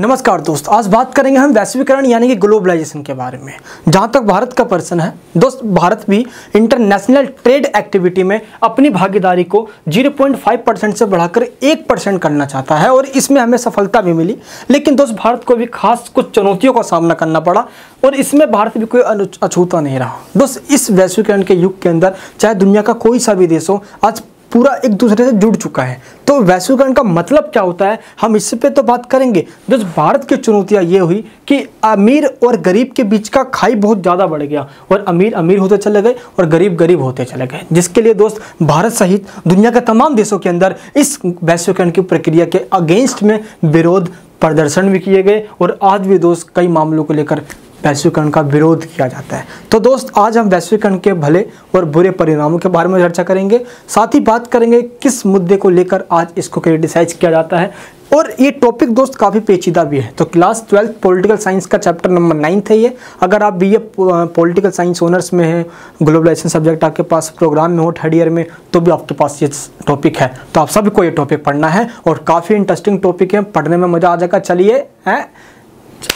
नमस्कार दोस्त, आज बात करेंगे हम वैश्वीकरण यानी कि ग्लोबलाइजेशन के बारे में। जहां तक भारत का पर्सन है दोस्त, भारत भी इंटरनेशनल ट्रेड एक्टिविटी में अपनी भागीदारी को 0.5% से बढ़ाकर 1% करना चाहता है और इसमें हमें सफलता भी मिली। लेकिन दोस्त भारत को भी खास कुछ चुनौतियों का सामना करना पड़ा और इसमें भारत भी कोई अछूता नहीं रहा। दोस्त इस वैश्वीकरण के युग के अंदर चाहे दुनिया का कोई सा भी देश हो, आज पूरा एक दूसरे से जुड़ चुका है। तो वैश्वीकरण का मतलब क्या होता है, हम इस पे तो बात करेंगे। दोस्त भारत की चुनौतियां ये हुई कि अमीर और गरीब के बीच का खाई बहुत ज़्यादा बढ़ गया और अमीर अमीर होते चले गए और गरीब गरीब होते चले गए, जिसके लिए दोस्त भारत सहित दुनिया के तमाम देशों के अंदर इस वैश्वीकरण की प्रक्रिया के अगेंस्ट में विरोध प्रदर्शन भी किए गए और आज भी दोस्त कई मामलों को लेकर वैश्वीकरण का विरोध किया जाता है। तो दोस्त आज हम वैश्वीकरण के भले और बुरे परिणामों के बारे में चर्चा करेंगे, साथ ही बात करेंगे किस मुद्दे को लेकर आज इसको क्रिटिसाइज किया जाता है। और ये टॉपिक दोस्त काफ़ी पेचीदा भी है। तो क्लास 12 पॉलिटिकल साइंस का चैप्टर नंबर 9 है ये। अगर आप बीए पॉलिटिकल साइंस ऑनर्स में हैं, ग्लोबलाइजेशन सब्जेक्ट आपके पास प्रोग्राम में हो थर्ड ईयर में, तो भी आपके पास ये टॉपिक है। तो आप सभी को ये टॉपिक पढ़ना है और काफ़ी इंटरेस्टिंग टॉपिक है, पढ़ने में मज़ा आ जाएगा। चलिए हैं,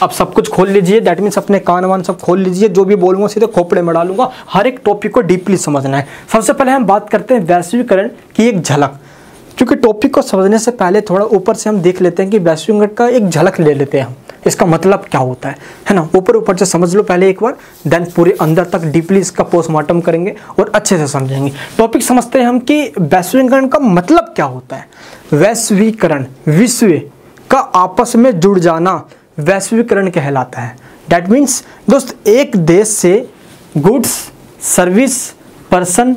अब सब कुछ खोल लीजिए, दैट मीन्स अपने कान वान सब खोल लीजिए, जो भी बोलूँगा सीधे खोपड़े में डालूंगा। हर एक टॉपिक को डीपली समझना है। सबसे पहले हम बात करते हैं वैश्वीकरण की एक झलक। क्योंकि टॉपिक को समझने से पहले थोड़ा ऊपर से हम देख लेते हैं कि वैश्वीकरण का एक झलक ले लेते हैं हम, इसका मतलब क्या होता है ना। ऊपर ऊपर से समझ लो पहले एक बार, देन पूरे अंदर तक डीपली इसका पोस्टमार्टम करेंगे और अच्छे से समझेंगे। टॉपिक समझते हैं हम कि वैश्वीकरण का मतलब क्या होता है। वैश्वीकरण, विश्व का आपस में जुड़ जाना वैश्वीकरण कहलाता है। डैट मीन्स दोस्त एक देश से गुड्स, सर्विस, पर्सन,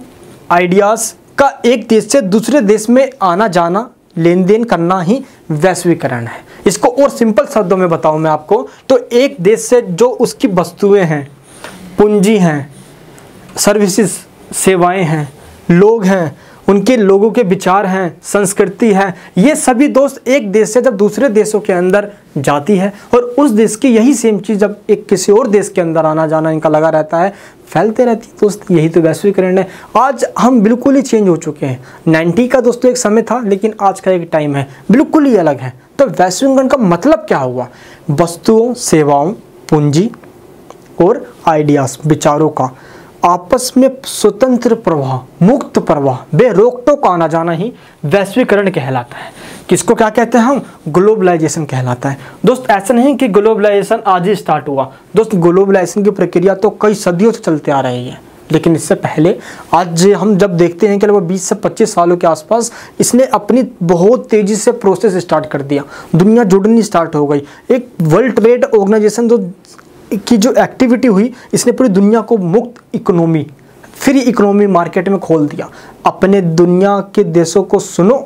आइडियाज़ का एक देश से दूसरे देश में आना जाना, लेन देन करना ही वैश्वीकरण है। इसको और सिंपल शब्दों में बताऊं मैं आपको तो एक देश से जो उसकी वस्तुएं हैं, पूंजी हैं, सर्विसेज, सेवाएं हैं, लोग हैं, उनके लोगों के विचार हैं, संस्कृति है, ये सभी दोस्त एक देश से जब दूसरे देशों के अंदर जाती है और उस देश की यही सेम चीज़ जब एक किसी और देश के अंदर आना जाना इनका लगा रहता है, फैलते रहती है दोस्त। यही तो वैश्वीकरण है। आज हम बिल्कुल ही चेंज हो चुके हैं। 90 का दोस्तों एक समय था, लेकिन आज का एक टाइम है बिल्कुल ही अलग है। तो वैश्वीकरण का मतलब क्या हुआ? वस्तुओं, सेवाओं, पूंजी और आइडियाज़, विचारों का आपस में स्वतंत्र प्रवाह, मुक्त प्रवाह, बेरोक टोक आना जाना ही वैश्वीकरण कहलाता है। किसको क्या कहते हैं हम? ग्लोबलाइजेशन कहलाता है। दोस्त ऐसा नहीं कि ग्लोबलाइजेशन आज ही स्टार्ट हुआ। दोस्त ग्लोबलाइजेशन की प्रक्रिया तो कई सदियों से चलते आ रही है, लेकिन इससे पहले आज हम जब देखते हैं कि लगभग 20 से 25 सालों के आसपास इसने अपनी बहुत तेज़ी से प्रोसेस स्टार्ट कर दिया। दुनिया जुड़नी स्टार्ट हो गई। एक वर्ल्ड ट्रेड ऑर्गेनाइजेशन की जो एक्टिविटी हुई, इसने पूरी दुनिया को मुक्त इकोनॉमी, फ्री इकोनॉमी मार्केट में खोल दिया। अपने दुनिया के देशों को सुनो,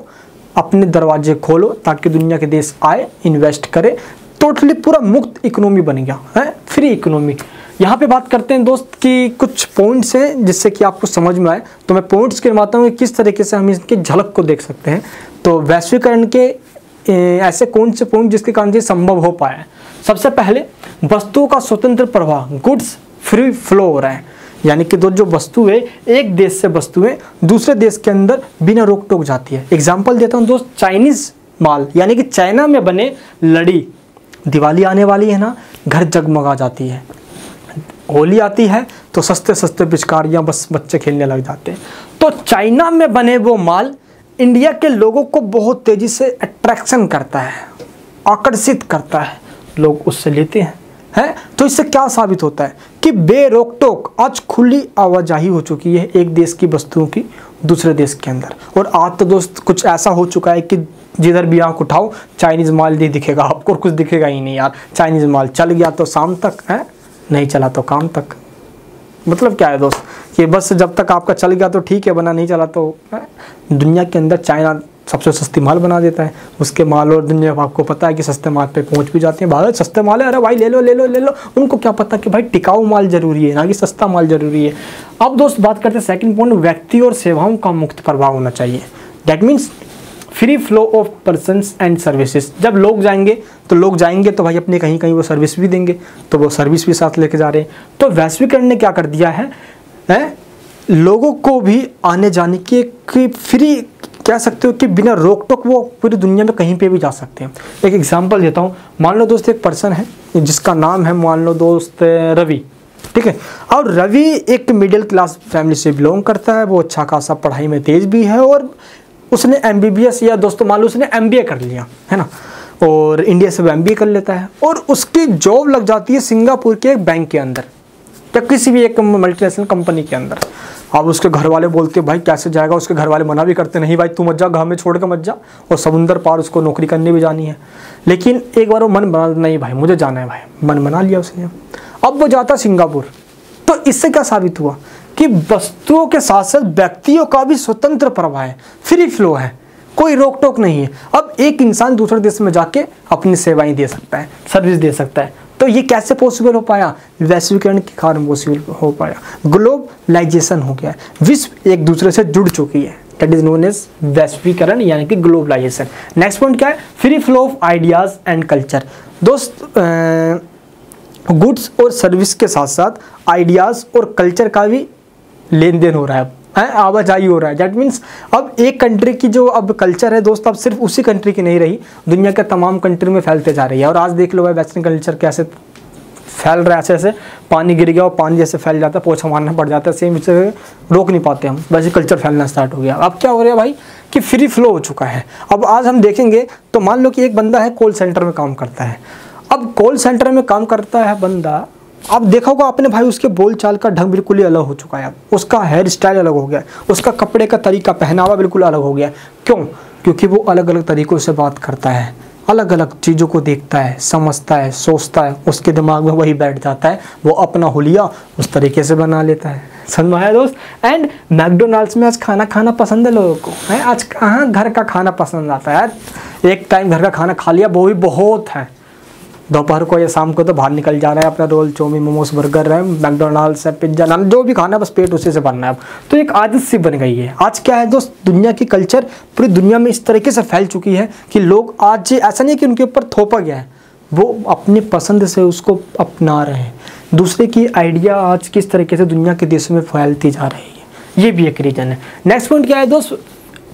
अपने दरवाजे खोलो ताकि दुनिया के देश आए, इन्वेस्ट करे। टोटली पूरा मुक्त इकोनॉमी बन गया है, फ्री इकोनॉमी। यहाँ पे बात करते हैं दोस्त कि कुछ पॉइंट्स हैं जिससे कि आपको समझ में आए, तो मैं पॉइंट्स गिनवाता हूँ कि किस तरीके से हम इसकी झलक को देख सकते हैं। तो वैश्वीकरण के ऐसे कौन से पॉइंट जिसके कारण ये संभव हो पाया है? सबसे पहले वस्तुओं का स्वतंत्र प्रवाह, गुड्स फ्री फ्लो हो रहा है, यानी कि जो वस्तु है एक देश से वस्तुएं दूसरे देश के अंदर बिना रोक टोक जाती है। एग्जांपल देता हूं दोस्त, चाइनीज माल यानी कि चाइना में बने लड़ी, दिवाली आने वाली है ना, घर जगमगा जाती है। होली आती है तो सस्ते सस्ते पिचकारियां बस बच्चे खेलने लग जाते हैं। तो चाइना में बने वो माल इंडिया के लोगों को बहुत तेजी से अट्रैक्शन करता है, आकर्षित करता है, लोग उससे लेते हैं। तो इससे क्या साबित होता है कि बेरोक टोक आज खुली आवाजाही हो चुकी है एक देश की वस्तुओं की दूसरे देश के अंदर। और आज तो दोस्त कुछ ऐसा हो चुका है कि जिधर भी आंख उठाओ चाइनीज़ माल ही दिखेगा आपको, और कुछ दिखेगा ही नहीं यार। चाइनीज़ माल चल गया तो शाम तक है, नहीं चला तो काम तक। मतलब क्या है दोस्त कि बस जब तक आपका चल गया तो ठीक है, बना नहीं चला तो है? दुनिया के अंदर चाइना सबसे सस्ती माल बना देता है। उसके माल और दुनिया आपको पता है कि सस्ते माल पे पहुंच भी जाते हैं। भारत सस्ते माल है, अरे भाई ले लो ले लो ले लो। उनको क्या पता कि भाई टिकाऊ माल जरूरी है, ना कि सस्ता माल जरूरी है। अब दोस्त बात करते हैं सेकंड पॉइंट, व्यक्ति और सेवाओं का मुक्त प्रवाह होना चाहिए। That means free flow of persons and services. जब लोग जाएंगे तो भाई अपने कहीं कहीं वो सर्विस भी देंगे, तो वो सर्विस भी साथ लेके जा रहे हैं। तो वैश्वीकरण ने क्या कर दिया है, लोगों को भी आने जाने की फ्री कह सकते हो कि बिना रोक टोक वो पूरी दुनिया में कहीं पे भी जा सकते हैं। एक एग्जांपल देता हूँ, मान लो दोस्त एक पर्सन है जिसका नाम है, मान लो दोस्त रवि, ठीक है। और रवि एक मिडिल क्लास फैमिली से बिलोंग करता है, वो अच्छा खासा पढ़ाई में तेज भी है और उसने MBBS या दोस्तों मान लो उसने MBA कर लिया है ना, और इंडिया से वो MBA कर लेता है और उसकी जॉब लग जाती है सिंगापुर के एक बैंक के अंदर या किसी भी एक मल्टीनेशनल कंपनी के अंदर। अब उसके घर वाले बोलते हैं भाई कैसे जाएगा, उसके घर वाले मना भी करते नहीं भाई तू मत जा, घर में छोड़ के मत जा, और समुंदर पार उसको नौकरी करनी भी जानी है। लेकिन एक बार वो मन बना, नहीं भाई मुझे जाना है भाई, मन बना लिया उसने। अब वो जाता सिंगापुर, तो इससे क्या साबित हुआ कि वस्तुओं के साथ साथ व्यक्तियों का भी स्वतंत्र प्रवाह है, फ्री फ्लो है, कोई रोक टोक नहीं है। अब एक इंसान दूसरे देश में जाके अपनी सेवाएं दे सकता है, सर्विस दे सकता है। तो ये कैसे पॉसिबल हो पाया? वैश्वीकरण के कारण पॉसिबल हो पाया। ग्लोबलाइजेशन हो गया, विश्व एक दूसरे से जुड़ चुकी है, दैट इज नोन एज वैश्वीकरण यानी कि ग्लोबलाइजेशन। नेक्स्ट पॉइंट क्या है? Free flow of ideas and culture. दोस्त गुड्स और सर्विस के साथ साथ आइडियाज और कल्चर का भी लेन देन हो रहा है, आवाजाही हो रहा है। दैट मीन्स अब एक कंट्री की जो अब कल्चर है दोस्त, अब सिर्फ उसी कंट्री की नहीं रही, दुनिया के तमाम कंट्री में फैलते जा रही है। और आज देख लो भाई वेस्टर्न कल्चर कैसे फैल रहा है, ऐसे ऐसे पानी गिर गया और पानी जैसे फैल जाता है, पोछा मारना पड़ जाता है, सेम इसे रोक नहीं पाते हम, वैसे कल्चर फैलना स्टार्ट हो गया। अब क्या हो रहा है भाई कि फ्री फ्लो हो चुका है। अब आज हम देखेंगे तो मान लो कि एक बंदा है कॉल सेंटर में काम करता है। अब कॉल सेंटर में काम करता है बंदा, अब देखा होगा आपने भाई उसके बोलचाल का ढंग बिल्कुल ही अलग हो चुका है, उसका हेयर स्टाइल अलग हो गया, उसका कपड़े का तरीका, पहनावा बिल्कुल अलग हो गया। क्यों? क्योंकि वो अलग अलग तरीक़ों से बात करता है, अलग अलग चीज़ों को देखता है, समझता है, सोचता है, उसके दिमाग में वही बैठ जाता है, वो अपना हुलिया उस तरीके से बना लेता है। समझ में आया दोस्त? एंड मैकडोनल्ड्स में आज खाना खाना पसंद है लोगों को, है आज कहाँ घर का खाना पसंद आता है यार। एक टाइम घर का खाना खा लिया वो भी बहुत है, दोपहर को या शाम को तो बाहर निकल जा रहा है अपना रोल चाउमीन मोमोज बर्गर है, मैकडोनल्ड्स है, पिज्जा नान जो भी खाना है बस पेट उसी से भरना है। अब तो एक आदत सी बन गई है। आज क्या है दोस्त, दुनिया की कल्चर पूरी दुनिया में इस तरीके से फैल चुकी है कि लोग आज ऐसा नहीं कि उनके ऊपर थोपा गया है, वो अपनी पसंद से उसको अपना रहे हैं। दूसरे की आइडिया आज किस तरीके से दुनिया के देशों में फैलती जा रही है, ये भी एक रीज़न है। नेक्स्ट पॉइंट क्या है दोस्त?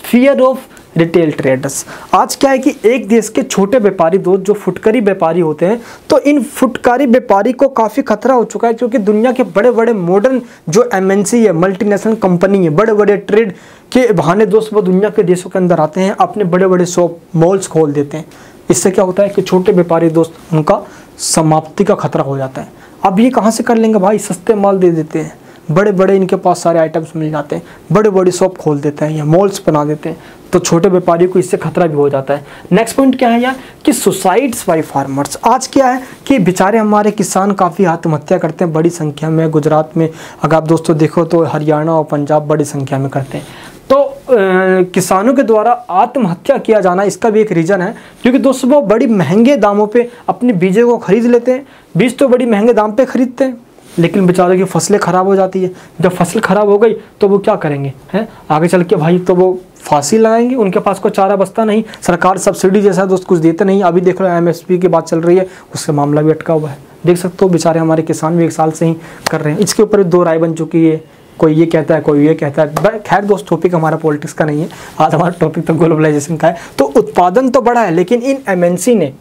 Fear of retail traders. आज क्या है कि एक देश के छोटे व्यापारी दोस्त जो फुटकरी व्यापारी होते हैं, तो इन फुटकारी व्यापारी को काफ़ी खतरा हो चुका है, क्योंकि दुनिया के बड़े बड़े मॉडर्न जो MNC है, मल्टीनेशनल कंपनी है, बड़े बड़े ट्रेड के बहाने दोस्त वो दुनिया के देशों के अंदर आते हैं, अपने बड़े बड़े शॉप मॉल्स खोल देते हैं। इससे क्या होता है कि छोटे व्यापारी दोस्त उनका समाप्ति का खतरा हो जाता है। अब ये कहाँ से कर लेंगे भाई? सस्ते माल दे देते हैं, बड़े बड़े इनके पास सारे आइटम्स मिल जाते हैं, बड़े बड़े शॉप खोल देते हैं या मॉल्स बना देते हैं, तो छोटे व्यापारियों को इससे खतरा भी हो जाता है। नेक्स्ट पॉइंट क्या है यार कि सुसाइड्स बाय फार्मर्स। आज क्या है कि बेचारे हमारे किसान काफ़ी आत्महत्या करते हैं बड़ी संख्या में। गुजरात में अगर आप दोस्तों देखो तो हरियाणा और पंजाब बड़ी संख्या में करते हैं। तो किसानों के द्वारा आत्महत्या किया जाना इसका भी एक रीज़न है, क्योंकि दोस्तों वो बड़ी महंगे दामों पे अपने बीजों को खरीद लेते हैं। बीज तो बड़ी महंगे दाम पे खरीदते हैं, लेकिन बेचारों की फसलें ख़राब हो जाती है। जब फसल ख़राब हो गई तो वो क्या करेंगे हैं आगे चल के भाई? तो वो फांसी लगाएंगे, उनके पास कोई चारा बचता नहीं। सरकार सब्सिडी जैसा दोस्त कुछ देते नहीं। अभी देख लो MSP की बात चल रही है, उसका मामला भी अटका हुआ है। देख सकते हो बेचारे हमारे किसान भी 1 साल से ही कर रहे हैं। इसके ऊपर 2 राय बन चुकी है, कोई ये कहता है कोई ये कहता है। खैर दोस्त टॉपिक हमारा पॉलिटिक्स का नहीं है, आज हमारा टॉपिक तो ग्लोबलाइजेशन का है। तो उत्पादन तो बढ़ा है, लेकिन इन MNC ने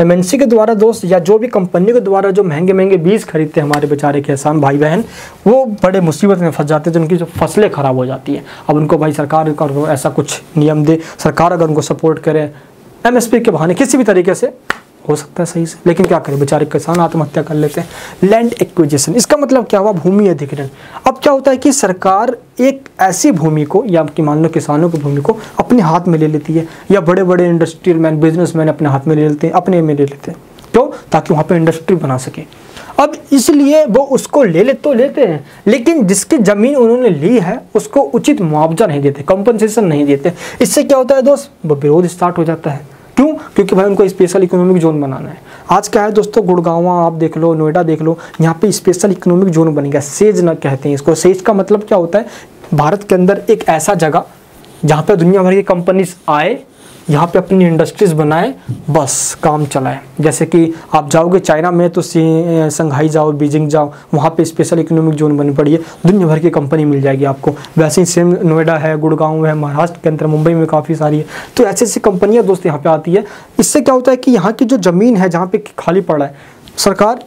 MNC के द्वारा दोस्त या जो भी कंपनी के द्वारा जो महंगे महंगे बीज खरीदते हैं हमारे बेचारे किसान भाई बहन, वो बड़े मुसीबत में फंस जाते हैं, जिनकी जो फसलें ख़राब हो जाती है। अब उनको भाई सरकार का ऐसा कुछ नियम दे, सरकार अगर उनको सपोर्ट करे MSP के बहाने किसी भी तरीके से हो सकता है सही से, लेकिन क्या करें बेचारे किसान आत्महत्या कर लेते हैं। लैंड एक्विजिशन, इसका मतलब क्या हुआ? भूमि अधिग्रहण। अब क्या होता है कि सरकार एक ऐसी भूमि को या कि मान लो किसानों की भूमि को अपने हाथ में ले लेती है, या बड़े बड़े इंडस्ट्रियल मैन बिजनेसमैन अपने हाथ में ले लेते हैं, अपने में ले लेते हैं। क्यों? ताकि वहाँ पर इंडस्ट्री बना सके। अब इसलिए वो उसको लेते हैं, लेकिन जिसकी ज़मीन उन्होंने ली है उसको उचित मुआवजा नहीं देते, कंपनसेशन नहीं देते। इससे क्या होता है दोस्त? वो विरोध स्टार्ट हो जाता है। क्यों? क्योंकि भाई उनको स्पेशल इकोनॉमिक जोन बनाना है। आज क्या है दोस्तों, गुड़गांव आप देख लो, नोएडा देख लो, यहाँ पे स्पेशल इकोनॉमिक जोन बन गया। सेज न कहते हैं इसको। सेज का मतलब क्या होता है? भारत के अंदर एक ऐसा जगह जहाँ पे दुनिया भर की कंपनीज आए यहाँ पे अपनी इंडस्ट्रीज बनाए, बस काम चलाए। जैसे कि आप जाओगे चाइना में तो संघाई जाओ, बीजिंग जाओ, वहाँ पे स्पेशल इकोनॉमिक जोन बनी पड़ी है, दुनिया भर की कंपनी मिल जाएगी आपको। वैसे ही सेम नोएडा है, गुड़गांव है, महाराष्ट्र के अंदर, मुंबई में काफ़ी सारी है। तो ऐसी ऐसी कंपनियाँ दोस्त यहाँ पे आती है। इससे क्या होता है कि यहाँ की जो ज़मीन है जहाँ पे खाली पड़ा है, सरकार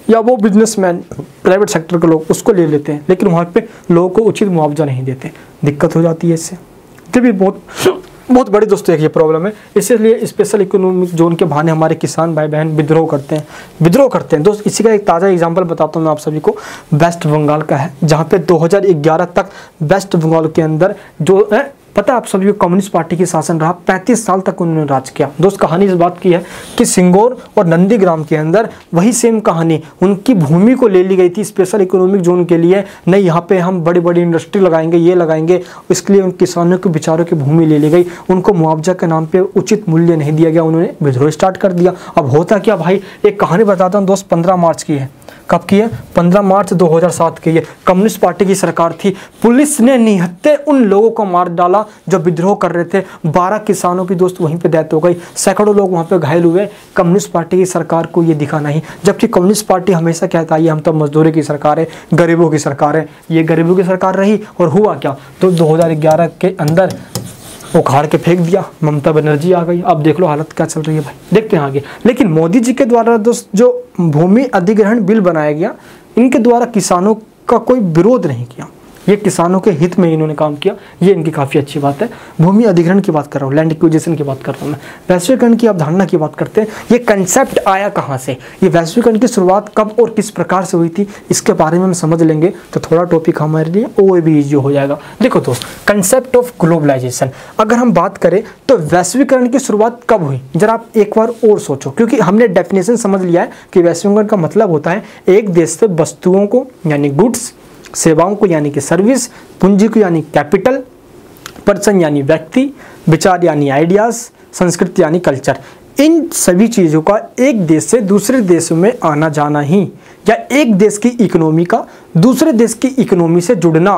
या वो बिजनेसमैन, प्राइवेट सेक्टर के लोग उसको ले लेते हैं, लेकिन वहाँ पे लोगों को उचित मुआवजा नहीं देते, दिक्कत हो जाती है। इससे ये भी बहुत बड़ी दोस्तों एक ये प्रॉब्लम है। इसलिए स्पेशल इकोनॉमिक जोन के बहाने हमारे किसान भाई बहन विद्रोह करते हैं दोस्त। इसी का एक ताज़ा एग्जांपल बताता हूँ मैं आप सभी को, वेस्ट बंगाल का है, जहाँ पे 2011 तक वेस्ट बंगाल के अंदर जो है, पता है आप सभी को, कम्युनिस्ट पार्टी की शासन रहा, 35 साल तक उन्होंने राज किया। दोस्त कहानी इस बात की है कि सिंगोर और नंदीग्राम के अंदर वही सेम कहानी, उनकी भूमि को ले ली गई थी स्पेशल इकोनॉमिक जोन के लिए। नहीं, यहाँ पे हम बड़ी बड़ी इंडस्ट्री लगाएंगे, ये लगाएंगे, इसके लिए उन किसानों के बेचारों की भूमि ले ली गई, उनको मुआवजा के नाम पर उचित मूल्य नहीं दिया गया, उन्होंने विद्रोह स्टार्ट कर दिया। अब होता क्या भाई, एक कहानी बताता हूँ दोस्त, 15 मार्च की है। कब की है? 15 मार्च 2007 की है। कम्युनिस्ट पार्टी की सरकार थी, पुलिस ने निहत्थे उन लोगों को मार डाला जो विद्रोह कर रहे थे। 12 किसानों की दोस्त वहीं पे डेथ हो गई, सैकड़ों लोग वहाँ पे घायल हुए। कम्युनिस्ट पार्टी की सरकार को ये दिखा नहीं, जबकि कम्युनिस्ट पार्टी हमेशा कहता है हम तो मजदूरों की सरकार है, गरीबों की सरकार है। ये गरीबों की सरकार रही और हुआ क्या, तो 2011 के अंदर उखाड़ के फेंक दिया, ममता बनर्जी आ गई। अब देख लो हालत क्या चल रही है भाई, देखते हैं आगे। लेकिन मोदी जी के द्वारा दोस्त जो भूमि अधिग्रहण बिल बनाया गया, इनके द्वारा किसानों का कोई विरोध नहीं किया, ये किसानों के हित में इन्होंने काम किया, ये इनकी काफ़ी अच्छी बात है। भूमि अधिग्रहण की बात कर रहा हूँ, लैंड एक्विजिशन की बात कर रहा हूँ मैं। वैश्वीकरण की अवधारणा की बात करते हैं, ये कंसेप्ट आया कहाँ से, ये वैश्वीकरण की शुरुआत कब और किस प्रकार से हुई थी, इसके बारे में हम समझ लेंगे तो थोड़ा टॉपिक हमारे लिए वो भी ईजी हो जाएगा। देखो दोस्त, कंसेप्ट ऑफ ग्लोबलाइजेशन अगर हम बात करें तो वैश्वीकरण की शुरुआत कब हुई, जरा आप एक बार और सोचो, क्योंकि हमने डेफिनेशन समझ लिया है कि वैश्वीकरण का मतलब होता है एक देश से वस्तुओं को यानी गुड्स, सेवाओं को यानी कि सर्विस, पूंजी को यानी कैपिटल, पर्सन यानी व्यक्ति, विचार यानी आइडियाज, संस्कृति यानी कल्चर, इन सभी चीज़ों का एक देश से दूसरे देशों में आना जाना ही, या एक देश की इकोनॉमी का दूसरे देश की इकोनॉमी से जुड़ना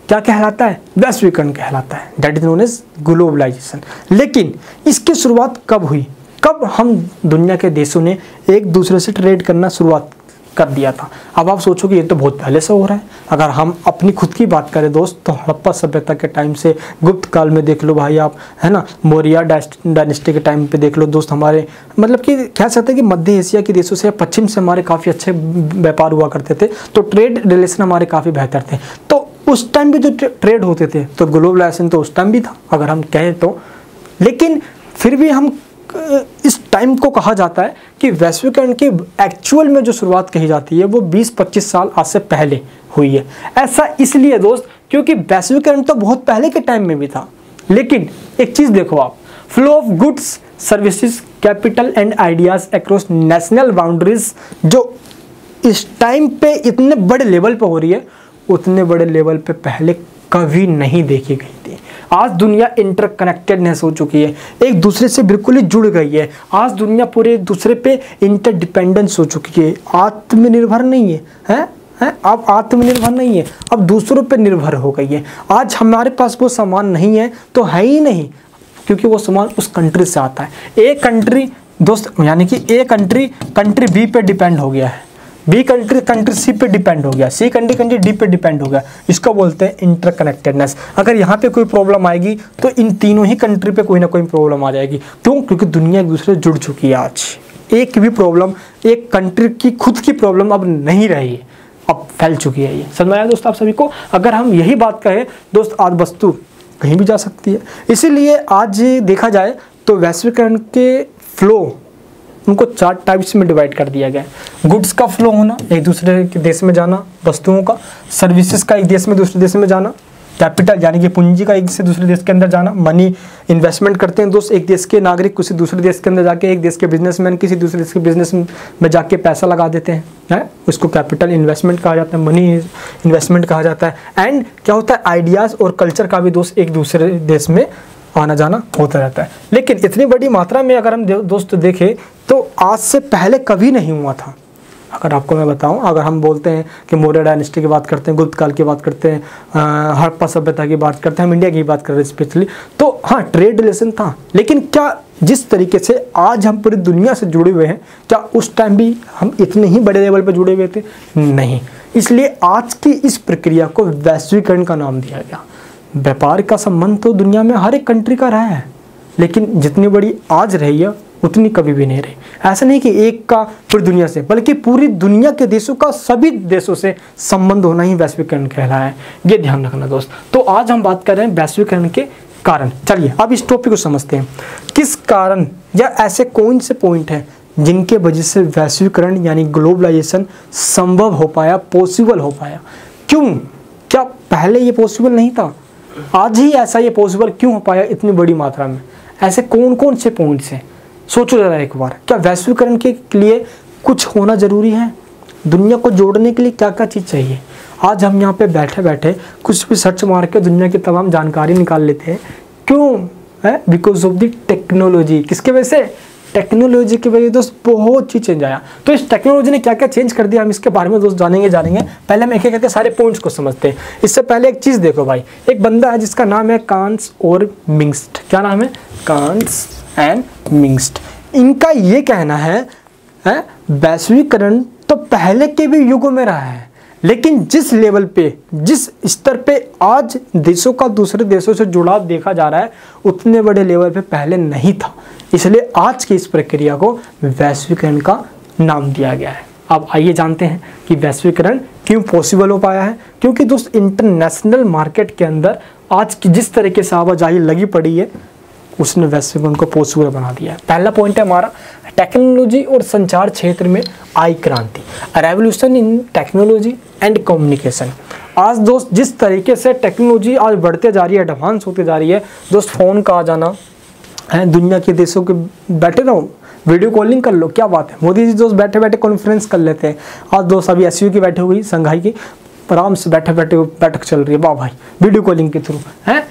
क्या कहलाता है, वैश्वीकरण कहलाता है, that is known as globalization. लेकिन इसकी शुरुआत कब हुई, कब हम दुनिया के देशों ने एक दूसरे से ट्रेड करना शुरुआत कर दिया था। अब आप सोचो कि ये तो बहुत पहले से हो रहा है। अगर हम अपनी खुद की बात करें दोस्त, तो हड़प्पा सभ्यता के टाइम से, गुप्त काल में देख लो भाई आप, है ना, मौर्य डायनेस्टी के टाइम पे देख लो दोस्त, हमारे मतलब कि कह सकते हैं कि मध्य एशिया के देशों से, पश्चिम से हमारे काफ़ी अच्छे व्यापार हुआ करते थे, तो ट्रेड रिलेशन हमारे काफ़ी बेहतर थे। तो उस टाइम भी जो ट्रेड होते थे, तो ग्लोबलाइजेशन तो उस टाइम भी था अगर हम कहें तो। लेकिन फिर भी हम इस टाइम को कहा जाता है कि वैश्वीकरण की एक्चुअल में जो शुरुआत कही जाती है वो 20-25 साल आज से पहले हुई है। ऐसा इसलिए दोस्त क्योंकि वैश्वीकरण तो बहुत पहले के टाइम में भी था, लेकिन एक चीज़ देखो आप, flow of goods, services, capital and ideas across national boundaries जो इस टाइम पे इतने बड़े लेवल पे हो रही है, उतने बड़े लेवल पे पहले कभी नहीं देखी गई थी। आज दुनिया इंटरकनेक्टेडनेस हो चुकी है, एक दूसरे से बिल्कुल ही जुड़ गई है। आज दुनिया पूरे एक दूसरे पे इंटरडिपेंडेंस हो चुकी है, आत्मनिर्भर नहीं है, अब आत्मनिर्भर नहीं है, अब दूसरों पे निर्भर हो गई है। आज हमारे पास वो सामान नहीं है तो है ही नहीं, क्योंकि वो सामान उस कंट्री से आता है। एक कंट्री दोस्त यानी कि एक कंट्री बी पे डिपेंड हो गया है, बी कंट्री सी पे डिपेंड हो गया, सी कंट्री डी पे डिपेंड हो गया। इसको बोलते हैं इंटरकनेक्टेडनेस। अगर यहाँ पे कोई प्रॉब्लम आएगी तो इन तीनों ही कंट्री पे कोई ना कोई प्रॉब्लम आ जाएगी। क्यों? क्योंकि दुनिया एक दूसरे से जुड़ चुकी है। आज एक भी प्रॉब्लम, एक कंट्री की खुद की प्रॉब्लम अब नहीं रही है, अब फैल चुकी है। ये समझ में आया दोस्त आप सभी को? अगर हम यही बात कहें दोस्त, आज वस्तु कहीं भी जा सकती है। इसीलिए आज देखा जाए तो वैश्वीकरण के फ्लो उनको 4 टाइप्स में डिवाइड कर दिया गया है। गुड्स का फ्लो होना, एक दूसरे के देश में जाना, वस्तुओं का, सर्विसेज का एक देश में दूसरे देश में जाना, कैपिटल यानी कि पूंजी का एक से दूसरे देश के अंदर जाना, मनी इन्वेस्टमेंट करते हैं दोस्त, एक देश के नागरिक किसी दूसरे देश के अंदर जाके, एक देश के बिजनेसमैन किसी दूसरे देश के बिजनेस में जाके पैसा लगा देते हैं, उसको कैपिटल इन्वेस्टमेंट कहा जाता है, मनी इन्वेस्टमेंट कहा जाता है। एंड क्या होता है, आइडियाज़ और कल्चर का भी दोस्त एक दूसरे देश में आना जाना होता रहता है। लेकिन इतनी बड़ी मात्रा में अगर हम दोस्त देखें तो आज से पहले कभी नहीं हुआ था। अगर आपको मैं बताऊं, अगर हम बोलते हैं कि मौर्य डायनेस्टी की बात करते हैं, गुप्त काल की बात करते हैं, हड़प्पा सभ्यता की बात करते हैं, हम इंडिया की बात कर रहे हैं स्पेशली, तो हाँ ट्रेड रिलेशन था, लेकिन क्या जिस तरीके से आज हम पूरी दुनिया से जुड़े हुए हैं, क्या उस टाइम भी हम इतने ही बड़े लेवल पर जुड़े हुए थे? नहीं। इसलिए आज की इस प्रक्रिया को वैश्वीकरण का नाम दिया गया। व्यापार का संबंध तो दुनिया में हर एक कंट्री का रहा है, लेकिन जितनी बड़ी आज रही है उतनी कभी भी नहीं रही। ऐसा नहीं कि एक का पूरी दुनिया से, बल्कि पूरी दुनिया के देशों का सभी देशों से संबंध होना ही वैश्वीकरण कहलाया है। ये ध्यान रखना दोस्त। तो आज हम बात कर रहे हैं वैश्वीकरण के कारण। चलिए अब इस टॉपिक को समझते हैं। किस कारण या ऐसे कौन से पॉइंट हैं जिनके वजह से वैश्वीकरण यानी ग्लोबलाइजेशन संभव हो पाया, पॉसिबल हो पाया? क्यों? क्या पहले ये पॉसिबल नहीं था? आज ही ऐसा ये पॉसिबल क्यों हो पाया इतनी बड़ी मात्रा में? ऐसे कौन कौन से पॉइंट्स हैं? सोचो जरा एक बार। क्या वैश्वीकरण के लिए कुछ होना जरूरी है? दुनिया को जोड़ने के लिए क्या क्या चीज़ चाहिए? आज हम यहाँ पे बैठे बैठे कुछ भी सर्च मार के दुनिया की तमाम जानकारी निकाल लेते हैं। क्यों है? Because of the technology. किसके वजह से? टेक्नोलॉजी की वजह दोस्त बहुत चीज़ चेंज आया। तो इस टेक्नोलॉजी ने क्या क्या चेंज कर दिया, हम इसके बारे में दोस्त जानेंगे। पहले हम एक एक करके सारे पॉइंट्स को समझते हैं। इससे पहले एक चीज़ देखो भाई, एक बंदा है जिसका नाम है कांस और मिंग्स्ट। क्या नाम है? कांस एंड मिंग्स्ट। इनका ये कहना है वैश्वीकरण तो पहले के भी युगों में रहा है, लेकिन जिस लेवल पे, जिस स्तर पे आज देशों का दूसरे देशों से जुड़ाव देखा जा रहा है, उतने बड़े लेवल पे पहले नहीं था। इसलिए आज की इस प्रक्रिया को वैश्वीकरण का नाम दिया गया है। अब आइए जानते हैं कि वैश्वीकरण क्यों पॉसिबल हो पाया है। क्योंकि दोस्त इंटरनेशनल मार्केट के अंदर आज की जिस तरीके से आवाजाही लगी पड़ी है, उसने वैश्वीकरण को पॉसिबल बना दिया है। पहला पॉइंट है हमारा, टेक्नोलॉजी और संचार क्षेत्र में आई क्रांति, revolution in technology and communication. आज दोस्त जिस तरीके से टेक्नोलॉजी आज बढ़ते जा रही है, एडवांस होते जा रही है दोस्त, फ़ोन का आ जाना है, दुनिया के देशों के बैठे रहो, वीडियो कॉलिंग कर लो, क्या बात है। मोदी जी दोस्त बैठे बैठे कॉन्फ्रेंस कर लेते हैं। आज दोस्त अभी एससीओ की बैठी हुई, संघाई की, आराम से बैठे बैठे बैठक चल रही है, वाह भाई, वीडियो कॉलिंग के थ्रू है,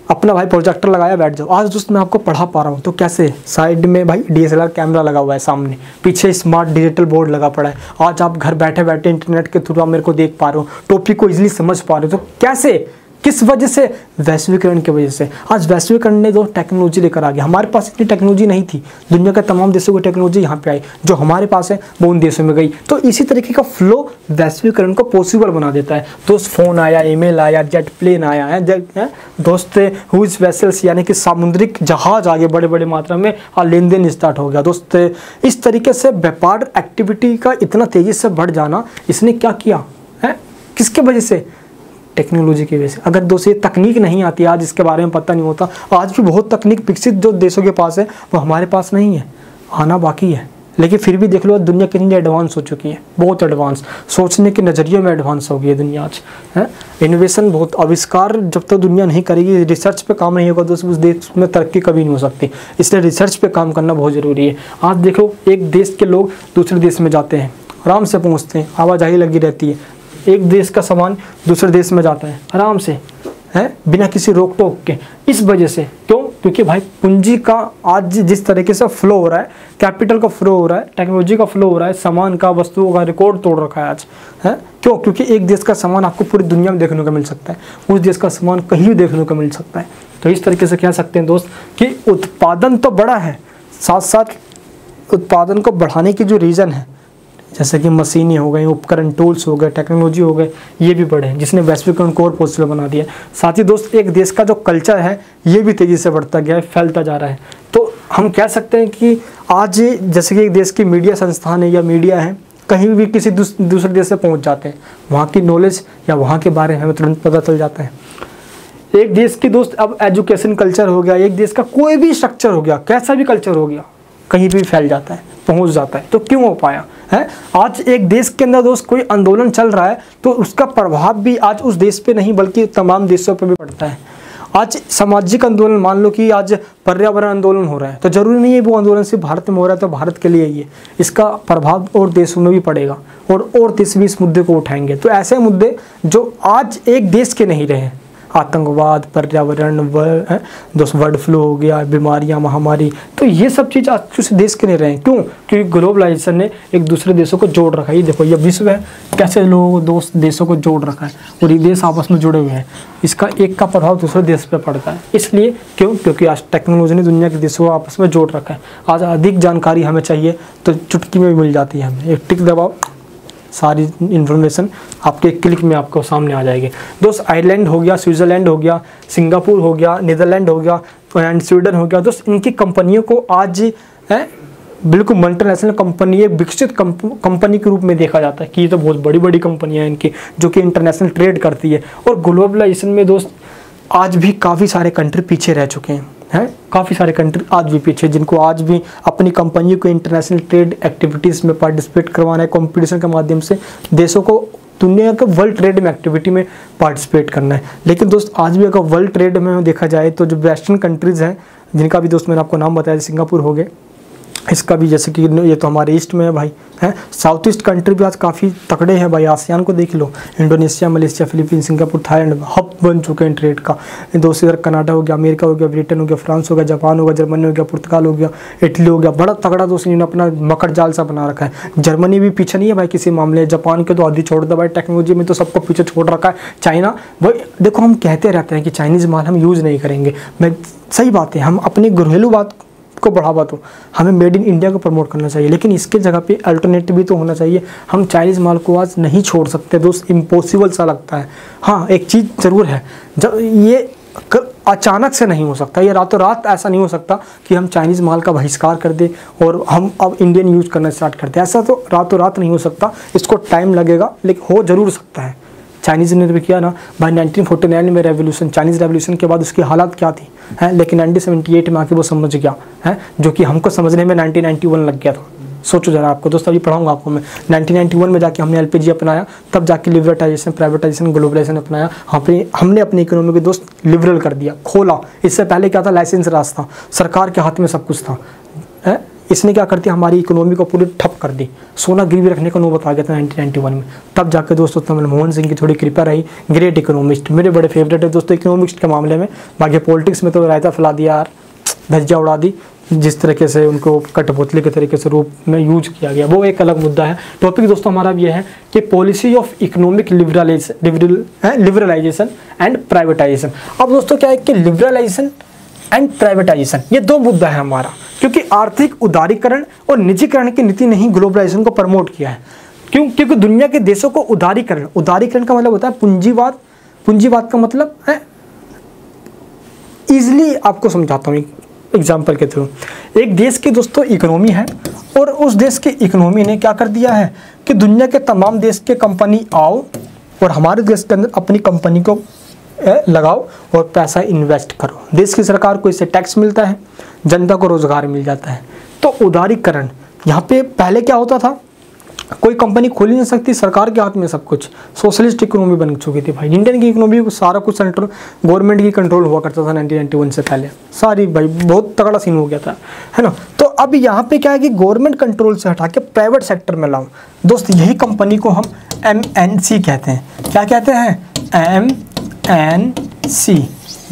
अपना भाई प्रोजेक्टर लगाया बैठ जाओ। आज दोस्त मैं आपको पढ़ा पा रहा हूँ तो कैसे, साइड में भाई डीएसएलआर कैमरा लगा हुआ है, सामने पीछे स्मार्ट डिजिटल बोर्ड लगा पड़ा है। आज आप घर बैठे बैठे इंटरनेट के थ्रू आप मेरे को देख पा रहे हो, टॉपिक को इजीली समझ पा रहे हो। तो कैसे, किस वजह से? वैश्वीकरण की वजह से। आज वैश्वीकरण ने जो टेक्नोलॉजी लेकर आ गया, हमारे पास इतनी टेक्नोलॉजी नहीं थी, दुनिया के तमाम देशों की टेक्नोलॉजी यहाँ पे आई, जो हमारे पास है वो उन देशों में गई। तो इसी तरीके का फ्लो वैश्वीकरण को पॉसिबल बना देता है। दोस्त फोन आया, ईमेल आया, जेट प्लेन आया है दोस्त, हुईज वेसल्स यानी कि सामुद्रिक जहाज आगे बड़े बड़े मात्रा में लेन देन स्टार्ट हो गया दोस्त। इस तरीके से व्यापार एक्टिविटी का इतना तेजी से बढ़ जाना, इसने क्या किया है? किसके वजह से? टेक्नोलॉजी की वजह से। अगर दोस्त ये तकनीक नहीं आती, आज इसके बारे में पता नहीं होता। आज भी बहुत तकनीक विकसित जो देशों के पास है वो हमारे पास नहीं है, आना बाकी है। लेकिन फिर भी देख लो दुनिया कितनी एडवांस हो चुकी है, बहुत एडवांस, सोचने के नज़रिए में एडवांस हो गई है दुनिया आज है। इनोवेशन बहुत, आविष्कार जब तक दुनिया नहीं करेगी, रिसर्च पे काम नहीं होगा दोस्त, उस देश में तरक्की कभी नहीं हो सकती। इसलिए रिसर्च पे काम करना बहुत ज़रूरी है। आज देखो एक देश के लोग दूसरे देश में जाते हैं, आराम से पहुँचते हैं, आवाजाही लगी रहती है, एक देश का सामान दूसरे देश में जाता है आराम से है, बिना किसी रोक टोक के। इस वजह से क्यों? क्योंकि भाई पूंजी का आज जिस तरीके से फ्लो हो रहा है, कैपिटल का फ्लो हो रहा है, टेक्नोलॉजी का फ्लो हो रहा है, सामान का, वस्तुओं का रिकॉर्ड तोड़ रखा है आज है। क्यों? क्योंकि एक देश का सामान आपको पूरी दुनिया में देखने को मिल सकता है, उस देश का सामान कहीं भी देखने को मिल सकता है। तो इस तरीके से कह सकते हैं दोस्त कि उत्पादन तो बड़ा है, साथ साथ उत्पादन को बढ़ाने की जो रीज़न है, जैसे कि मशीनें हो गई, उपकरण, टूल्स हो गए, टेक्नोलॉजी हो गए, ये भी बढ़े हैं, जिसने वैश्वीकरण को और पॉसिबल बना दिया। साथ ही दोस्त एक देश का जो कल्चर है ये भी तेज़ी से बढ़ता गया है, फैलता जा रहा है। तो हम कह सकते हैं कि आज जैसे कि एक देश की मीडिया संस्थान है या मीडिया है, कहीं भी किसी दूसरे देश से पहुँच जाते हैं, वहाँ की नॉलेज या वहाँ के बारे में हमें तुरंत पता चल जाता है। एक देश की दोस्त अब एजुकेशन कल्चर हो गया, एक देश का कोई भी स्ट्रक्चर हो गया, कैसा भी कल्चर हो गया, कहीं भी फैल जाता है, पहुँच जाता है। तो क्यों हो पाया है? आज एक देश के अंदर दोस्त कोई आंदोलन चल रहा है तो उसका प्रभाव भी आज उस देश पे नहीं बल्कि तमाम देशों पे भी पड़ता है। आज सामाजिक आंदोलन, मान लो कि आज पर्यावरण आंदोलन हो रहा है, तो जरूरी नहीं है वो आंदोलन सिर्फ भारत में हो रहा है तो भारत के लिए ही है, इसका प्रभाव और देशों में भी पड़ेगा और देश भी इस मुद्दे को उठाएंगे। तो ऐसे मुद्दे जो आज एक देश के नहीं रहे आतंकवाद, पर्यावरण, दोस्त बर्ड फ्लू हो गया, बीमारियां, महामारी, तो ये सब चीज़ आज किसी देश के नहीं रहे। क्यों? क्योंकि ग्लोबलाइजेशन ने एक दूसरे देशों को जोड़ रखा है। ये देखो, ये विश्व है, कैसे लोग दोस्त देशों को जोड़ रखा है और ये देश आपस में जुड़े हुए हैं। इसका एक का प्रभाव दूसरे देश पर पड़ता है। इसलिए क्यों? क्योंकि आज टेक्नोलॉजी ने दुनिया के देशों को आपस में जोड़ रखा है। आज अधिक जानकारी हमें चाहिए तो चुटकी में मिल जाती है। हमें एक टिक दबाओ, सारी इन्फॉर्मेशन आपके क्लिक में आपको सामने आ जाएगी। दोस्त, आयरलैंड हो गया, स्विट्ज़रलैंड हो गया, सिंगापुर हो गया, नीदरलैंड हो गया एंड स्वीडन हो गया। दोस्त, इनकी कंपनियों को आज बिल्कुल मल्टीनेशनल कंपनी, एक विकसित कंपनी के रूप में देखा जाता है कि ये तो बहुत बड़ी बड़ी कंपनियां हैं इनकी, जो कि इंटरनेशनल ट्रेड करती है। और ग्लोबलाइजेशन में दोस्त आज भी काफ़ी सारे कंट्री पीछे रह चुके हैं, काफ़ी सारे कंट्री आज भी पीछे, जिनको आज भी अपनी कंपनियों को इंटरनेशनल ट्रेड एक्टिविटीज़ में पार्टिसिपेट करवाना है, कंपटीशन के माध्यम से देशों को दुनिया के वर्ल्ड ट्रेड में एक्टिविटी में पार्टिसिपेट करना है। लेकिन दोस्त, आज भी अगर वर्ल्ड ट्रेड में देखा जाए तो जो वेस्टर्न कंट्रीज़ हैं, जिनका भी दोस्त मैंने आपको नाम बताया, सिंगापुर हो गए, इसका भी जैसे कि ये तो हमारे ईस्ट में है भाई, है साउथ ईस्ट कंट्री भी आज काफ़ी तगड़े हैं भाई। आसियान को देख लो, Indonesia, Malaysia, Philippine, Singapore, Thailand hub बन चुके हैं ट्रेड का। दोस्त, इधर कनाडा हो गया, अमेरिका हो गया, ब्रिटेन हो गया, फ्रांस हो गया, जापान हो गया, जर्मनी हो गया, पुर्तगाल हो गया, इटली हो गया। बड़ा तगड़ा दोस्त इन्होंने अपना मकर जाल सा बना रखा है। जर्मनी भी पीछे नहीं है भाई किसी मामले। जापान के तो आधी छोड़ दो भाई, टेक्नोलॉजी में तो सबको पीछे छोड़ रखा है। चाइना, वही देखो, हम कहते रहते हैं कि चाइनीज़ माल हम यूज़ नहीं करेंगे। मैं सही बात है, हम अपनी घरेलू बात को बढ़ावा दो, हमें मेड इन इंडिया को प्रमोट करना चाहिए, लेकिन इसके जगह पे अल्टरनेटिव भी तो होना चाहिए। हम चाइनीज़ माल को आज नहीं छोड़ सकते दोस्त, इम्पॉसिबल सा लगता है। हाँ, एक चीज़ ज़रूर है, जब ये अचानक से नहीं हो सकता, ये रातों रात ऐसा नहीं हो सकता कि हम चाइनीज़ माल का बहिष्कार कर दें और हम अब इंडियन यूज़ करना स्टार्ट कर दें। ऐसा तो रातों रात नहीं हो सकता, इसको टाइम लगेगा, लेकिन हो ज़रूर सकता है। चाइनीज़ ने भी किया ना भाई, 1949 में रेवोल्यूशन, चाइनीज़ रेवोल्यूशन के बाद उसकी हालत क्या थी, है, लेकिन 1978 में आके वो समझ गया, है, जो कि हमको समझने में 1991 लग गया था। सोचो जरा, आपको दोस्त अभी पढ़ाऊंगा आपको मैं। 1991 में जाके हमने LPG अपनाया, तब जाके लिबरटाइजेशन, प्राइवेटाइजेशन, ग्लोबलाइजेशन अपनाया। हमने अपनी इकोनॉमी को दोस्त लिबरल कर दिया, खोला। इससे पहले क्या था, लाइसेंस राज था, सरकार के हाथ में सब कुछ था, है। इसने क्या करती, हमारी इकोनॉमी को पूरी ठप कर दी। सोना गिरवी रखने का नौबत आ गया था 1991 में। तब जाके दोस्तों मनमोहन सिंह की थोड़ी कृपा रही। ग्रेट इकोनॉमिस्ट, मेरे बड़े फेवरेट है दोस्तों इकोनॉमिस्ट के मामले में। बाकी पॉलिटिक्स में तो रायता फैला दिया यार, धज्जियाँ उड़ा दी, जिस तरीके से उनको कठपुतली के तरीके से रूप में यूज किया गया, वो एक अलग मुद्दा है। टॉपिक दोस्तों हमारा ये है कि policy of economic liberalization and privatization. अब दोस्तों क्या है कि लिबरलाइजेशन एंड प्राइवेटाइजेशन, ये दो मुद्दा है हमारा, क्योंकि आर्थिक उदारीकरण और निजीकरण की नीति ने ही ग्लोबलाइजेशन को प्रमोट किया है। क्यों? क्योंकि दुनिया के देशों को उदारीकरण का मतलब होता है पूंजीवाद। पूंजीवाद का मतलब है, इजिली आपको समझाता हूँ एग्जाम्पल के थ्रू। एक देश की दोस्तों इकोनॉमी है और उस देश की इकोनॉमी ने क्या कर दिया है कि दुनिया के तमाम देश के कंपनी आओ और हमारे देश के अंदर अपनी कंपनी को लगाओ और पैसा इन्वेस्ट करो। देश की सरकार को इससे टैक्स मिलता है, जनता को रोजगार मिल जाता है। तो उदारीकरण, यहाँ पे पहले क्या होता था, कोई कंपनी खोल ही नहीं सकती, सरकार के हाथ में सब कुछ। सोशलिस्ट इकोनॉमी बन चुकी थी भाई। इंडियन की इकोनॉमी को सारा कुछ सेंट्रल गवर्नमेंट की कंट्रोल हुआ करता था 1991 से पहले। सारी भाई बहुत तगड़ा सीन हो गया था, है ना। तो अब यहाँ पे क्या है कि गवर्नमेंट कंट्रोल से हटा के प्राइवेट सेक्टर में लाऊं दोस्त, यही कंपनी को हम MNC कहते हैं। क्या कहते हैं? MNC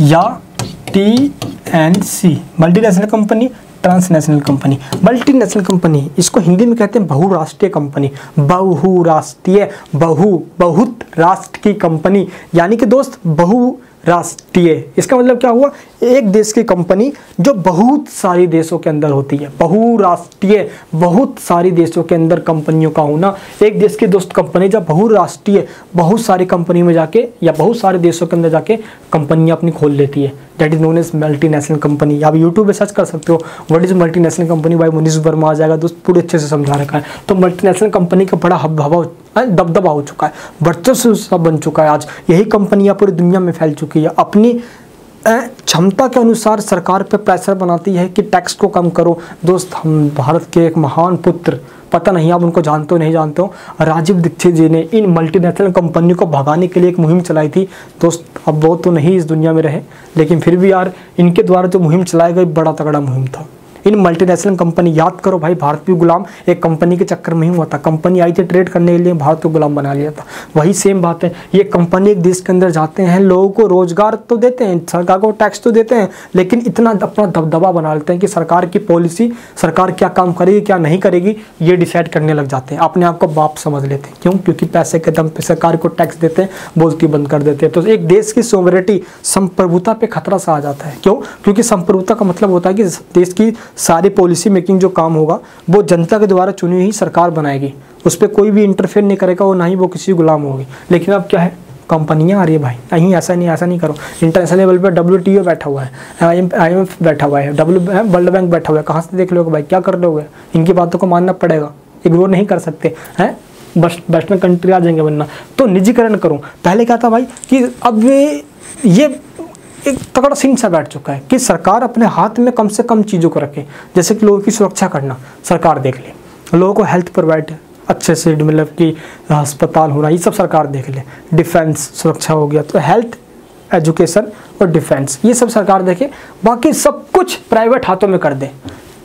या TNC, multinational company, transnational company. Multinational company, इसको हिंदी में कहते हैं बहुराष्ट्रीय कंपनी। बहुराष्ट्रीय, बहुत राष्ट्र की कंपनी, यानी कि दोस्त बहुराष्ट्रीय। इसका मतलब क्या हुआ, एक देश की कंपनी जो बहुत सारी देशों के अंदर होती है। बहुराष्ट्रीय, बहुत सारी देशों के अंदर कंपनियों का होना। एक देश की दोस्त कंपनी जब बहुराष्ट्रीय, बहुत सारी कंपनी में जाके या बहुत सारे देशों के अंदर जाके कंपनियां अपनी खोल लेती है, that is known as multinational company. आप यूट्यूब पे सर्च कर सकते हो what is multinational company by Manish Verma, आ जाएगा दोस्त, पूरे अच्छे से समझा रखा है। तो मल्टीनेशनल कंपनी का बड़ा दबदबा हो चुका है, वर्चस्व सब बन चुका है। आज यही कंपनियां पूरी दुनिया में फैल चुकी है। अपनी क्षमता के अनुसार सरकार पे प्रेशर बनाती है कि टैक्स को कम करो। दोस्त, हम भारत के एक महान पुत्र, पता नहीं आप उनको जानते हो नहीं जानते हो, राजीव दीक्षित जी ने इन मल्टीनेशनल कंपनियों को भगाने के लिए एक मुहिम चलाई थी दोस्त। अब वो तो नहीं इस दुनिया में रहे, लेकिन फिर भी यार इनके द्वारा जो मुहिम चलाई गई बड़ा तगड़ा मुहिम था। इन मल्टीनेशनल कंपनी, याद करो भाई, भारत भी गुलाम एक कंपनी के चक्कर में ही हुआ था। कंपनी आई थी ट्रेड करने के लिए, भारत को गुलाम बना लिया था। वही सेम बात है, ये कंपनी एक देश के अंदर जाते हैं, लोगों को रोजगार तो देते हैं, सरकार को टैक्स तो देते हैं, लेकिन इतना अपना दबदबा बना लेते हैं कि सरकार की पॉलिसी, सरकार क्या काम करेगी क्या नहीं करेगी ये डिसाइड करने लग जाते हैं, अपने आप को बाप समझ लेते हैं। क्यों? क्योंकि पैसे के दम पे सरकार को टैक्स देते हैं, बोलती बंद कर देते हैं। तो एक देश की सोवरेनिटी, संप्रभुता पे खतरा सा आ जाता है। क्यों? क्योंकि संप्रभुता का मतलब होता है कि देश की सारी पॉलिसी मेकिंग जो काम होगा वो जनता के द्वारा चुनी हुई सरकार बनाएगी, उस पर कोई भी इंटरफेयर नहीं करेगा और ना ही वो किसी गुलाम होगी। लेकिन अब क्या है, कंपनियां आ रही है भाई, नहीं ऐसा नहीं करो। इंटरनेशनल लेवल पे WTO बैठा हुआ है, IMF बैठा हुआ है, वर्ल्ड बैंक बैठा हुआ है, कहाँ से देख लोगे भाई, क्या कर लोगे? इनकी बातों को मानना पड़ेगा, इग्नोर नहीं कर सकते हैं, बस वेस्टर्न कंट्री आ जाएंगे वरना। तो निजीकरण करो। पहले क्या था भाई कि अब ये एक तगड़ा सीन सा बैठ चुका है कि सरकार अपने हाथ में कम से कम चीज़ों को रखे, जैसे कि लोगों की सुरक्षा करना सरकार देख ले, लोगों को हेल्थ प्रोवाइड अच्छे से, मतलब कि अस्पताल होना, ये सब सरकार देख ले। डिफेंस सुरक्षा हो गया, तो हेल्थ, एजुकेशन और डिफेंस ये सब सरकार देखे, बाकी सब कुछ प्राइवेट हाथों में कर दे।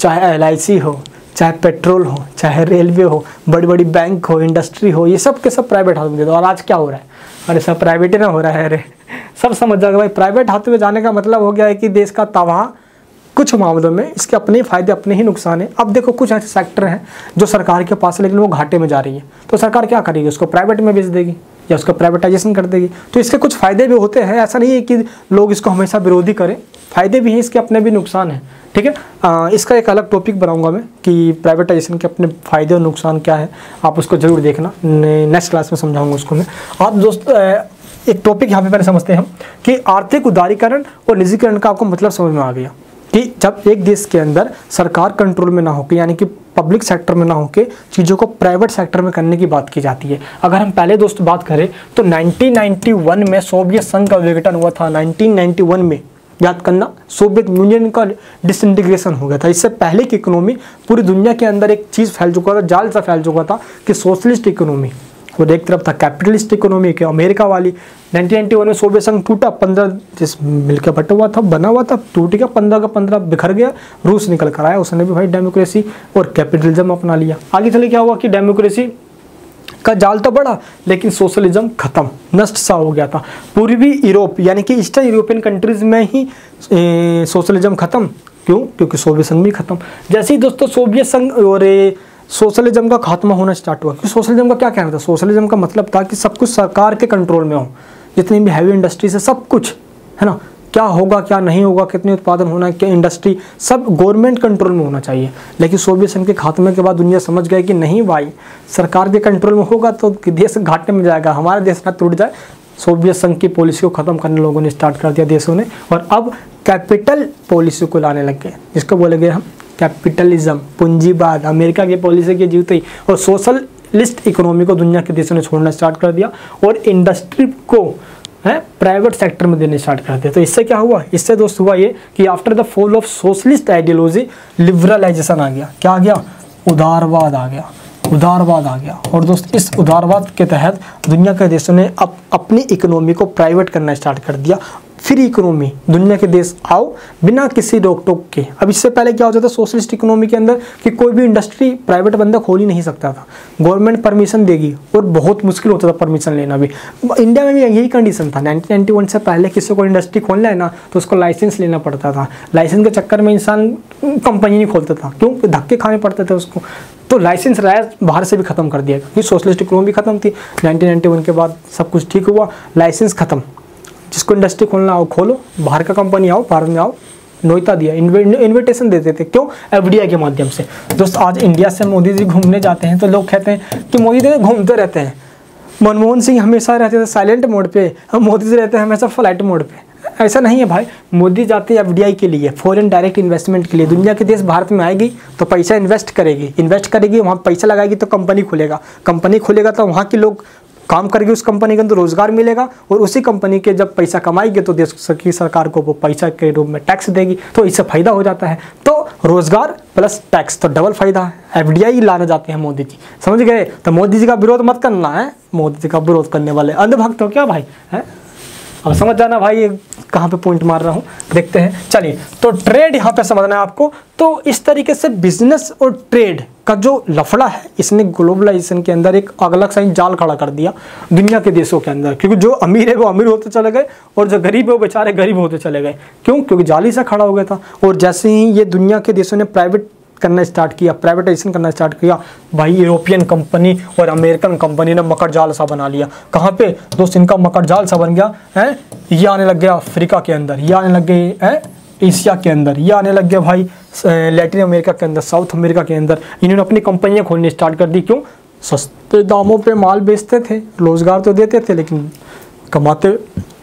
चाहे LIC हो, चाहे पेट्रोल हो, चाहे रेलवे हो, बड़ी बड़ी बैंक हो, इंडस्ट्री हो, ये सब के सब प्राइवेट हाथों में दे दो। और आज क्या हो रहा है, अरे सब प्राइवेट ही ना हो रहा है। अरे सब समझ जाएगा भाई, प्राइवेट हाथों में जाने का मतलब हो गया है कि देश का तबाह, कुछ मामलों में इसके अपने फायदे अपने ही नुकसान है। अब देखो कुछ ऐसे सेक्टर हैं जो सरकार के पास है लेकिन वो घाटे में जा रही है, तो सरकार क्या करेगी, उसको प्राइवेट में बेच देगी या उसका प्राइवेटाइजेशन कर देगी। तो इसके कुछ फ़ायदे भी होते हैं, ऐसा नहीं है कि लोग इसको हमेशा विरोधी करें, फ़ायदे भी हैं इसके, अपने भी नुकसान हैं। ठीक है, इसका एक अलग टॉपिक बनाऊंगा मैं कि प्राइवेटाइजेशन के अपने फ़ायदे और नुकसान क्या है, आप उसको ज़रूर देखना, नेक्स्ट क्लास में समझाऊंगा उसको मैं। आप दोस्त एक टॉपिक यहाँ पे पहले समझते हैं हम कि आर्थिक उदारीकरण और निजीकरण का आपको मतलब समझ में आ गया कि जब एक देश के अंदर सरकार कंट्रोल में ना होकर, यानी कि पब्लिक सेक्टर में ना होकर चीज़ों को प्राइवेट सेक्टर में करने की बात की जाती है। अगर हम पहले दोस्त बात करें तो 1991 में सोवियत संघ का विघटन हुआ था। 1991 में, याद करना, सोवियत यूनियन का डिसइंटीग्रेशन हो गया था। इससे पहले की इकोनॉमी पूरी दुनिया के अंदर एक चीज़ फैल चुका था, जाल सा फैल चुका था कि सोशलिस्ट इकोनॉमी, और एक तरफ था कैपिटलिस्ट इकोनॉमी के अमेरिका वाली। 1991 में सोवियत संघ टूटा, 15 देश मिलकर बटा हुआ था, बना हुआ था, टूट गया, 15 का 15 बिखर गया, रूस निकल कर आया, उसने भी भाई डेमोक्रेसी और कैपिटलिज्म अपना लिया। आगे चले क्या हुआ कि डेमोक्रेसी का जाल तो बढ़ा लेकिन सोशलिज्म खत्म, नष्ट सा हो गया था। पूर्वी यूरोप यानी कि ईस्टर्न यूरोपियन कंट्रीज में ही सोशलिज्म खत्म। क्यों? क्योंकि सोवियत संघ भी खत्म। जैसे ही दोस्तों सोवियत संघ और सोशलिज्म का खात्मा होना स्टार्ट हुआ, क्योंकि सोशलिज्म का क्या कहना था, सोशलिज्म का मतलब था कि सब कुछ सरकार के कंट्रोल में हो, जितनी भी हैवी इंडस्ट्रीज है सब कुछ, है ना, क्या होगा क्या नहीं होगा, कितनी उत्पादन होना है, क्या इंडस्ट्री, सब गवर्नमेंट कंट्रोल में होना चाहिए। लेकिन सोवियत संघ के खात्मे के बाद दुनिया समझ गई कि नहीं भाई, सरकार के कंट्रोल में होगा तो देश घाटे में जाएगा, हमारा देश ना टूट जाए। सोवियत संघ की पॉलिसी को ख़त्म करने लोगों ने स्टार्ट कर दिया देशों ने, और अब कैपिटल पॉलिसी को लाने लग गए, जिसको बोले गए हम कैपिटलिज्म, पूंजीवाद। अमेरिका की पॉलिसी के जीते ही और सोशलिस्ट इकोनॉमी को दुनिया के देशों ने छोड़ना स्टार्ट कर दिया और इंडस्ट्री को प्राइवेट सेक्टर में देने स्टार्ट कर दिया। तो इससे क्या हुआ, इससे दोस्त हुआ ये कि after the fall of socialist ideology liberalisation आ गया। क्या आ गया? उदारवाद आ गया, उदारवाद आ गया। और दोस्त इस उदारवाद के तहत दुनिया के देशों ने अपनी इकोनॉमी को प्राइवेट करना स्टार्ट कर दिया। फ्री इकोनॉमी, दुनिया के देश आओ बिना किसी रोक टोक के। अब इससे पहले क्या होता था सोशलिस्ट इकोनॉमी के अंदर कि कोई भी इंडस्ट्री प्राइवेट बंदा खोल ही नहीं सकता था, गवर्नमेंट परमिशन देगी और बहुत मुश्किल होता था परमिशन लेना भी। इंडिया में भी यही कंडीशन था। 1991 से पहले किसी को इंडस्ट्री खोलना है ना तो उसको लाइसेंस लेना पड़ता था। लाइसेंस के चक्कर में इंसान कंपनी नहीं खोलता था, क्यों? धक्के खाने पड़ते थे उसको। तो लाइसेंस राय बाहर से भी खत्म कर दिया क्योंकि सोशलिस्ट इकोनॉमी खत्म थी। 1991 के बाद सब कुछ ठीक हुआ, लाइसेंस खत्म, जिसको इंडस्ट्री खोलना हो खोलो, बाहर का कंपनी आओ, भारत में आओ, नोयता दिया, इन्विटेशन देते थे। क्यों? FDI के माध्यम से। दोस्त आज इंडिया से मोदी जी घूमने जाते हैं तो लोग कहते हैं कि मोदी जी घूमते रहते हैं। मनमोहन सिंह हमेशा रहते थे साइलेंट मोड पे, हम मोदी जी रहते हैं हमेशा फ्लाइट मोड पे। ऐसा नहीं है भाई, मोदी जाते हैं FDI के लिए, फॉरेन डायरेक्ट इन्वेस्टमेंट के लिए। दुनिया के देश भारत में आएगी तो पैसा इन्वेस्ट करेगी, वहाँ पैसा लगाएगी तो कंपनी खुलेगा तो वहाँ के लोग काम करेगी, उस कंपनी के अंदर रोजगार मिलेगा और उसी कंपनी के जब पैसा कमाएगी तो देश की सरकार को वो पैसा के रूप में टैक्स देगी, तो इससे फायदा हो जाता है। तो रोजगार प्लस टैक्स तो डबल फायदा है। FDI लाना जाते हैं मोदी जी, समझ गए? तो मोदी जी का विरोध मत करना है, मोदी जी का विरोध करने वाले अंधभक्त हो क्या भाई है? अब समझ जाना भाई कहाँ पे पॉइंट मार रहा हूँ, देखते हैं। चलिए, तो ट्रेड यहाँ पे समझना है आपको। तो इस तरीके से बिजनेस और ट्रेड का जो लफड़ा है, इसने ग्लोबलाइजेशन के अंदर एक अलग सा ही जाल खड़ा कर दिया दुनिया के देशों के अंदर, क्योंकि जो अमीर है वो अमीर होते चले गए और जो गरीब है वो बेचारे गरीब होते चले गए। क्यों? क्योंकि जाल ही सा खड़ा हो गया था। और जैसे ही ये दुनिया के देशों ने प्राइवेट करना स्टार्ट किया, प्राइवेटाइजेशन करना स्टार्ट किया, भाई यूरोपियन कंपनी और अमेरिकन कंपनी ने मकर जाल सा बना लिया। कहाँ पे दोस्त इनका मकर जाल सा बन गया है? ये आने लग गया अफ्रीका के अंदर, ये आने लग गए है एशिया के अंदर, ये आने लग गया भाई लैटिन अमेरिका के अंदर, साउथ अमेरिका के अंदर। इन्होंने अपनी कंपनियां खोलनी स्टार्ट कर दी। क्यों? सस्ते दामों पे माल बेचते थे, रोजगार तो देते थे, लेकिन कमाते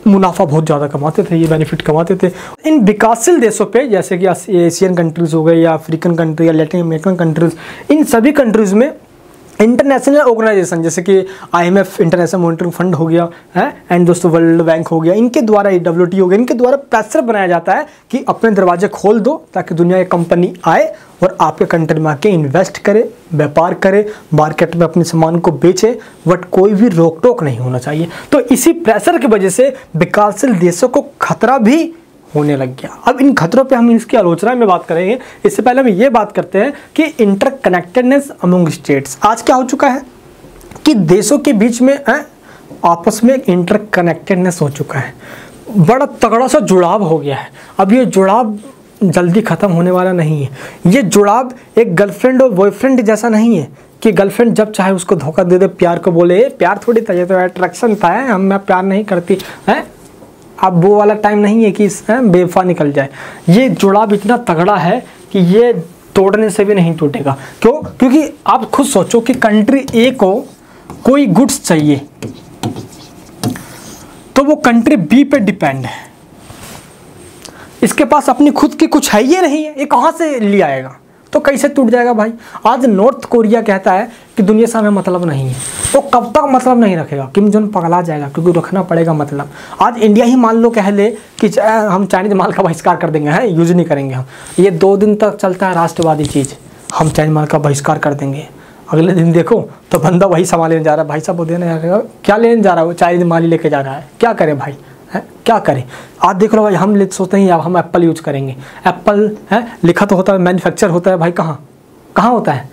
मुनाफा बहुत ज़्यादा कमाते थे, ये बेनिफिट कमाते थे। इन विकासशील देशों पे जैसे कि एशियन कंट्रीज़ हो गए या अफ्रीकन कंट्री या लैटिन अमेरिकन कंट्रीज़, इन सभी कंट्रीज़ में इंटरनेशनल ऑर्गेनाइजेशन जैसे कि IMF इंटरनेशनल मॉनिटरिंग फंड हो गया है, एंड दोस्तों वर्ल्ड बैंक हो गया, इनके द्वारा WTO हो गया, इनके द्वारा प्रेशर बनाया जाता है कि अपने दरवाजे खोल दो ताकि दुनिया की कंपनी आए और आपके कंट्री में आके इन्वेस्ट करे, व्यापार करे, मार्केट में अपने सामान को बेचे, बट कोई भी रोक टोक नहीं होना चाहिए। तो इसी प्रेशर की वजह से विकासशील देशों को खतरा भी होने लग गया। अब इन खतरों पे हम इसकी आलोचना में बात करेंगे। इससे पहले हम ये बात करते हैं कि इंटरकनेक्टेडनेस अमंग स्टेट्स। आज क्या हो चुका है कि देशों के बीच में आपस में इंटरकनेक्टेडनेस हो चुका है, बड़ा तगड़ा सा जुड़ाव हो गया है। अब ये जुड़ाव जल्दी ख़त्म होने वाला नहीं है। ये जुड़ाव एक गर्लफ्रेंड और बॉयफ्रेंड जैसा नहीं है कि गर्लफ्रेंड जब चाहे उसको धोखा दे दे, प्यार को बोले प्यार थोड़ी था, ये तो अट्रैक्शन था, मैं प्यार नहीं करती है। अब वो वाला टाइम नहीं है कि बेवफा निकल जाए। ये जुड़ाव इतना तगड़ा है कि ये तोड़ने से भी नहीं टूटेगा। क्यों? क्योंकि आप खुद सोचो कि कंट्री ए को कोई गुड्स चाहिए तो वो कंट्री बी पे डिपेंड है, इसके पास अपनी खुद की कुछ है ही नहीं है, ये कहाँ से ले आएगा? तो कैसे टूट जाएगा भाई? आज नॉर्थ कोरिया कहता है कि दुनिया से हमें मतलब नहीं है, तो कब तक मतलब नहीं रखेगा? किम जोन पगला जाएगा, क्योंकि रखना पड़ेगा मतलब। आज इंडिया ही मान लो कह ले कि हम चाइनीज माल का बहिष्कार कर देंगे, है यूज नहीं करेंगे हम, ये 2 दिन तक चलता है राष्ट्रवादी चीज़, हम चाइनीज माल का बहिष्कार कर देंगे। अगले दिन देखो तो बंदा वही सामान लेने जा रहा है, भाई साहब वो देने क्या लेने जा रहा है, वो चाइनीज माल ही लेके जा रहा है, क्या करे भाई है? क्या करें? आज देख लो भाई, हम सोचते हैं हम एप्पल यूज करेंगे, एप्पल है लिखा तो होता है, मैन्युफैक्चर होता है भाई कहाँ होता है?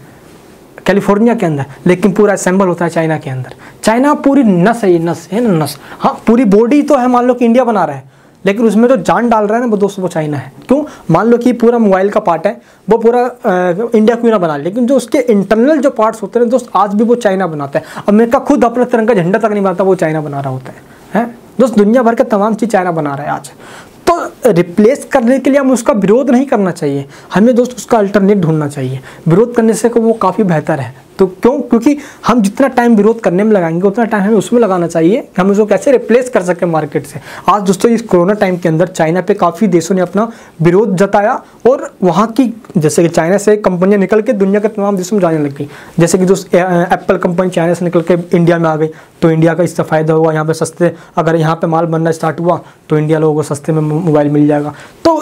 कैलिफोर्निया के अंदर, लेकिन पूरा असेंबल होता है चाइना के अंदर। चाइना पूरी नस है, ये नस है ना, नस। हाँ, पूरी बॉडी तो है, मान लो कि इंडिया बना रहा है, लेकिन उसमें जो जान डाल रहा है ना वो दोस्तों वो चाइना है। क्यों? मान लो कि पूरा मोबाइल का पार्ट है, वो पूरा इंडिया क्यों ना बना, लेकिन जो उसके इंटरनल जो पार्ट्स होते हैं दोस्त आज भी वो चाइना बनाता है। अमेरिका खुद अपना तिरंगा झंडा तक नहीं बनाता, वो चाइना बना रहा होता है दोस्त। दुनिया भर के तमाम चीज़ चाइना बना रहा है आज। तो रिप्लेस करने के लिए हम उसका विरोध नहीं करना चाहिए, हमें दोस्त उसका अल्टरनेट ढूंढना चाहिए। विरोध करने से वो काफ़ी बेहतर है। तो क्यों? क्योंकि हम जितना टाइम विरोध करने में लगाएंगे उतना टाइम हमें उसमें लगाना चाहिए, हम उसको कैसे रिप्लेस कर सकें मार्केट से। आज दोस्तों इस कोरोना टाइम के अंदर चाइना पे काफ़ी देशों ने अपना विरोध जताया और वहाँ की जैसे कि चाइना से कंपनियाँ निकल के दुनिया के तमाम देशों में जाने लग गई। जैसे कि दोस्त एप्पल कंपनी चाइना से निकल के इंडिया में आ गई, तो इंडिया का इससे फ़ायदा हुआ। यहाँ पर सस्ते, अगर यहाँ पर माल बनना स्टार्ट हुआ तो इंडिया लोगों को सस्ते में मोबाइल मिल जाएगा। तो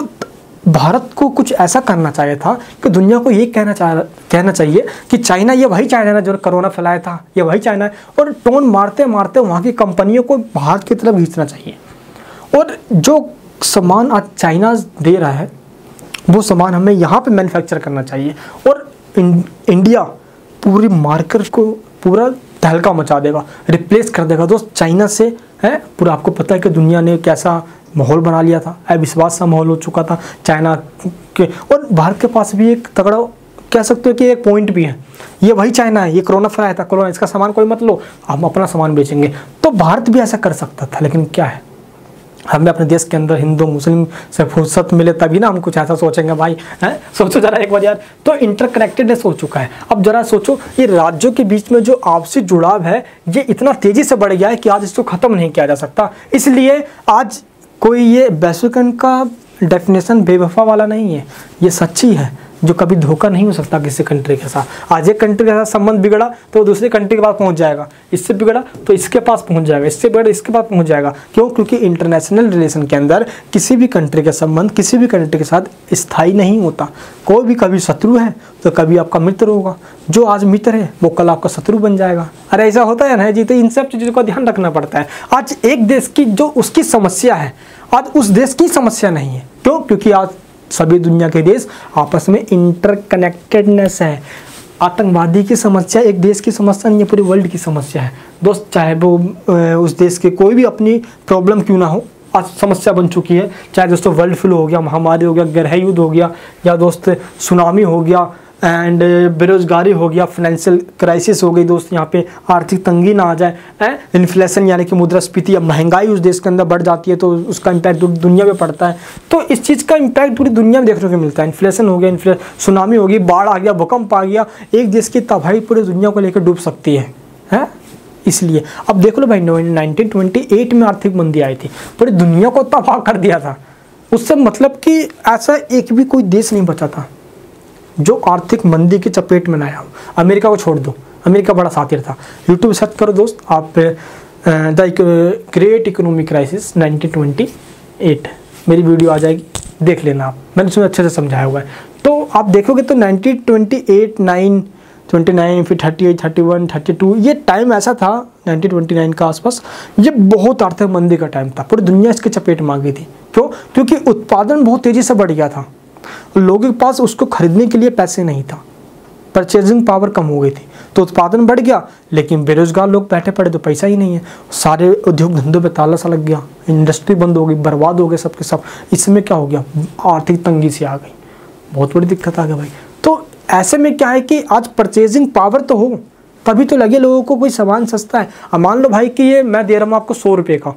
भारत को कुछ ऐसा करना चाहिए था कि दुनिया को ये कहना चाहिए कि चाइना, ये वही चाइना है जो कोरोना फैलाया था, ये वही चाइना है, और टोन मारते मारते वहाँ की कंपनियों को भारत की तरफ खींचना चाहिए। और जो सामान आज चाइना दे रहा है वो सामान हमें यहाँ पे मैन्युफैक्चर करना चाहिए, और इंडिया पूरी मार्केट को पूरा तहलका मचा देगा, रिप्लेस कर देगा दोस्त चाइना से है। पूरा आपको पता है कि दुनिया ने कैसा माहौल बना लिया था, अविश्वास सा माहौल हो चुका था चाइना के। और भारत के पास भी एक तगड़ा कह सकते हो कि एक पॉइंट भी है, ये वही चाइना है, ये कोरोना फैलाया था, कोरोना इसका सामान कोई मत लो, हम अपना सामान बेचेंगे। तो भारत भी ऐसा कर सकता था, लेकिन क्या है, हमें अपने देश के अंदर हिंदू मुस्लिम से फुर्सत मिले तभी ना हम कुछ ऐसा सोचेंगे भाई, हैं? सोचो जरा एक बार यार। तो इंटरकनेक्टेडनेस हो चुका है। अब जरा सोचो, ये राज्यों के बीच में जो आपसी जुड़ाव है ये इतना तेजी से बढ़ गया है कि आज इसको ख़त्म नहीं किया जा सकता। इसलिए आज कोई ये वैश्वीकरण का डेफिनेशन बेवफा वाला नहीं है, ये सच्ची है, जो कभी धोखा नहीं हो सकता किसी कंट्री के साथ। आज एक कंट्री के साथ संबंध बिगड़ा तो दूसरी कंट्री के पास पहुंच जाएगा, इससे बिगड़ा तो इसके पास पहुंच जाएगा, इससे बिगड़ा इसके पास पहुंच जाएगा। क्यों? क्योंकि इंटरनेशनल रिलेशन के अंदर किसी भी कंट्री का संबंध किसी भी कंट्री के साथ स्थायी नहीं होता। कोई भी कभी शत्रु है तो कभी आपका मित्र होगा, जो आज मित्र है वो कल आपका शत्रु बन जाएगा। अरे ऐसा होता है ना जी। तो इन सब चीज़ों का ध्यान रखना पड़ता है। आज एक देश की जो उसकी समस्या है आज उस देश की समस्या नहीं है। क्यों? क्योंकि आज सभी दुनिया के देश आपस में इंटरकनेक्टेडनेस है। आतंकवादी की समस्या एक देश की समस्या नहीं है, पूरी वर्ल्ड की समस्या है दोस्त। चाहे वो उस देश के कोई भी अपनी प्रॉब्लम क्यों ना हो, आज समस्या बन चुकी है। चाहे दोस्तों वर्ल्ड फ्लू हो गया, महामारी हो गया, गृह युद्ध हो गया, या दोस्त सुनामी हो गया, एंड बेरोजगारी हो गया, फाइनेंशियल क्राइसिस हो गई दोस्त, यहाँ पे आर्थिक तंगी ना आ जाए, इन्फ्लेशन यानी कि मुद्रास्फीति या महंगाई उस देश के अंदर बढ़ जाती है तो उसका इम्पैक्ट दुनिया पे पड़ता है। तो इस चीज़ का इम्पैक्ट पूरी दुनिया में देखने को मिलता है। इन्फ्लेशन हो गया, सुनामी हो गई, बाढ़ आ गया, भूकंप आ गया, एक देश की तबाही पूरी दुनिया को लेकर डूब सकती है। इसलिए अब देख लो भाई, 1928 में आर्थिक मंदी आई थी, पूरी दुनिया को तबाह कर दिया था। उससे मतलब कि ऐसा एक भी कोई देश नहीं बचा था जो आर्थिक मंदी की चपेट में ना आया हो। अमेरिका को छोड़ दो, अमेरिका बड़ा सातिर था। यूट्यूब सर्च करो दोस्त आप, द ग्रेट इकोनॉमिक क्राइसिस 1928, मेरी वीडियो आ जाएगी, देख लेना आप, मैंने उसमें अच्छे से समझाया हुआ है। तो आप देखोगे तो 1928, 29, फिर 38, 31, 32, ये टाइम ऐसा था 1929 का आसपास, ये बहुत आर्थिक मंदी का टाइम था। पूरी दुनिया इसके चपेट में आ गई थी। क्यों? क्योंकि उत्पादन बहुत तेज़ी से बढ़ गया था, लोगों के पास उसको खरीदने के लिए पैसे नहीं था, परचेजिंग पावर कम हो गई थी, तो उत्पादन बढ़ गया, लेकिन बेरोजगार लोग बैठे पड़े तो पैसा ही नहीं है। सारे उद्योग धंधों पे ताला सा लग गया, इंडस्ट्री बंद हो गई, बर्बाद हो गए सब के सब। इसमें क्या हो गया? आर्थिक तंगी सी आ गई, बहुत बड़ी दिक्कत आ गई भाई। तो ऐसे में क्या है कि आज परचेजिंग पावर तो हो तभी तो लगे लोगों को कोई सामान सस्ता है। अब मान लो भाई कि ये मैं दे रहा हूँ आपको 100 रुपये का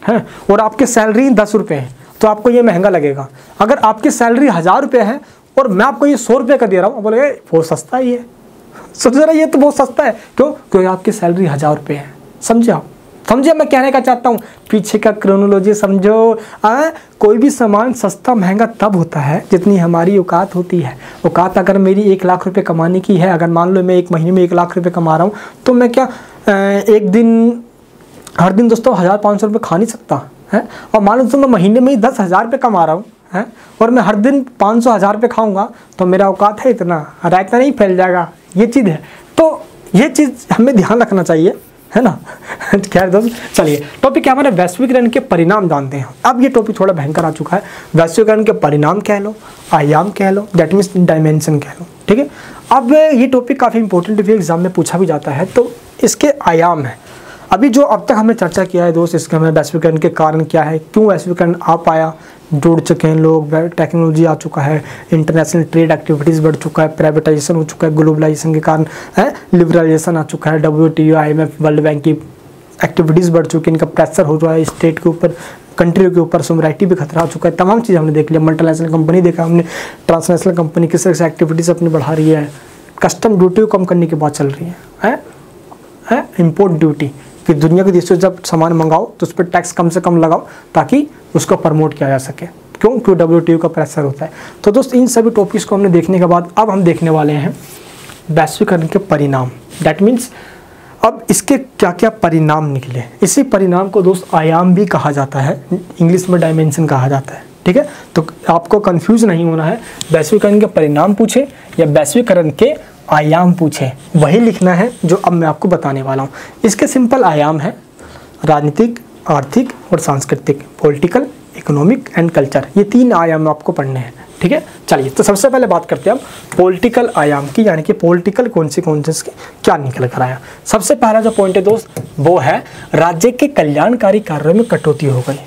है और आपकी सैलरी 10 रुपये है, तो आपको ये महंगा लगेगा। अगर आपकी सैलरी 1000 रुपये है और मैं आपको ये 100 रुपये का दे रहा हूँ, बोले बहुत सस्ता ही है, सोच रहा ये तो बहुत सस्ता है। क्यों? क्योंकि आपकी सैलरी 1000 रुपये है। समझे आप? समझे मैं कहने का चाहता हूँ? पीछे का क्रोनोलॉजी समझो। कोई भी सामान सस्ता महंगा तब होता है जितनी हमारी औकात होती है। औकात अगर मेरी 1 लाख रुपए कमाने की है, अगर मान लो मैं एक महीने में 1 लाख रुपए कमा रहा हूँ, तो मैं क्या एक दिन हर दिन दोस्तों 1500 रुपये खा नहीं सकता है। और मान लो तो मैं महीने में ही 10,000 रुपये कमा रहा हूँ है, और मैं हर दिन 500-1000 रुपये खाऊंगा, तो मेरा औकात है इतना, रायता नहीं फैल जाएगा। ये चीज़ है, तो ये चीज़ हमें ध्यान रखना चाहिए, है ना। खैर दोस्त, चलिए टॉपिक क्या हमारे वैश्वीकरण के परिणाम जानते हैं। अब ये टॉपिक थोड़ा भयंकर आ चुका है। वैश्वीकरण के परिणाम कह लो, आयाम कह लो, दैट मीन्स डायमेंशन कह लो, ठीक है। अब ये टॉपिक काफ़ी इंपॉर्टेंट भी एग्जाम में पूछा भी जाता है, तो इसके आयाम है। अभी जो अब तक हमने चर्चा किया है दोस्त, इसके हमें वैश्वीकरण के कारण क्या है, क्यों वैश्वीकरण आ पाया, जुड़ चुके हैं लोग, टेक्नोलॉजी आ चुका है, इंटरनेशनल ट्रेड एक्टिविटीज़ बढ़ चुका है, प्राइवेटाइजेशन हो चुका है, ग्लोबलाइजेशन के कारण लिबरलाइजेशन आ चुका है, WTO, IMF, वर्ल्ड बैंक की एक्टिविटीज़ बढ़ चुकी है, इनका प्रेशर हो रहा है स्टेट के ऊपर, कंट्रियों के ऊपर, सोवरेनिटी भी खतरा हो चुका है। तमाम चीज़ हमने देख लिया। मल्टीनेशनल कंपनी देखा हमने, ट्रांसनेशनल कंपनी किस तरह से एक्टिविटीज़ अपनी बढ़ा रही है, कस्टम ड्यूटी को कम करने की बात चल रही है, इम्पोर्ट ड्यूटी कि दुनिया के देशों से जब सामान मंगाओ तो उस पर टैक्स कम से कम लगाओ ताकि उसको प्रमोट किया जा सके। क्यों? क्योंकि WTO का प्रेशर होता है। तो दोस्त इन सभी टॉपिक्स को हमने देखने के बाद अब हम देखने वाले हैं वैश्वीकरण के परिणाम। दैट मीन्स अब इसके क्या क्या परिणाम निकले। इसी परिणाम को दोस्त आयाम भी कहा जाता है, इंग्लिश में डायमेंशन कहा जाता है, ठीक है। तो आपको कंफ्यूज नहीं होना है, वैश्वीकरण के परिणाम पूछे या वैश्वीकरण के आयाम पूछे, वही लिखना है जो अब मैं आपको बताने वाला हूँ। इसके सिंपल आयाम है राजनीतिक, आर्थिक और सांस्कृतिक, पॉलिटिकल, इकोनॉमिक एंड कल्चर। ये 3 आयाम आपको पढ़ने हैं, ठीक है। चलिए तो सबसे पहले बात करते हैं हम पॉलिटिकल आयाम की, यानी कि पॉलिटिकल कॉन्सिक्वेंसेस के क्या निकल कर आया। सबसे पहला जो पॉइंट है दोस्त वो है राज्य के कल्याणकारी कार्यों में कटौती हो गई।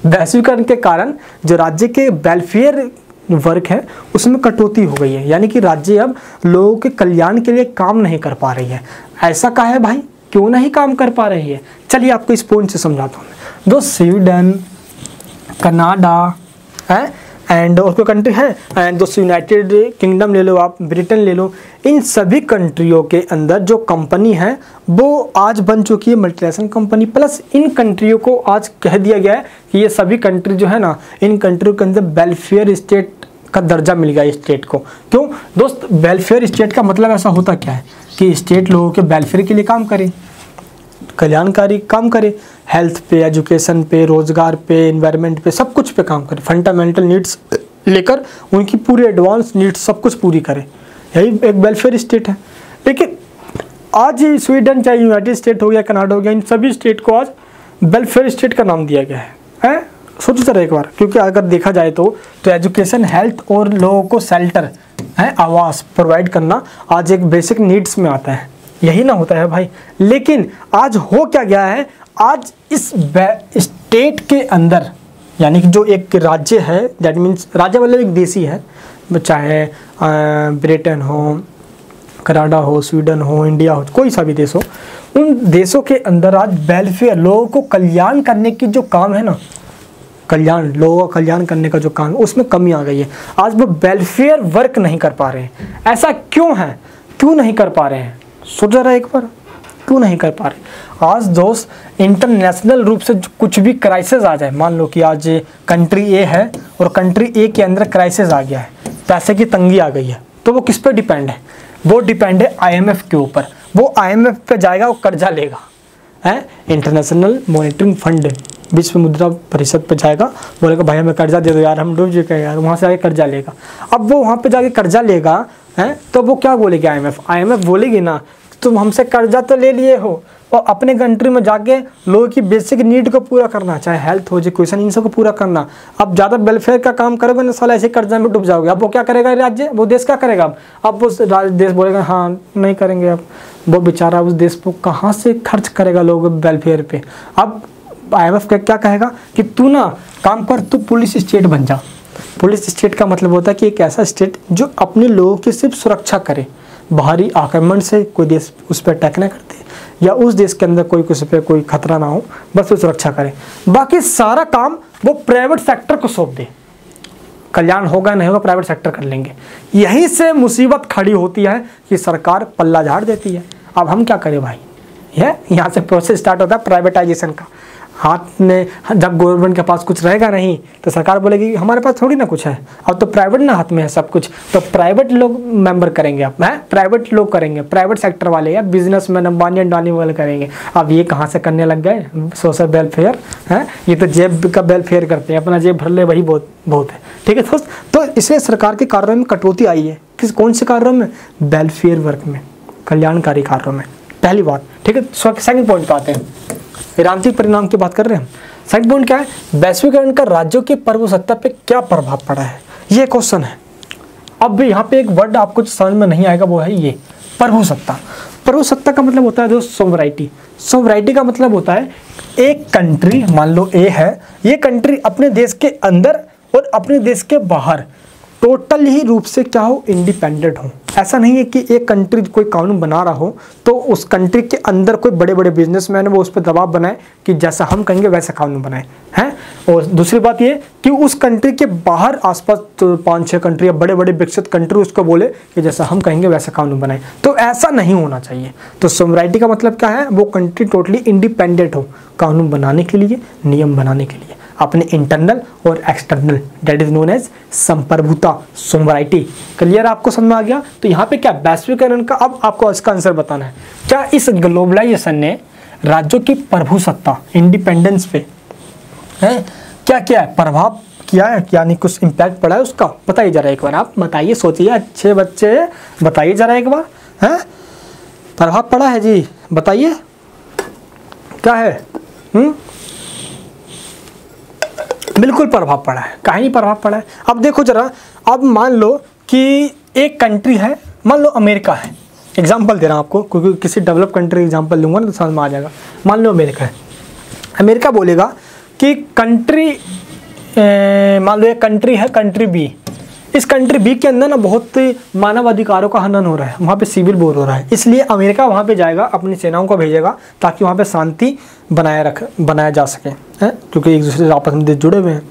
वैश्वीकरण के कारण जो राज्य के वेलफेयर वर्क है उसमें कटौती हो गई है, यानी कि राज्य अब लोगों के कल्याण के लिए काम नहीं कर पा रही है। ऐसा कहा है भाई, क्यों नहीं काम कर पा रही है? चलिए आपको इस पॉइंट से समझाता हूँ। दो स्वीडन, कनाडा, एंड और कोई कंट्री है, एंड दोस्तों यूनाइटेड किंगडम ले लो, आप ब्रिटेन ले लो, इन सभी कंट्रियों के अंदर जो कंपनी है वो आज बन चुकी है मल्टीनेशनल कंपनी। प्लस इन कंट्रियों को आज कह दिया गया है कि ये सभी कंट्री जो है ना, इन कंट्रियों के अंदर वेलफेयर स्टेट का दर्जा मिल गया स्टेट को। क्यों दोस्त, वेलफेयर स्टेट का मतलब ऐसा होता क्या है कि स्टेट लोगों के वेलफेयर के लिए काम करे, कल्याणकारी काम करे, हेल्थ पे, एजुकेशन पे, रोजगार पे, एनवायरनमेंट पे, सब कुछ पे काम करे, फंडामेंटल नीड्स लेकर उनकी पूरी एडवांस नीड्स सब कुछ पूरी करे, यही एक वेलफेयर स्टेट है। लेकिन आज स्वीडन चाहे यूनाइटेड स्टेट हो गया, कनाडा हो गया, इन सभी स्टेट को आज वेलफेयर स्टेट का नाम दिया गया है? सोचो सर एक बार, क्योंकि अगर देखा जाए तो एजुकेशन, हेल्थ और लोगों को शेल्टर है, आवास प्रोवाइड करना आज एक बेसिक नीड्स में आता है, यही ना होता है भाई। लेकिन आज हो क्या गया है, आज इस स्टेट के अंदर, यानी कि जो एक राज्य है, दैट मीन्स राज्य मतलब एक देशी है, चाहे ब्रिटेन हो, कनाडा हो, स्वीडन हो, इंडिया हो, कोई सा भी देश हो, उन देशों के अंदर आज वेलफेयर, लोगों को कल्याण करने की जो काम है ना, कल्याण, लोगों का कल्याण करने का जो काम है, उसमें कमी आ गई है। आज वो वेलफेयर वर्क नहीं कर पा रहे हैं। ऐसा क्यों है, क्यों नहीं कर पा रहे हैं? सोचा रहा एक बार, क्यों नहीं कर पा रहे? आज दोस्त इंटरनेशनल रूप से कुछ भी क्राइसिस आ जाए, मान लो कि आज कंट्री ए है और कंट्री ए के अंदर क्राइसिस आ गया है, पैसे की तंगी आ गई है, तो वो किस पे डिपेंड है? वो डिपेंड है IMF के ऊपर। वो IMF पे जाएगा, वो कर्जा लेगा, है इंटरनेशनल मॉनिटरिंग फंड, विश्व मुद्रा परिषद पे जाएगा, बोलेगा भाई हमें कर्जा दे दो यार, हम डूब चुके हैं यार, वहाँ से आके कर्जा लेगा। अब वो वहाँ पे जाके कर्जा लेगा, है तो वो क्या बोलेगी IMF बोलेगी ना, तुम हमसे कर्जा तो ले लिए हो और अपने कंट्री में जाके लोगों की बेसिक नीड को पूरा करना, चाहे हेल्थ हो, एजुकेशन, इन सब को पूरा करना। अब ज़्यादा वेलफेयर का काम करोगे ना साला, ऐसे कर्जा में डूब जाओगे। अब वो क्या करेगा राज्य, वो देश क्या करेगा? अब वो देश बोलेगा हाँ नहीं करेंगे। अब वो बेचारा उस देश को कहाँ से खर्च करेगा लोग वेलफेयर पे? अब IMF क्या कहेगा कि तू ना काम कर, तू पुलिस स्टेट बन जा। पुलिस स्टेट का मतलब होता है कि एक ऐसा स्टेट जो अपने लोगों की सिर्फ सुरक्षा करे, बाहरी आक्रमण से कोई देश उस पर अटैक ना करते, या उस देश के अंदर कोई किसी पे कोई खतरा ना हो, बस वो सुरक्षा करे। बाकी सारा काम वो प्राइवेट सेक्टर को सौंप दे, कल्याण होगा नहीं होगा प्राइवेट सेक्टर कर लेंगे। यहीं से मुसीबत खड़ी होती है कि सरकार पल्ला झाड़ देती है। अब हम क्या करें भाई? यहाँ से प्रोसेस स्टार्ट होता है प्राइवेटाइजेशन का। हाथ में जब गवर्नमेंट के पास कुछ रहेगा नहीं तो सरकार बोलेगी हमारे पास थोड़ी ना कुछ है, अब तो प्राइवेट ना हाथ में है सब कुछ, तो प्राइवेट लोग मेंबर करेंगे, अब है प्राइवेट लोग करेंगे, प्राइवेट सेक्टर वाले या बिजनेसमैन अंबानी अंडानी वाले करेंगे। अब ये कहाँ से करने लग गए सोशल वेलफेयर, है ये तो जेब का वेलफेयर करते हैं, अपना जेब भर ले वही बहुत है। ठीक है दोस्त, तो इसलिए सरकार के कार्यों में कटौती आई है। कौन से कार्यों में? वेलफेयर वर्क में, कल्याणकारी कार्यों में, पहली बात। ठीक है, सेकंड पॉइंट पे आते हैं, राजनीतिक परिणाम की बात कर रहे हैं हम। सेकंड पॉइंट क्या है? वैश्वीकरण का राज्यों की प्रभुसत्ता पे क्या प्रभाव पड़ा है, ये क्वेश्चन है। अब भी यहाँ पे एक वर्ड आपको समझ में नहीं आएगा, वो है ये प्रभुसत्ता। प्रभुसत्ता का मतलब होता है दोस्त सोवराइटी। सोवराइटी का मतलब होता है एक कंट्री, मान लो ए है, ये कंट्री अपने देश के अंदर और अपने देश के बाहर टोटल ही रूप से क्या हो, इंडिपेंडेंट हो। ऐसा नहीं है कि एक कंट्री कोई कानून बना रहा हो तो उस कंट्री के अंदर कोई बड़े बड़े बिजनेसमैन वो उस पर दबाव बनाए कि जैसा हम कहेंगे वैसा कानून बनाए, हैं। और दूसरी बात ये कि उस कंट्री के बाहर आसपास तो 5-6 कंट्री या बड़े बड़े विकसित कंट्री उसको बोले कि जैसा हम कहेंगे वैसा कानून बनाए, तो ऐसा नहीं होना चाहिए। तो सोवराइटी का मतलब क्या है? वो कंट्री टोटली इंडिपेंडेंट हो कानून बनाने के लिए, नियम बनाने के लिए, अपने इंटरनल और external, that is known as संप्रभुता, सोवराइटी। क्लियर, आपको समझ में आ गया? तो यहाँ पे क्या वैश्वीकरण का, अब आपको इसका आंसर बताना है। क्या इस ग्लोबलाइजेशन ने राज्यों की प्रभुसत्ता, इंडिपेंडेंस पे है क्या क्या है प्रभाव किया है, यानी कुछ इम्पैक्ट पड़ा है उसका? बताइए जरा एक बार, आप बताइए, सोचिए, अच्छे बच्चे बताइए जरा एक बार, है प्रभाव पड़ा है जी, बताइए क्या है? बिल्कुल प्रभाव पड़ा है, कहीं नहीं प्रभाव पड़ा है। अब देखो जरा, अब मान लो कि एक कंट्री है, मान लो अमेरिका है, एग्जांपल दे रहा हूँ आपको क्योंकि किसी डेवलप कंट्री एग्जांपल लूँगा ना तो समझ में आ जाएगा। मान लो अमेरिका है, अमेरिका बोलेगा कि कंट्री, मान लो एक कंट्री है, कंट्री बी, इस कंट्री बी के अंदर ना बहुत मानव अधिकारों का हनन हो रहा है, वहाँ पे सिविल वॉर हो रहा है, इसलिए अमेरिका वहाँ पे जाएगा, अपनी सेनाओं को भेजेगा ताकि वहाँ पे शांति बनाया जा सके, है क्योंकि एक दूसरे से आपस में देश जुड़े हुए हैं।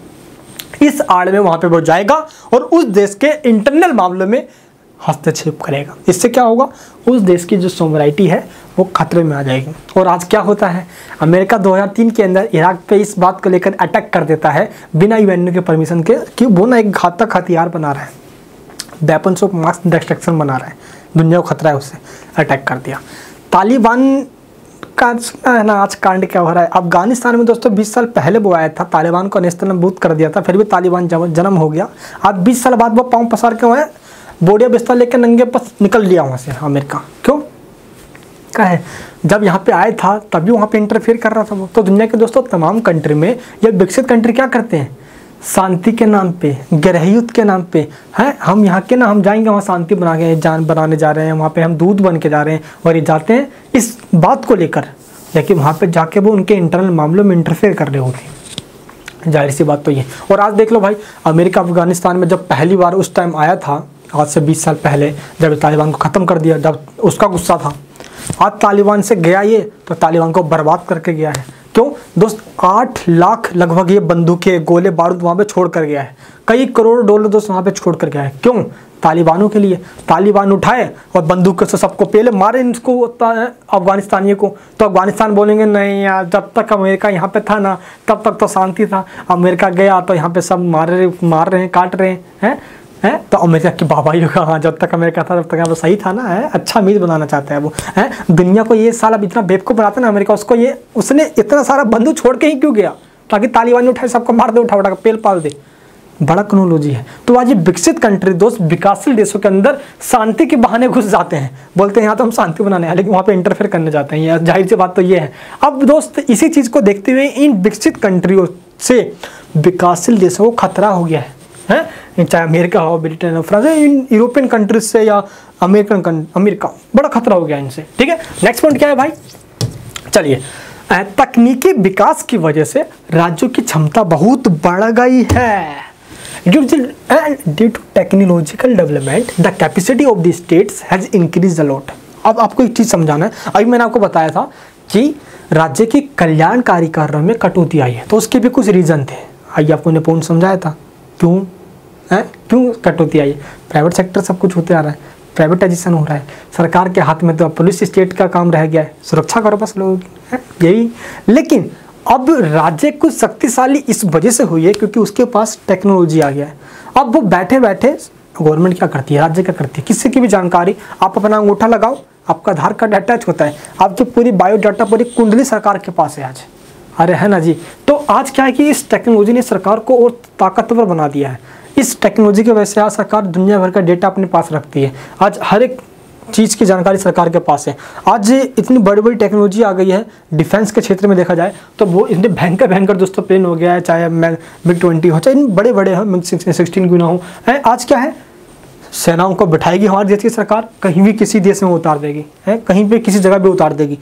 इस आड़ में वहां पे वो जाएगा और उस देश के इंटरनल मामलों में हस्तक्षेप करेगा। इससे क्या होगा, उस देश की जो सॉवरेनिटी है वो खतरे में आ जाएगी। और आज क्या होता है, अमेरिका 2003 के अंदर इराक पे इस बात को लेकर अटैक कर देता है बिना यूएन के परमिशन के कि वो ना एक घातक हथियार बना रहा है, वेपन्स ऑफ मास डिस्ट्रक्शन बना रहा है, दुनिया को खतरा है, उससे अटैक कर दिया। तालिबान का है ना आज कांड क्या हो रहा है अफगानिस्तान में दोस्तों। 20 साल पहले वो आया था, तालिबान को नेस्तनाबूद कर दिया था, फिर भी तालिबान जन्म हो गया। आज 20 साल बाद वो पाँव पसार के वहाँ बोडिया बिस्तर लेकर नंगे पस निकल लिया वहाँ से अमेरिका। क्यों क्या है, जब यहाँ पे आया था तभी वहाँ पे इंटरफेयर कर रहा था वो। तो दुनिया के दोस्तों तमाम कंट्री में या विकसित कंट्री क्या करते हैं, शांति के नाम पे, गृहयुद्ध के नाम पे हैं, हम यहाँ के ना हम जाएंगे वहाँ शांति बनाने जा रहे हैं, वहाँ पे हम दूध बन के जा रहे हैं, और ये जाते हैं इस बात को लेकर, लेकिन वहाँ पे जाके वो उनके इंटरनल मामलों में इंटरफेयर कर रहे होते हैं। जाहिर सी बात तो ये। और आज देख लो भाई, अमेरिका अफगानिस्तान में जब पहली बार उस टाइम आया था, आज से 20 साल पहले, जब तालिबान को ख़त्म कर दिया, जब उसका गुस्सा था। आज तालिबान से गया ये तो तालिबान को बर्बाद करके गया है। क्यों दोस्त, 8 लाख लगभग ये बंदूकें गोले बारूद वहाँ पे छोड़ कर गया है, कई करोड़ डॉलर दोस्त वहाँ पे छोड़ कर गया है। क्यों, तालिबानों के लिए। तालिबान उठाए और बंदूकों से सबको पहले मारे इसको अफगानिस्तानियों को। तो अफगानिस्तान बोलेंगे नहीं यार, जब तक अमेरिका यहाँ पे था ना तब तक तो शांति था, अमेरिका गया तो यहाँ पे सब मार रहे हैं, काट रहे हैं। तो अमेरिका की बाबाइयों का, हाँ जब तक अमेरिका था तब तक वो सही था ना, है अच्छा मीज़ बनाना चाहता है वो, है दुनिया को ये साला इतना बेवकूफ़ बनाता है ना अमेरिका, उसको ये उसने इतना सारा बंदूक छोड़ के ही क्यों गया, ताकि तालिबान उठाए सबको मार दे, उठा के पेल पाल दे। बड़ा टेक्नोलॉजी है। तो आज ये विकसित कंट्री दोस्त विकासशील देशों के अंदर शांति के बहाने घुस जाते हैं, बोलते हैं यहाँ तो हम शांति बनाने हैं, लेकिन वहाँ पे इंटरफेयर करने जाते हैं। यार जाहिर सी बात तो ये है। अब दोस्त इसी चीज़ को देखते हुए इन विकसित कंट्रियों से विकासशील देशों को खतरा हो गया है, चाहे अमेरिका हो, ब्रिटेन हो, फ्रांस, इन यूरोपियन कंट्रीज से या अमेरिका बड़ा खतरा हो गया इनसे। ठीक है, नेक्स्ट पॉइंट क्या है भाई, चलिए, तकनीकी विकास की वजह से राज्यों की क्षमता बहुत बढ़ गई है। Due to technological development the capacity of the states has increase a lot. अब आपको एक चीज़ समझाना है, अभी मैंने आपको बताया था कि राज्य के कल्याणकारी कार्यों में कटौती आई है, तो उसके भी कुछ रीजन थे। आइए आपको ने पॉइंट समझाया था क्यों कटौती आई है। प्राइवेट सेक्टर सब कुछ होते आ रहा है, प्राइवेटाइजेशन हो रहा है, सरकार के हाथ में तो पुलिस स्टेट का काम रह गया है, सुरक्षा करो बस लोग, यही। लेकिन अब राज्य कुछ शक्तिशाली इस वजह से हुई है क्योंकि उसके पास टेक्नोलॉजी आ गया है। अब वो बैठे बैठे गवर्नमेंट क्या करती है, राज्य क्या करती है, किसी की भी जानकारी आप अपना अंगूठा लगाओ, आपका आधार कार्ड अटैच होता है, आपकी पूरी बायोडाटा पूरी कुंडली सरकार के पास है आज। अरे है ना जी। तो आज क्या है कि इस टेक्नोलॉजी ने सरकार को और ताकतवर बना दिया है। इस टेक्नोलॉजी की वजह से आज सरकार दुनिया भर का डेटा अपने पास रखती है। आज हर एक चीज़ की जानकारी सरकार के पास है। आज इतनी बड़ी बड़ी टेक्नोलॉजी आ गई है, डिफेंस के क्षेत्र में देखा जाए तो वो इतने भयंकर दोस्तों प्लेन हो गया है, चाहे MiG-20 हो, चाहे इन बड़े बड़े हो, MiG-16 क्यों ना हो, आज क्या है सेनाओं को बिठाएगी हमारे देश की सरकार, कहीं भी किसी देश में उतार देगी, है कहीं पे किसी जगह भी उतार देगी।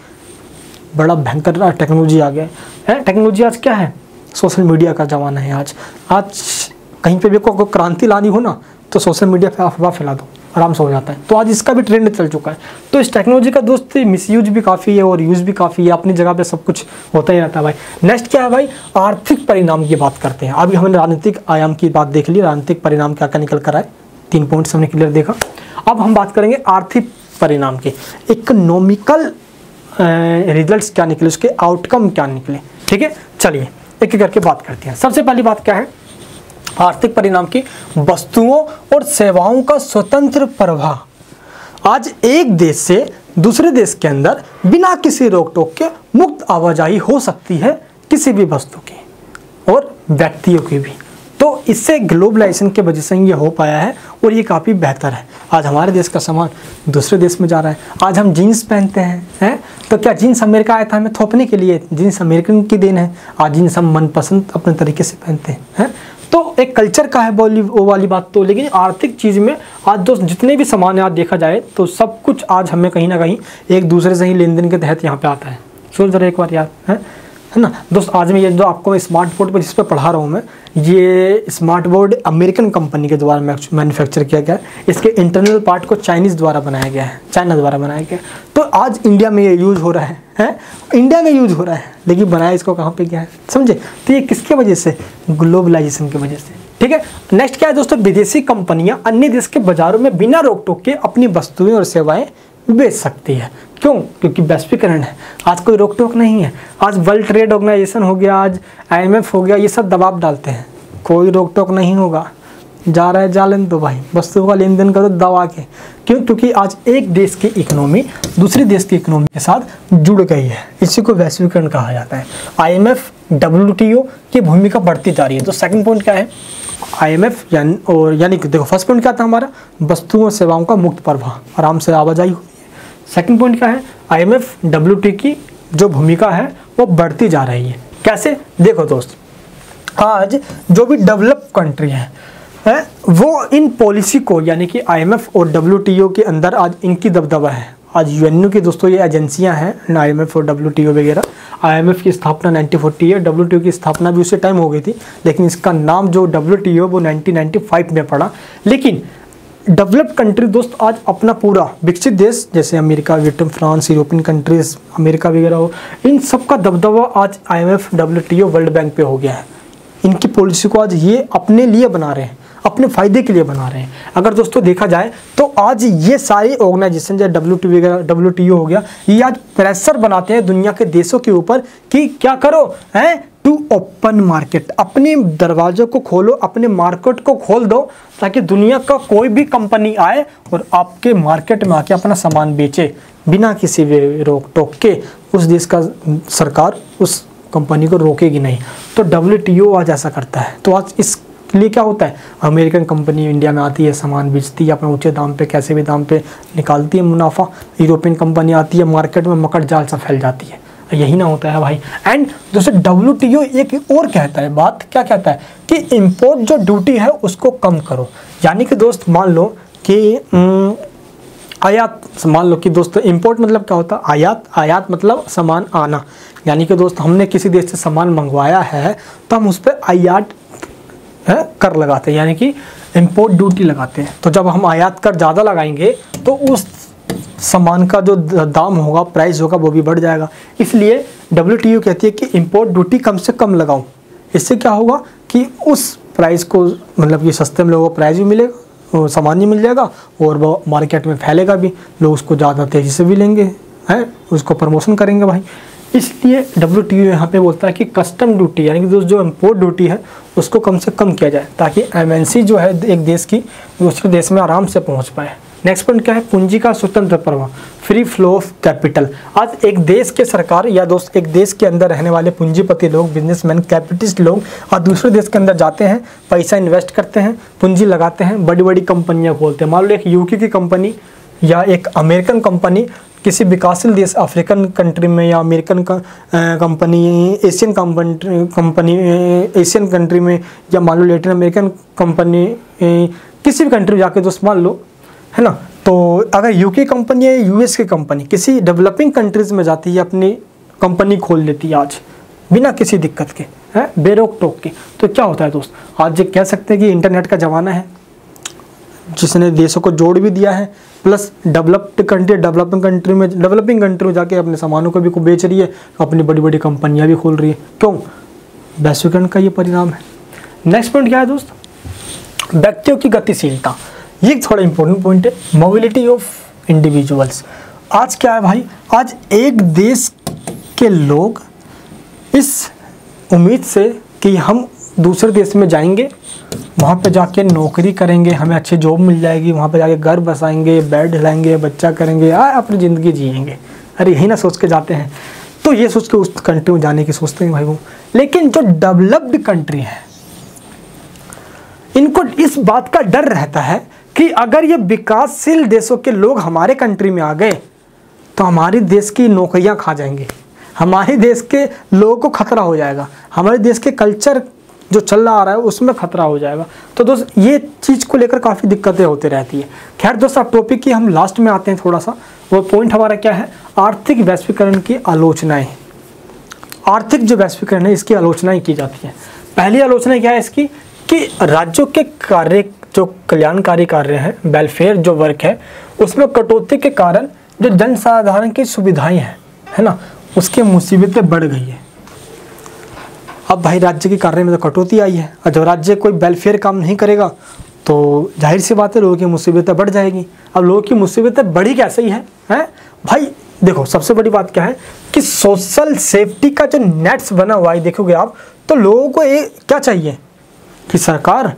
बड़ा भयंकर टेक्नोलॉजी आ गया है। टेक्नोलॉजी आज क्या है, सोशल मीडिया का ज़माना है। आज कहीं पे भी कोई क्रांति लानी हो ना तो सोशल मीडिया पे अफवाह फैला दो, आराम से हो जाता है। तो आज इसका भी ट्रेंड चल चुका है। तो इस टेक्नोलॉजी का दोस्त मिसयूज भी काफ़ी है और यूज़ भी काफ़ी है, अपनी जगह पे सब कुछ होता ही रहता है भाई। नेक्स्ट क्या है भाई, आर्थिक परिणाम की बात करते हैं। अभी हमने राजनीतिक आयाम की बात देख ली, राजनीतिक परिणाम क्या क्या निकल कर आए, 3 पॉइंट्स हमने क्लियर देखा। अब हम बात करेंगे आर्थिक परिणाम के, इकोनॉमिकल रिजल्ट्स क्या निकले, उसके आउटकम क्या निकले। ठीक है, चलिए एक एक करके बात करते हैं। सबसे पहली बात क्या है आर्थिक परिणाम की, वस्तुओं और सेवाओं का स्वतंत्र प्रवाह। आज एक देश से दूसरे देश के अंदर बिना किसी रोक टोक के मुक्त आवाजाही हो सकती है, किसी भी वस्तु की और व्यक्तियों की भी। तो इससे ग्लोबलाइजेशन के वजह से ये हो पाया है और ये काफ़ी बेहतर है। आज हमारे देश का सामान दूसरे देश में जा रहा है। आज हम जीन्स पहनते हैं, तो क्या जीन्स अमेरिका आया था हमें थोपने के लिए, जीन्स अमेरिकन की देन है। आज जीन्स हम मनपसंद अपने तरीके से पहनते हैं। तो एक कल्चर का है वो वाली बात। तो लेकिन आर्थिक चीज़ में आज दोस्त जितने भी सामान आज देखा जाए तो सब कुछ आज हमें कहीं ना कहीं एक दूसरे से ही लेन देन के तहत यहाँ पे आता है। सोच जरा एक बार यार, है ना दोस्त। आज मैं ये जो आपको स्मार्ट बोर्ड पर जिस पर पढ़ा रहा हूँ मैं, ये स्मार्ट बोर्ड अमेरिकन कंपनी के द्वारा मैन्युफैक्चर किया गया है। इसके इंटरनल पार्ट को चाइनीज़ द्वारा बनाया गया है, चाइना द्वारा बनाया गया है। तो आज इंडिया में ये यूज़ हो रहा है, इंडिया में यूज़ हो रहा है, लेकिन बनाया इसको कहाँ पे गया है, समझे। तो ये किसके वजह से, ग्लोबलाइजेशन की वजह से। ठीक है। नेक्स्ट क्या है दोस्तों, विदेशी कंपनियां अन्य देश के बाजारों में बिना रोक टोक के अपनी वस्तुएं और सेवाएं बेच सकती है। क्यों? क्योंकि वैश्वीकरण है, आज कोई रोक टोक नहीं है। आज वर्ल्ड ट्रेड ऑर्गेनाइजेशन हो गया, आज IMF हो गया, ये सब दबाव डालते हैं, कोई रोक टोक नहीं होगा, जा रहा है जालन तो भाई वस्तुओं का लेन देन करो दबा के। क्यों? क्योंकि आज एक देश की इकोनॉमी दूसरी देश की इकोनॉमी के साथ जुड़ गई है, इसी को वैश्वीकरण कहा जाता है। IMF WTO की भूमिका बढ़ती जा रही है। तो सेकंड पॉइंट क्या है, IMF यानी कि देखो फर्स्ट पॉइंट क्या था हमारा, वस्तुओं और सेवाओं का मुक्त प्रवाह, आराम से आवाजाही हुई है। सेकंड पॉइंट क्या है, IMF WTO की जो भूमिका है वो बढ़ती जा रही है। कैसे? देखो दोस्त, आज जो भी डेवलप कंट्री है वो इन पॉलिसी को यानी कि IMF और WTO के अंदर आज इनकी दबदबा है। आज UNO की दोस्तों ये एजेंसियां हैं, IMF और WTO वगैरह। IMF की स्थापना 1940 है, WTO की स्थापना भी उसी टाइम हो गई थी, लेकिन इसका नाम जो WTO वो 1995 में पड़ा। लेकिन डेवलप्ड कंट्री दोस्त आज अपना पूरा विकसित देश जैसे America, Britain, France, European countries, America वगैरह हो, इन सब का दबदबा आज IMF, WTO, वर्ल्ड बैंक पे हो गया है। इनकी पॉलिसी को आज ये अपने लिए बना रहे हैं, अपने फायदे के लिए बना रहे हैं। अगर दोस्तों देखा जाए तो आज ये सारी ऑर्गेनाइजेशन जैसे WTO हो गया, ये आज प्रेशर बनाते हैं दुनिया के देशों के ऊपर कि क्या करो हैं, टू ओपन मार्केट, अपने दरवाजों को खोलो, अपने मार्केट को खोल दो, ताकि दुनिया का कोई भी कंपनी आए और आपके मार्केट में आके अपना सामान बेचे बिना किसी भी रोक टोक के। उस देश का सरकार उस कंपनी को रोकेगी नहीं। तो WTO आज ऐसा करता है। तो आज इसलिए क्या होता है, अमेरिकन कंपनी इंडिया में आती है, सामान बेचती है अपने ऊंचे दाम पे, कैसे भी दाम पे निकालती है मुनाफा। यूरोपियन कंपनी आती है, मार्केट में मकड़ जाल सा फैल जाती है। यही ना होता है भाई। एंड दोस्तों WTO एक और कहता है बात, क्या कहता है कि इंपोर्ट जो ड्यूटी है उसको कम करो। यानी कि दोस्त मान लो कि आयात, मान लो कि दोस्तों इंपोर्ट मतलब क्या होता है, आयात। आयात मतलब सामान आना। यानी कि दोस्त हमने किसी देश से सामान मंगवाया है तो हम उस पर आयात कर लगाते हैं, यानी कि इंपोर्ट ड्यूटी लगाते हैं। तो जब हम आयात कर ज़्यादा लगाएंगे तो उस सामान का जो दाम होगा, प्राइस होगा, वो भी बढ़ जाएगा। इसलिए WTO कहती है कि इंपोर्ट ड्यूटी कम से कम लगाओ। इससे क्या होगा कि उस प्राइस को मतलब कि सस्ते में लोगों को प्राइस भी मिलेगा, वो सामान भी मिल जाएगा और वो मार्केट में फैलेगा भी, लोग उसको ज़्यादा तेज़ी से भी लेंगे, हैं, उसको प्रमोशन करेंगे भाई। इसलिए WTO यहाँ पे बोलता है कि कस्टम ड्यूटी यानी कि जो इंपोर्ट ड्यूटी है उसको कम से कम किया जाए, ताकि MNC जो है एक देश की दूसरे देश में आराम से पहुँच पाए। नेक्स्ट पॉइंट क्या है, पूंजी का स्वतंत्र प्रवाह, फ्री फ्लो ऑफ कैपिटल। आज एक देश के सरकार या दोस्त एक देश के अंदर रहने वाले पूंजीपति लोग, बिजनेसमैन, कैपिटलिस्ट लोग आज दूसरे देश के अंदर जाते हैं, पैसा इन्वेस्ट करते हैं, पूंजी लगाते हैं, बड़ी बड़ी कंपनियां खोलते हैं। मान लो एक UK की कंपनी या एक अमेरिकन कंपनी किसी विकासशील देश, अफ्रीकन कंट्री में, या American company, Asian company Asian country में, या मान लो लैटिन अमेरिकन कंपनी किसी भी कंट्री में जाके दोस्त मान लो, है ना। तो अगर UK कंपनी या US की कंपनी किसी डेवलपिंग कंट्रीज़ में जाती है, अपनी कंपनी खोल लेती है आज बिना किसी दिक्कत के, है, बेरोक टोक के, तो क्या होता है दोस्त, आज ये कह सकते हैं कि इंटरनेट का ज़माना है जिसने देशों को जोड़ भी दिया है, प्लस डेवलपिंग कंट्री में जाके अपने सामानों को भी बेच रही है, अपनी बड़ी बड़ी कंपनियां भी खोल रही है। क्यों? वैश्वीकरण का ये परिणाम है। नेक्स्ट पॉइंट क्या है दोस्त, व्यक्तियों की गतिशीलता। ये थोड़ा इंपॉर्टेंट पॉइंट है, मोबिलिटी ऑफ इंडिविजुअल्स। आज क्या है भाई, आज एक देश के लोग इस उम्मीद से कि हम दूसरे देश में जाएंगे, वहाँ पे जाके नौकरी करेंगे, हमें अच्छी जॉब मिल जाएगी, वहाँ पे जाके घर बसाएंगे, बेड हिलाएंगे, बच्चा करेंगे, अपनी ज़िंदगी जिएंगे। अरे यही ना सोच के जाते हैं। तो ये सोच के उस कंट्री में जाने की सोचते हैं भाई वो। लेकिन जो डेवलप्ड कंट्री है, इनको इस बात का डर रहता है कि अगर ये विकासशील देशों के लोग हमारे कंट्री में आ गए तो हमारे देश की नौकरियां खा जाएंगे, हमारे देश के लोगों को खतरा हो जाएगा, हमारे देश के कल्चर जो चल रहा आ रहा है उसमें खतरा हो जाएगा। तो दोस्त ये चीज़ को लेकर काफ़ी दिक्कतें होती रहती है। खैर दोस्त अब टॉपिक की हम लास्ट में आते हैं थोड़ा सा। वो पॉइंट हमारा क्या है, आर्थिक वैश्वीकरण की आलोचनाएं। आर्थिक जो वैश्वीकरण है इसकी आलोचनाएं की जाती है। पहली आलोचना क्या है इसकी कि राज्यों के कार्य जो कल्याणकारी कार्य हैं, वेलफेयर जो वर्क है, उसमें कटौती के कारण जो जनसाधारण की सुविधाएं हैं, है ना, उसकी मुसीबतें बढ़ गई है। अब भाई राज्य के कार्य में तो कटौती आई है, और जब राज्य कोई वेलफेयर काम नहीं करेगा तो जाहिर सी बात है लोगों की मुसीबतें बढ़ जाएगी। अब लोगों की मुसीबतें बढ़ी कैसे ही हैं भाई, देखो सबसे बड़ी बात क्या है कि सोशल सेफ्टी का जो नेट्स बना हुआ है देखोगे आप, तो लोगों को क्या चाहिए कि सरकार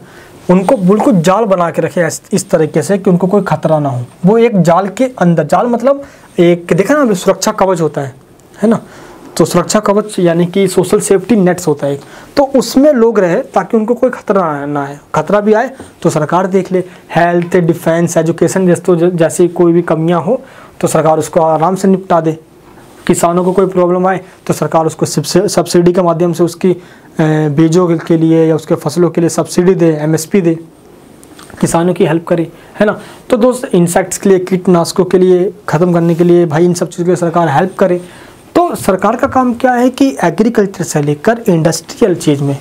उनको बिल्कुल जाल बना के रखे इस तरीके से कि उनको कोई खतरा ना हो। वो एक जाल के अंदर, जाल मतलब एक देखा ना सुरक्षा कवच होता है ना, तो सुरक्षा कवच यानी कि सोशल सेफ्टी नेट्स होता है, तो उसमें लोग रहे ताकि उनको कोई खतरा ना आए। खतरा भी आए तो सरकार देख ले, हेल्थ, डिफेंस, एजुकेशन जैसी कोई भी कमियां हो तो सरकार उसको आराम से निपटा दे। किसानों को कोई प्रॉब्लम आए तो सरकार उसको सब्सिडी के माध्यम से उसकी बीजों के लिए या उसके फसलों के लिए सब्सिडी दे, MSP दे, किसानों की हेल्प करे, है ना। तो दोस्त इंसेक्ट्स के लिए, कीटनाशकों के लिए ख़त्म करने के लिए भाई इन सब चीज़ों के लिए सरकार हेल्प करे। तो सरकार का काम क्या है कि एग्रीकल्चर से लेकर इंडस्ट्रियल चीज़ में,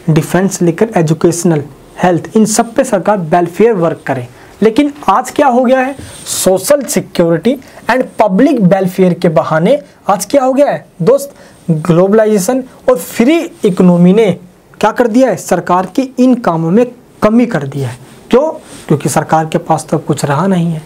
डिफेंस लेकर एजुकेशनल, हेल्थ, इन सब पे सरकार वेलफेयर वर्क करे। लेकिन आज क्या हो गया है, social security and public welfare के बहाने आज क्या हो गया है दोस्त, ग्लोबलाइजेशन और फ्री इकोनॉमी ने क्या कर दिया है, सरकार की इन कामों में कमी कर दिया है। क्यों? क्योंकि सरकार के पास तो कुछ रहा नहीं है,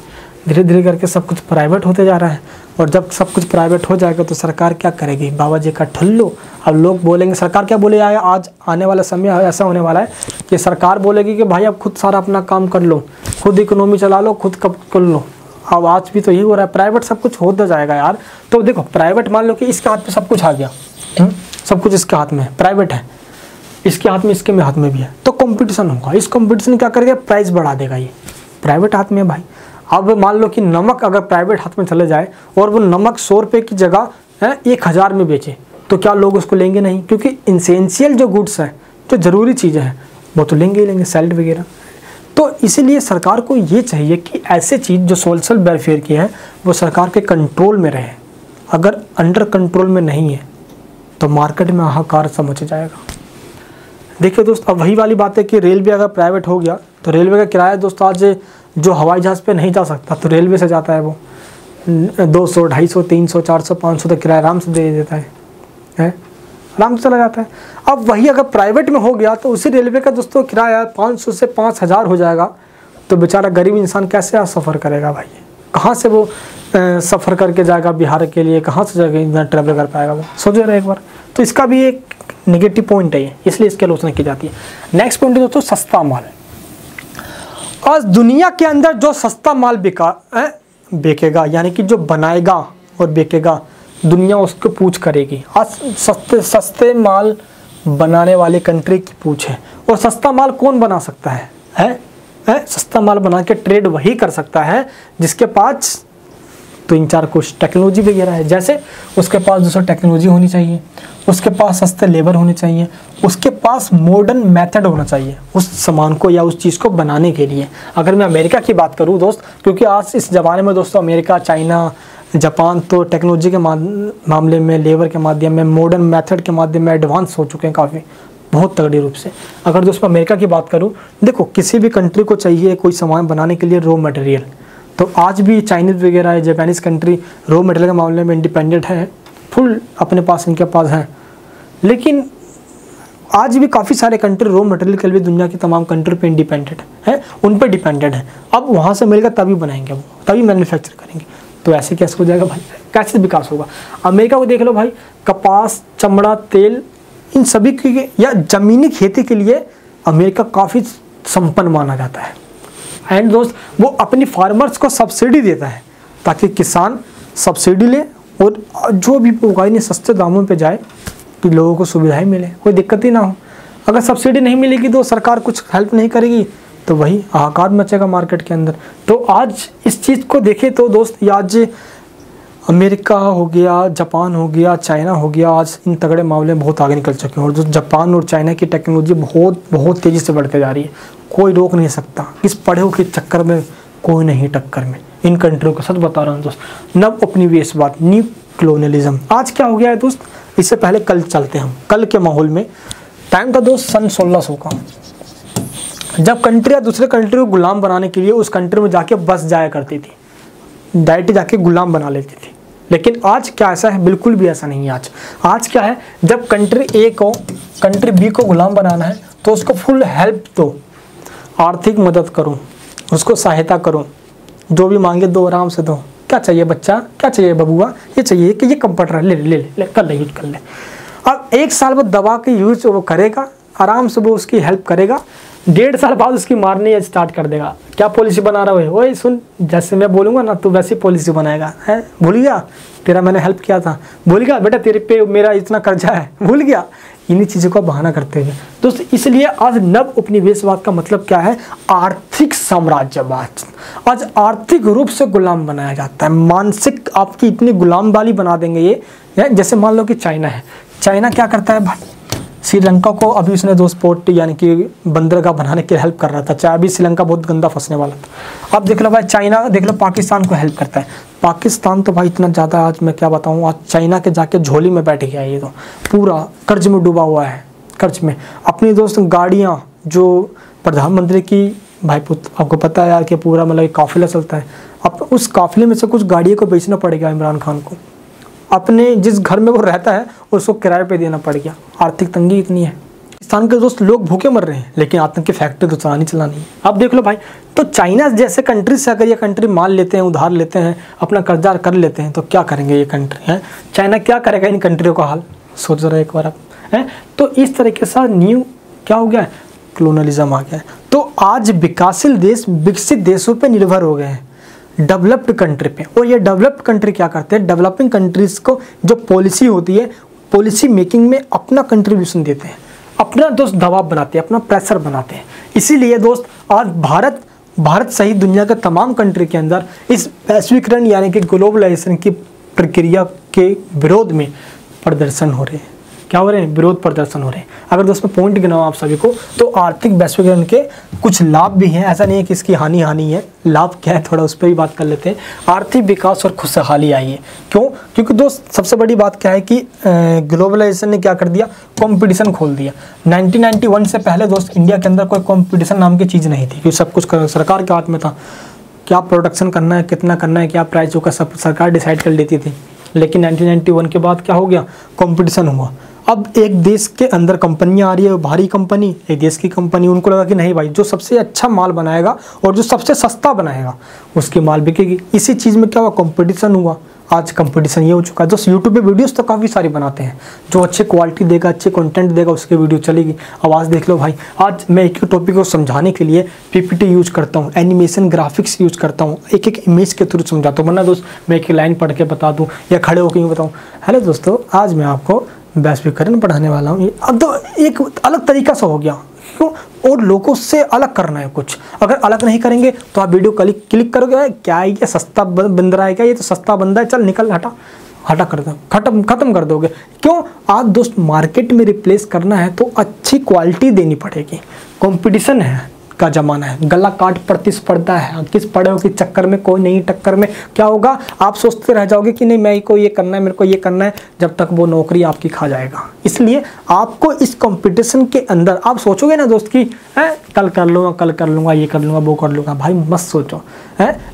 धीरे धीरे करके सब कुछ प्राइवेट होते जा रहा है, और जब सब कुछ प्राइवेट हो जाएगा तो सरकार क्या करेगी, बाबा जी का ठुल्लू। अब लोग बोलेंगे, सरकार क्या बोले, आज आने वाला समय ऐसा होने वाला है कि सरकार बोलेगी कि भाई अब खुद सारा अपना काम कर लो, खुद इकोनॉमी चला लो, खुद कब कर लो। अब आज भी तो यही हो रहा है, प्राइवेट सब कुछ होता जाएगा यार। तो देखो प्राइवेट मान लो कि इसके हाथ में सब कुछ आ गया, सब कुछ इसके हाथ में है, प्राइवेट है, इसके हाथ में, इसके में हाथ में भी है, तो कंपटीशन होगा। इस कंपटीशन क्या करेगा, प्राइस बढ़ा देगा। ये प्राइवेट हाथ में है भाई। अब मान लो कि नमक अगर प्राइवेट हाथ में चले जाए और वो नमक 100 रुपये की जगह 1000 में बेचे, तो क्या लोग उसको लेंगे नहीं? क्योंकि इंसेंशियल जो गुड्स हैं, जो ज़रूरी चीज़ें हैं, वो तो लेंगे ही लेंगे, सैलड वगैरह। तो इसीलिए सरकार को ये चाहिए कि ऐसे चीज़ जो सोशल वेलफेयर की है वो सरकार के कंट्रोल में रहे। अगर अंडर कंट्रोल में नहीं है तो मार्केट में हाहाकार सा मच जाएगा। देखिए दोस्त, अब वही वाली बात है कि रेलवे अगर प्राइवेट हो गया तो रेलवे का किराया दोस्त आज जो हवाई जहाज़ पे नहीं जा सकता तो रेलवे से जाता है, वो 200, 250, 300, 400, 500 तक किराया आराम से दे देता है, आराम से चला जाता है। अब वही अगर प्राइवेट में हो गया तो उसी रेलवे का दोस्तों किराया 500 से 5000 हो जाएगा, तो बेचारा गरीब इंसान कैसे सफ़र करेगा भाई? कहाँ से वो सफ़र करके जाएगा बिहार के लिए, कहाँ से जाएगा इतना ट्रैवल कर पाएगा वो? सोचो रहे एक बार। तो इसका भी एक नेगेटिव पॉइंट है, इसलिए इसकी आलोचना की जाती है। नेक्स्ट पॉइंट है दोस्तों, सस्ता माल। आज दुनिया के अंदर जो सस्ता माल बेचेगा, यानी कि जो बनाएगा और बेचेगा, दुनिया उसको पूछ करेगी। आज सस्ते माल बनाने वाले कंट्री की पूछ है। और सस्ता माल कौन बना सकता है? सस्ता माल बना के ट्रेड वही कर सकता है जिसके पास 3-4 कुछ टेक्नोलॉजी वगैरह है। जैसे उसके पास दोस्तों टेक्नोलॉजी होनी चाहिए, उसके पास सस्ते लेबर होने चाहिए, उसके पास मॉडर्न मेथड होना चाहिए उस सामान को या उस चीज़ को बनाने के लिए। अगर मैं अमेरिका की बात करूं दोस्त, क्योंकि आज इस ज़माने में दोस्तों अमेरिका, चाइना, जापान तो टेक्नोलॉजी के मामले में, लेबर के माध्यम में, मॉडर्न मेथड के माध्यम में एडवांस हो चुके हैं काफ़ी, बहुत तगड़ी रूप से। अगर दोस्तों अमेरिका की बात करूँ, देखो किसी भी कंट्री को चाहिए कोई सामान बनाने के लिए रॉ मटेरियल, तो आज भी चाइनीज़ वगैरह है, जापानीज़ कंट्री रॉ मटेरियल के मामले में इंडिपेंडेंट है, फुल अपने पास इनके पास है। लेकिन आज भी काफ़ी सारे कंट्री रॉ मटेरियल के लिए दुनिया की तमाम कंट्री पे इंडिपेंडेंट है, उन पर डिपेंडेंट है। अब वहाँ से मिलेगा तभी बनाएंगे वो, तभी मैन्युफैक्चर करेंगे। तो ऐसे कैसे हो जाएगा भाई? कैसे विकास होगा? अमेरिका को देख लो भाई, कपास, चमड़ा, तेल, इन सभी की या ज़मीनी खेती के लिए अमेरिका काफ़ी संपन्न माना जाता है। एंड दोस्त वो अपनी फार्मर्स को सब्सिडी देता है ताकि किसान सब्सिडी ले और जो भी उगाई सस्ते दामों पे जाए कि लोगों को सुविधाएं मिले, कोई दिक्कत ही ना हो। अगर सब्सिडी नहीं मिलेगी तो सरकार कुछ हेल्प नहीं करेगी तो वही हाहाकार मचेगा मार्केट के अंदर। तो आज इस चीज़ को देखें तो दोस्त, आज अमेरिका हो गया, जापान हो गया, चाइना हो गया, आज इन तगड़े मामले में बहुत आगे निकल चुके हैं। और जो जापान और चाइना की टेक्नोलॉजी बहुत तेज़ी से बढ़ते जा रही है, कोई रोक नहीं सकता। इस पढ़े के चक्कर में कोई नहीं टक्कर में इन कंट्रियों को, सच बता रहा हूँ दोस्त। नव उपनिवेशवाद, न्यू कॉलोनियलिज्म। आज क्या हो गया है दोस्त, इससे पहले कल चलते हैं हम, कल के माहौल में। टाइम था दोस्त सन 1600 का, जब कंट्रियाँ दूसरे कंट्री को गुलाम बनाने के लिए उस कंट्री में जाके बस जाया करती थी, डायरेक्ट जाके गुलाम बना लेती थी। लेकिन आज क्या ऐसा है? बिल्कुल भी ऐसा नहीं है। आज क्या है, जब कंट्री एक हो कंट्री बी को गुलाम बनाना है तो उसको फुल हेल्प दो, आर्थिक मदद करो, उसको सहायता करो, जो भी मांगे दो, आराम से दो। क्या चाहिए बच्चा, क्या चाहिए बबुआ, ये चाहिए कि ये कंप्यूटर है, ले ले ले ले कर ले, यूज कर ले। अब 1 साल बाद दवा की यूज वो करेगा, आराम से वो उसकी हेल्प करेगा, 1.5 साल बाद उसकी मारनी स्टार्ट कर देगा। क्या पॉलिसी बना रहा है, वही सुन, जैसे मैं बोलूँगा ना तो वैसी पॉलिसी बनाएगा। है भूल गया तेरा मैंने हेल्प किया था, भूल गया बेटा तेरे पे मेरा इतना कर्जा है, भूल गया। इन्हीं चीज़ों का बहाना करते हुए दोस्तों, इसलिए आज नव उपनिवेशवाद का मतलब क्या है, आर्थिक साम्राज्यवाद। आज आर्थिक रूप से गुलाम बनाया जाता है, मानसिक आपकी इतनी गुलाम वाली बना देंगे ये। जैसे मान लो कि चाइना है, चाइना क्या करता है भाई, श्रीलंका को अभी उसने दोस्त पोर्ट यानी कि बंदरगाह बनाने के हेल्प कर रहा था, चाहे अभी श्रीलंका बहुत गंदा फंसने वाला था। अब देख लो भाई, चाइना देख लो पाकिस्तान को हेल्प करता है। पाकिस्तान तो भाई इतना ज़्यादा, आज मैं क्या बताऊँ, आज चाइना के जाके झोली में बैठ गया, ये तो पूरा कर्ज में डूबा हुआ है, कर्ज में। अपनी दोस्त गाड़ियाँ जो प्रधानमंत्री की भाई पुत्र, आपको पता है यार कि पूरा मतलब एक काफिला चलता है, अब उस काफिले में से कुछ गाड़ियों को बेचना पड़ेगा इमरान खान को, अपने जिस घर में वो रहता है उसको किराए पे देना पड़ गया। आर्थिक तंगी इतनी है, पाकिस्तान के दोस्त लोग भूखे मर रहे हैं, लेकिन आतंक की फैक्ट्री तो चलानी है। अब देख लो भाई, तो चाइना जैसे कंट्री से अगर ये कंट्री माल लेते हैं, उधार लेते हैं, अपना कर्जा कर लेते हैं, तो क्या करेंगे ये कंट्री है, चाइना क्या करेगा इन कंट्रियों का हाल, सोच रहे एक बार आप है। तो इस तरीके से न्यू क्या हो गया है, कलोनलिज्म आ गया है। तो आज विकासशील देश विकसित देशों पर निर्भर हो गए हैं, डेवलप्ड कंट्री पे। और ये डेवलप्ड कंट्री क्या करते हैं, डेवलपिंग कंट्रीज को जो पॉलिसी होती है, पॉलिसी मेकिंग में अपना कंट्रीब्यूशन देते हैं, अपना दोस्त दबाव बनाते हैं, अपना प्रेशर बनाते हैं। इसीलिए दोस्त आज भारत सहित दुनिया के तमाम कंट्री के अंदर इस वैश्वीकरण यानी कि ग्लोबलाइजेशन की प्रक्रिया के विरोध में प्रदर्शन हो रहे हैं। क्या हो रहे हैं, विरोध प्रदर्शन हो रहे हैं। अगर दोस्त मैं पॉइंट गिनाऊं आप सभी को, तो आर्थिक वैश्वीकरण के कुछ लाभ भी हैं, ऐसा नहीं है कि इसकी हानि है। लाभ क्या है थोड़ा उस पर भी बात कर लेते हैं। आर्थिक विकास और खुशहाली आई है, क्यों, क्योंकि दोस्त सबसे बड़ी बात क्या है कि ग्लोबलाइजेशन ने क्या कर दिया, कंपटीशन खोल दिया। 1991 से पहले दोस्त इंडिया के अंदर कोई कंपटीशन नाम की चीज़ नहीं थी, क्योंकि सब कुछ सरकार के हाथ में था। क्या प्रोडक्शन करना है, कितना करना है, क्या प्राइस होगा, सब सरकार डिसाइड कर लेती थी। लेकिन 1991 के बाद क्या हो गया, कंपटीशन हुआ। अब एक देश के अंदर कंपनियां आ रही है, भारी कंपनी, एक देश की कंपनी, उनको लगा कि नहीं भाई, जो सबसे अच्छा माल बनाएगा और जो सबसे सस्ता बनाएगा उसकी माल बिकेगी। इसी चीज़ में क्या हुआ, कंपटीशन हुआ। आज कंपटीशन ये हो चुका है, जो यूट्यूब पे वीडियोस तो काफ़ी सारी बनाते हैं, जो अच्छे क्वालिटी देगा, अच्छे कंटेंट देगा, उसकी वीडियो चलेगी। आवाज़ देख लो भाई, आज मैं एक टॉपिक को समझाने के लिए पीपीटी यूज करता हूँ, एनिमेशन ग्राफिक्स यूज करता हूँ, एक एक इमेज के थ्रू समझाता हूँ, वरना दोस्त मैं एक लाइन पढ़ के बता दूँ या खड़े होकर यूँ बताऊँ, हेलो दोस्तों आज मैं आपको वैश्वीकरण पढ़ाने वाला हूँ। अब तो एक अलग तरीका से हो गया, क्यों, और लोगों से अलग करना है कुछ। अगर अलग नहीं करेंगे तो आप वीडियो क्लिक करोगे, क्या है ये सस्ता बंदरा है क्या, ये तो सस्ता बंदा है, चल निकल, हटा कर दो, खत्म कर दोगे। क्यों, आज दोस्त मार्केट में रिप्लेस करना है तो अच्छी क्वालिटी देनी पड़ेगी। कंपटीशन है का ज़माना है, गला काट प्रतिस्पर्धा है, किस पढ़े हो के चक्कर में, कोई नहीं टक्कर में क्या होगा, आप सोचते रह जाओगे कि नहीं मेरे को ये करना है, मेरे को ये करना है, जब तक वो नौकरी आपकी खा जाएगा। इसलिए आपको इस कंपटीशन के अंदर आप सोचोगे ना दोस्त कि कल कर लूँगा, ये कर लूँगा, वो कर लूँगा, भाई मत सोचो।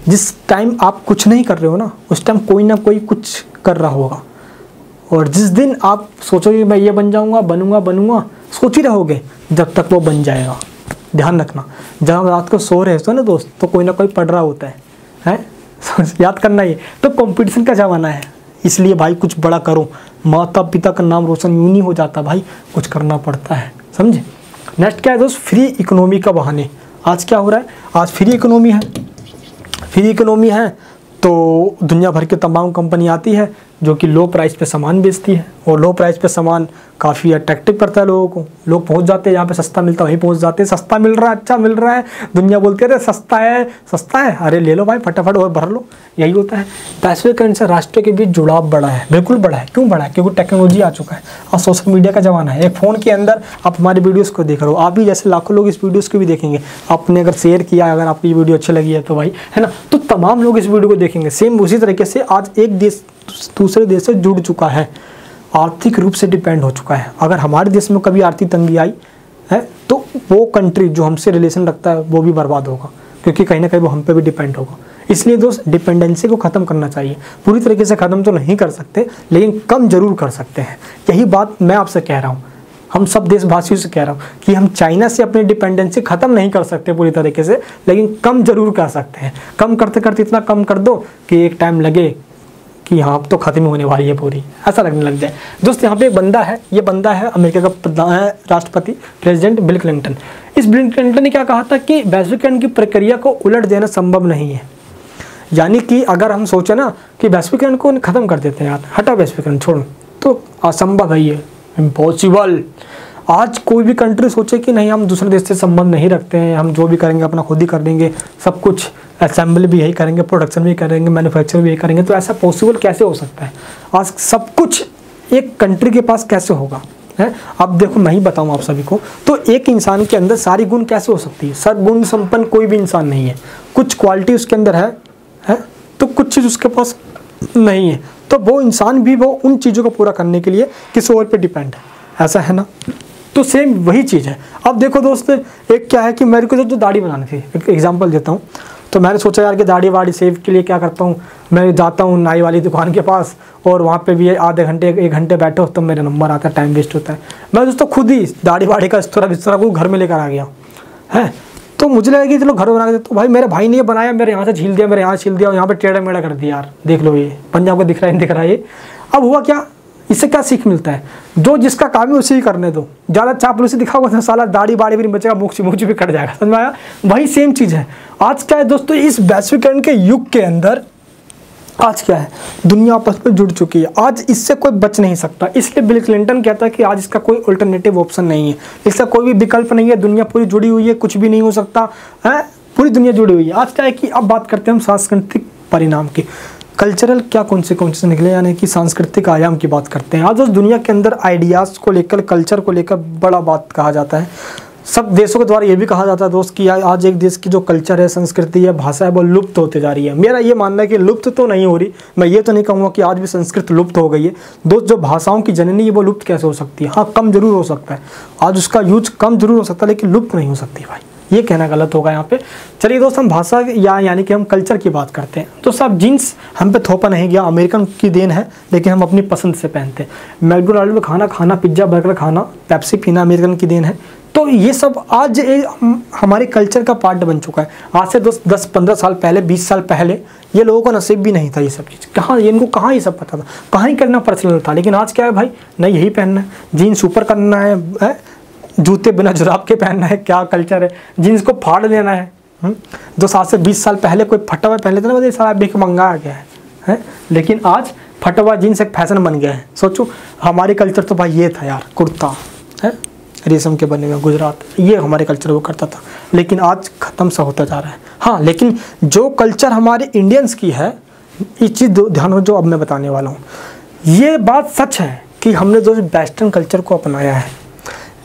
जिस टाइम आप कुछ नहीं कर रहे हो ना, उस टाइम कोई ना कोई कुछ कर रहा होगा, और जिस दिन आप सोचोगे मैं ये बन जाऊँगा, बनूंगा, सोच ही रहोगे जब तक वो बन जाएगा। ध्यान रखना, जब रात को सो रहे हो ना दोस्त, तो कोई ना कोई पढ़ रहा होता है याद करना ये। तो कंपटीशन का ज़माना है, इसलिए भाई कुछ बड़ा करो। माता पिता का नाम रोशन यूँ नहीं हो जाता भाई, कुछ करना पड़ता है, समझे। नेक्स्ट क्या है दोस्त, फ्री इकोनॉमी का बहाने। आज क्या हो रहा है, आज फ्री इकोनॉमी है तो दुनिया भर की तमाम कंपनी आती है जो कि लो प्राइस पे सामान बेचती है, और लो प्राइस पे सामान काफ़ी अट्रैक्टिव करता है लोगों को। लोग पहुंच जाते हैं जहाँ पे सस्ता मिलता है वहीं पहुंच जाते हैं, सस्ता मिल रहा है, अच्छा मिल रहा है, दुनिया बोलती है सस्ता है, अरे ले लो भाई फटाफट और भर लो, यही होता है। वैश्वीकरण से राष्ट्रों के बीच जुड़ाव बढ़ा है, बिल्कुल बढ़ा है। क्यों बढ़ा है, क्योंकि टेक्नोलॉजी आ चुका है और सोशल मीडिया का ज़माना है। एक फ़ोन के अंदर आप हमारे वीडियोज़ को देख रहे हो, आप भी जैसे लाखों लोग इस वीडियोज़ को भी देखेंगे। आपने अगर शेयर किया, अगर आपकी वीडियो अच्छी लगी है तो भाई है ना, तो तमाम लोग इस वीडियो को देखेंगे। सेम उसी तरीके से आज एक देश दूसरे देश से जुड़ चुका है, आर्थिक रूप से डिपेंड हो चुका है। अगर हमारे देश में कभी आर्थिक तंगी आई है तो वो कंट्री जो हमसे रिलेशन रखता है वो भी बर्बाद होगा, क्योंकि कहीं ना कहीं वो हम पे भी डिपेंड होगा। इसलिए दोस्त डिपेंडेंसी को ख़त्म करना चाहिए। पूरी तरीके से ख़त्म तो नहीं कर सकते, लेकिन कम जरूर कर सकते हैं। यही बात मैं आपसे कह रहा हूँ। हम सब देशवासियों से कह रहा हूँ कि हम चाइना से अपनी डिपेंडेंसी ख़त्म नहीं कर सकते पूरी तरीके से, लेकिन कम जरूर कर सकते हैं। कम करते करते इतना कम कर दो कि एक टाइम लगे कि हाँ अब तो ख़त्म होने वाली है पूरी, ऐसा लगने लग जाए। दोस्त यहाँ पे एक बंदा है, ये बंदा है अमेरिका का राष्ट्रपति प्रेसिडेंट बिल क्लिंटन। इस बिल क्लिंटन ने क्या कहा था कि वैश्वीकरण की प्रक्रिया को उलट देना संभव नहीं है। यानी कि अगर हम सोचें ना कि वैश्वीकरण को ख़त्म कर देते हैं यार, हटा वैश्वीकरण छोड़ो, तो असंभव है ये, इम्पॉसिबल। आज कोई भी कंट्री सोचे कि नहीं हम दूसरे देश से संबंध नहीं रखते हैं, हम जो भी करेंगे अपना खुद ही कर देंगे, सब कुछ असेंबली भी यही करेंगे, प्रोडक्शन भी करेंगे, मैन्युफैक्चर भी यही करेंगे, तो ऐसा पॉसिबल कैसे हो सकता है? आज सब कुछ एक कंट्री के पास कैसे होगा है? अब देखो मैं ही बताऊँ आप सभी को, तो एक इंसान के अंदर सारी गुण कैसे हो सकती है? सर्वगुण संपन्न कोई भी इंसान नहीं है। कुछ क्वालिटी उसके अंदर है तो कुछ चीज़ उसके पास नहीं है, तो वो इंसान भी वो उन चीज़ों को पूरा करने के लिए किसी और पे डिपेंड है, ऐसा है ना? तो सेम वही चीज़ है। अब देखो दोस्त, एक क्या है कि मेरे को जो दाढ़ी बनानी थी, एक एग्जांपल देता हूँ, तो मैंने सोचा यार कि दाढ़ी वाड़ी सेव के लिए क्या करता हूँ, मैं जाता हूँ नाई वाली दुकान के पास और वहाँ पे भी आधे घंटे 1 घंटे बैठो तो मेरा नंबर आता है, टाइम वेस्ट होता है। मैं दोस्तों खुद ही दाढ़ी वाड़ी का इस तरह को घर में लेकर आ गया है। तो मुझे लगा कि चलो घर बना के, तो भाई मेरे भाई ने ये बनाया, मेरे यहाँ से छील दिया, मेरे यहाँ छील दिया और यहाँ पे टेढ़ा मेढ़ा कर दिया यार, देख लो ये पंजाब को दिख रहा है, दिख रहा है ये। अब हुआ क्या, इससे क्या सीख मिलता है? जो जिसका काम है उसे ही करने दो, ज़्यादा चापलूसी दिखाओगे तो साला दाढ़ी बाड़ी भी नहीं बचेगा, मुख भी कट जाएगा, समझ में आया? वही सेम चीज़ है आज। क्या है दोस्तों, इस वैश्वीकरण के युग के अंदर आज क्या है, दुनिया आपस में जुड़ चुकी है, आज इससे कोई बच नहीं सकता। इसलिए बिल क्लिंटन कहता है कि आज इसका कोई अल्टरनेटिव ऑप्शन नहीं है, इसका कोई भी विकल्प नहीं है, दुनिया पूरी जुड़ी हुई है, कुछ भी नहीं हो सकता है, पूरी दुनिया जुड़ी हुई है। आज क्या है कि अब बात करते हैं हम सांस्कृतिक परिणाम की, कल्चरल क्या कॉन्सिक्वेंसेस निकले, यानी कि सांस्कृतिक आयाम की बात करते हैं। आज उस दुनिया के अंदर आइडियाज़ को लेकर, कल्चर को लेकर बड़ा बात कहा जाता है। सब देशों के द्वारा ये भी कहा जाता है दोस्त कि आज एक देश की जो कल्चर है, संस्कृति है, भाषा है, वो लुप्त होते जा रही है। मेरा ये मानना है कि लुप्त तो नहीं हो रही, मैं ये तो नहीं कहूँगा कि आज भी संस्कृत लुप्त हो गई है दोस्त। जो भाषाओं की जननी है वो लुप्त कैसे हो सकती है? हाँ, कम जरूर हो सकता है, आज उसका यूज कम जरूर हो सकता है, लेकिन लुप्त नहीं हो सकती भाई, ये कहना गलत होगा यहाँ पे। चलिए दोस्त, हम भाषा यानी कि हम कल्चर की बात करते हैं। तो सब जीन्स हम पे थोपा नहीं गया, अमेरिकन की देन है, लेकिन हम अपनी पसंद से पहनते हैं। मैकडोनाल्ड में खाना खाना, पिज्ज़ा बर्गर खाना, पेप्सी पीना अमेरिकन की देन है। तो ये सब आज हमारे कल्चर का पार्ट बन चुका है। आज से 10-15 साल पहले, 20 साल पहले ये लोगों को नसीब भी नहीं था ये सब चीज़, कहाँ इनको कहाँ ये सब पता था, कहाँ ही करना पर्सनल था। लेकिन आज क्या है भाई, नहीं यही पहनना है, जीन्स ऊपर करना है, जूते बिना जुराब के पहनना है, क्या कल्चर है, जीन्स को फाड़ देना है। जो 7 से 20 साल पहले कोई फटा हुआ पहन लेता ना, सारा भिख मंगा आ गया है, लेकिन आज फटा हुआ जीन्स एक फैशन बन गया है। सोचो, हमारे कल्चर तो भाई ये था यार, कुर्ता है रेशम के बने हुए, गुजरात, ये हमारे कल्चर वो करता था, लेकिन आज ख़त्म सा होता जा रहा है। हाँ, लेकिन जो कल्चर हमारे इंडियंस की है, ये चीज़ ध्यान हो जो अब मैं बताने वाला हूँ, ये बात सच है कि हमने जो वेस्टर्न कल्चर को अपनाया है,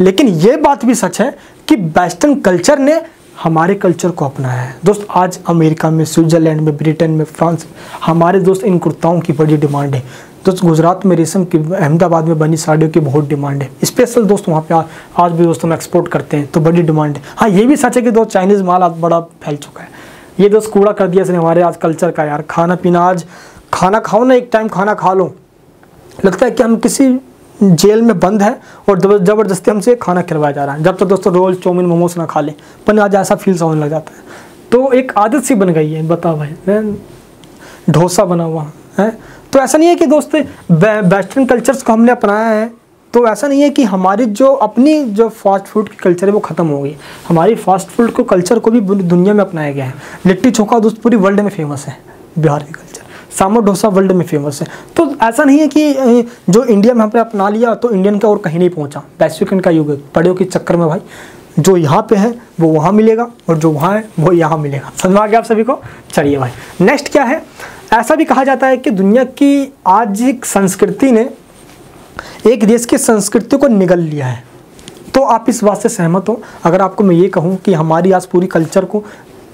लेकिन ये बात भी सच है कि वेस्टर्न कल्चर ने हमारे कल्चर को अपनाया है। दोस्त, आज अमेरिका में, स्विट्ज़रलैंड में, ब्रिटेन में, फ्रांस में हमारे दोस्त इन कुर्ताओं की बड़ी डिमांड है। दोस्त, गुजरात में रेशम की, अहमदाबाद में बनी साड़ियों की बहुत डिमांड है, स्पेशल दोस्त वहाँ पे आज भी दोस्तों हम एक्सपोर्ट करते हैं, तो बड़ी डिमांड है। हाँ, ये भी सच है कि दोस्त चाइनीज़ माल आज बड़ा फैल चुका है, ये दोस्त कूड़ा कर दिया इसने हमारे आज कल्चर का यार। खाना पीना, आज खाना खाओ ना, एक टाइम खाना खा लो, लगता है कि हम किसी जेल में बंद है और ज़बरदस्ती हमसे खाना खिलवाया जा रहा है। जब तक दोस्तों रोल चाउमीन मोमोस ना खा लें, पर आज ऐसा फील होने लग जाता है, तो एक आदत सी बन गई है। बताओ भाई, डोसा बना हुआ है, तो ऐसा नहीं है कि दोस्त वेस्टर्न कल्चर्स को हमने अपनाया है, तो ऐसा नहीं है कि हमारी जो अपनी जो फास्ट फूड की कल्चर है वो ख़त्म हो गई। हमारी फास्ट फूड को कल्चर को भी दुनिया में अपनाया गया है। लिट्टी चोखा दोस्त पूरी वर्ल्ड में फेमस है, बिहार की कल्चर, सांभर डोसा वर्ल्ड में फेमस है। तो ऐसा नहीं है कि जो इंडिया में हमने अपना लिया तो इंडियन का और कहीं नहीं पहुंचा। वैश्वीकरण का युग है, पढ़ियों के चक्कर में भाई जो यहाँ पे है वो वहाँ मिलेगा और जो वहाँ है वो यहाँ मिलेगा। समझ में आ गया आप सभी को? चलिए भाई, नेक्स्ट क्या है, ऐसा भी कहा जाता है कि दुनिया की आज एक संस्कृति ने एक देश की संस्कृति को निगल लिया है। तो आप इस बात से सहमत हो अगर आपको मैं ये कहूँ कि हमारी आज पूरी कल्चर को